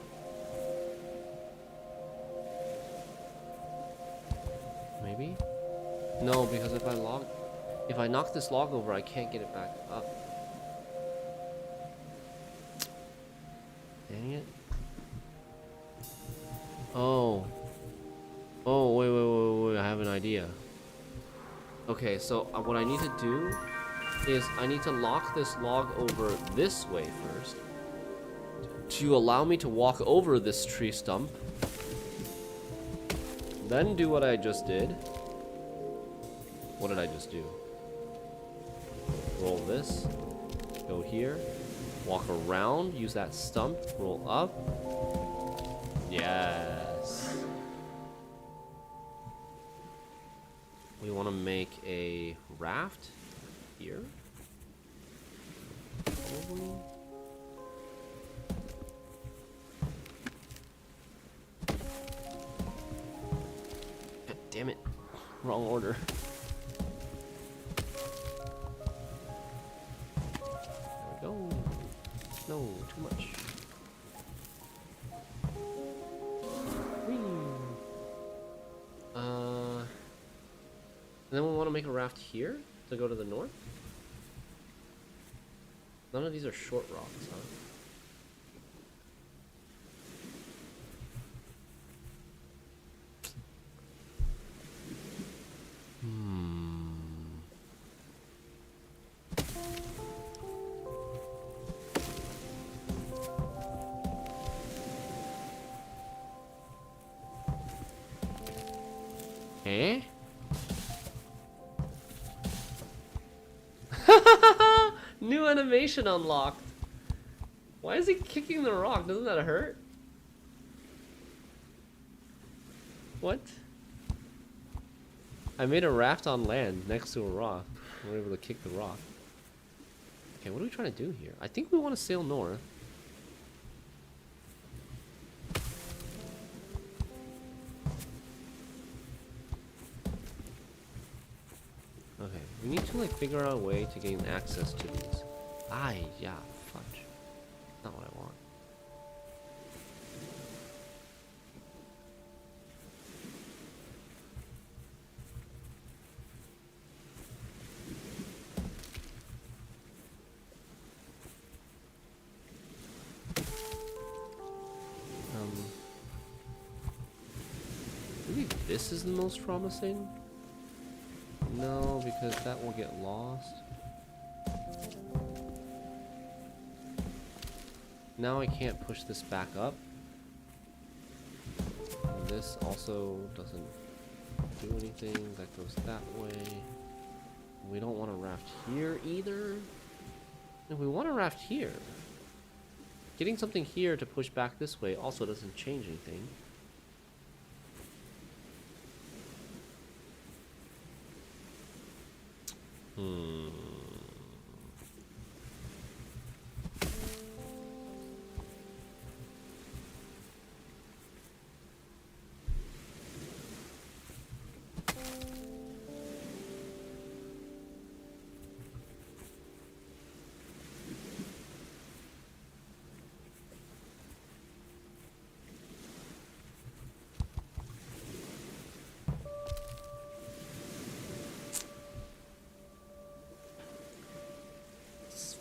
Maybe? No, because if I knock this log over, I can't get it back up. Dang it. Oh. Oh, wait, I have an idea. Okay, so what I need to do is I need to lock this log over this way first to allow me to walk over this tree stump. Then do what I just did. What did I just do? Roll this. Go here. Walk around. Use that stump. Roll up. Yes. We want to make a raft here. Probably. Damn it. Wrong order. There we go. No, too much. Whee. And then we want to make a raft here to go to the north. None of these are short rocks, huh? Eh? New animation unlocked. Why is he kicking the rock? Doesn't that hurt? What? I made a raft on land next to a rock. We were able to kick the rock. Okay, what are we trying to do here? I think we want to sail north. Okay, we need to like figure out a way to gain access to these. Yeah, fudge. Not what I want. Maybe this is the most promising? No, because that will get lost. Now I can't push this back up. And this also doesn't do anything. That goes that way. We don't want to raft here either. If we want to raft here, getting something here to push back this way also doesn't change anything.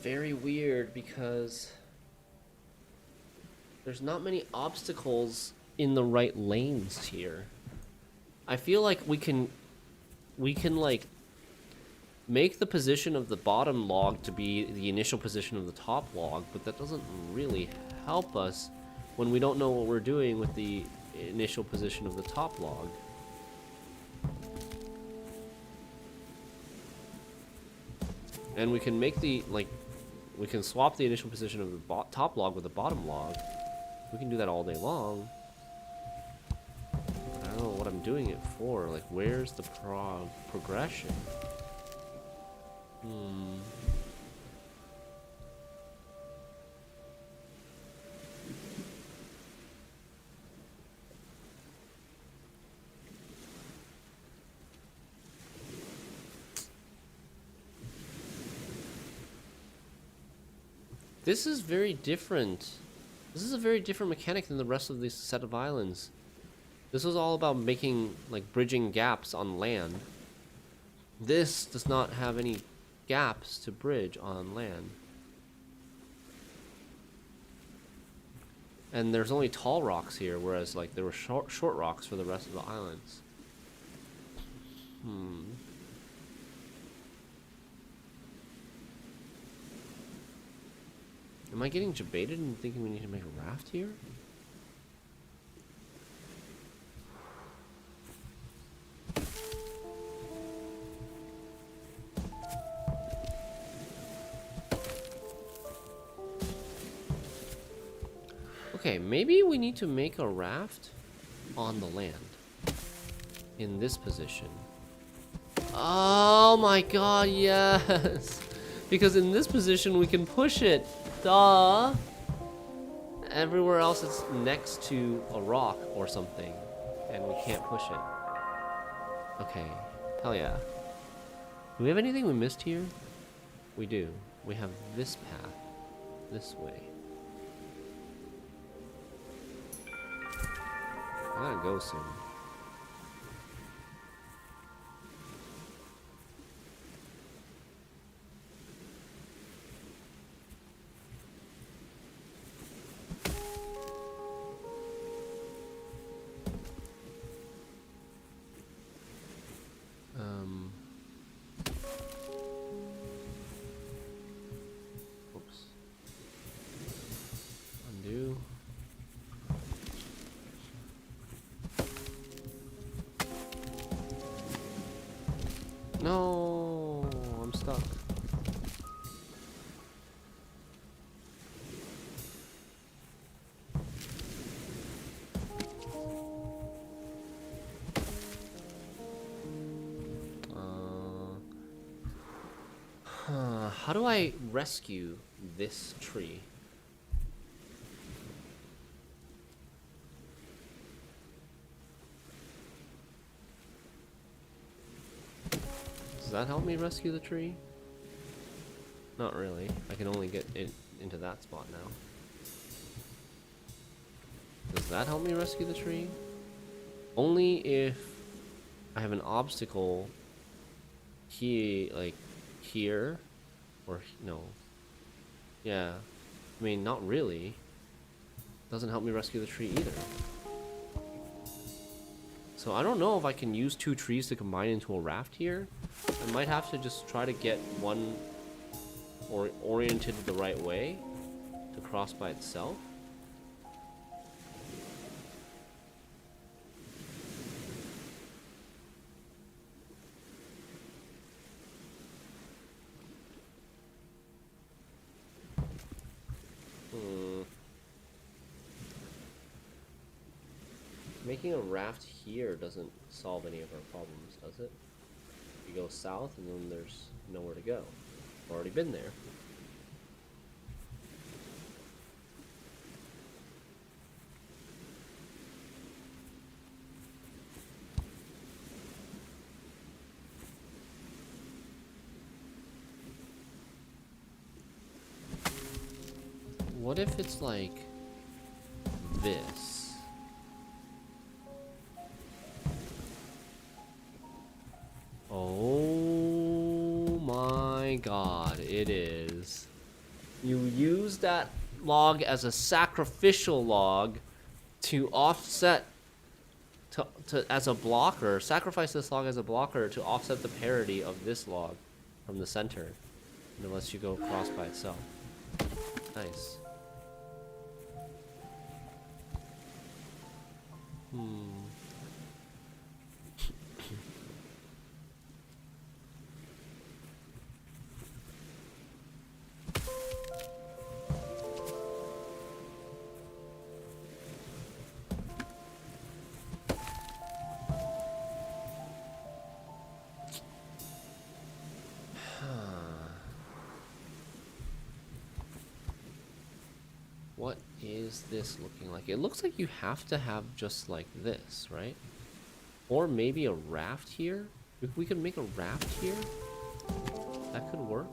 Very weird because there's not many obstacles in the right lanes here. I feel like we can like make the position of the bottom log to be the initial position of the top log, but that doesn't really help us when we don't know what we're doing with the initial position of the top log. And we can make the we can swap the initial position of the top log with the bottom log. We can do that all day long. I don't know what I'm doing it for. Like, where's the progression? This is very different. This is a very different mechanic than the rest of this set of islands. This was all about making, like, bridging gaps on land. This does not have any gaps to bridge on land. And there's only tall rocks here, whereas, like, there were short rocks for the rest of the islands. Am I getting debated and thinking we need to make a raft here? Okay, maybe we need to make a raft on the land. In this position. Oh my god, yes! Because in this position we can push it. Duh! Everywhere else it's next to a rock or something. And we can't push it. Okay, hell yeah. Do we have anything we missed here? We do. We have this path. This way. I gotta go soon. Oops. Undo. How do I rescue this tree? Does that help me rescue the tree? Not really. I can only get it into that spot now. Does that help me rescue the tree? Only if I have an obstacle here, like here, or no. Yeah. I mean, not really. Doesn't help me rescue the tree either. So I don't know if I can use two trees to combine into a raft here. I might have to just try to get one oriented the right way to cross by itself. Making a raft here doesn't solve any of our problems, does it? You go south and then there's nowhere to go. I've already been there. What if it's like this? Oh my god, it is. You use that log as a sacrificial log to offset as a blocker. Sacrifice this log as a blocker to offset the parity of this log from the center. And it lets you go across by itself. Nice. What is this looking like? It looks like you have to have just like this, right? Or maybe a raft here? If we could make a raft here, that could work.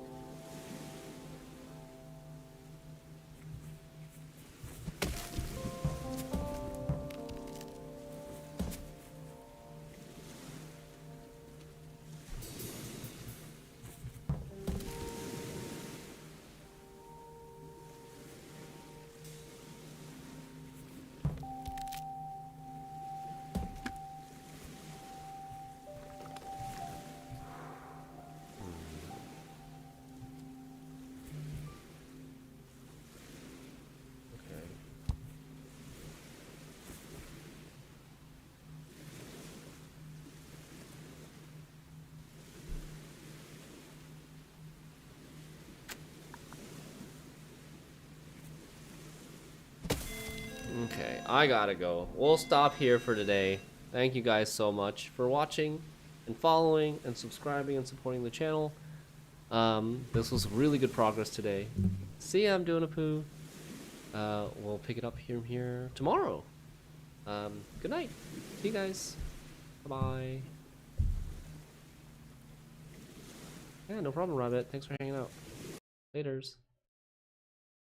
Okay, I gotta go. We'll stop here for today. Thank you guys so much for watching and following and subscribing and supporting the channel. This was really good progress today. See ya, I'm doing a poo. We'll pick it up here tomorrow. Good night. See you guys. Bye-bye. Yeah, no problem, Rabbit. Thanks for hanging out. Laters.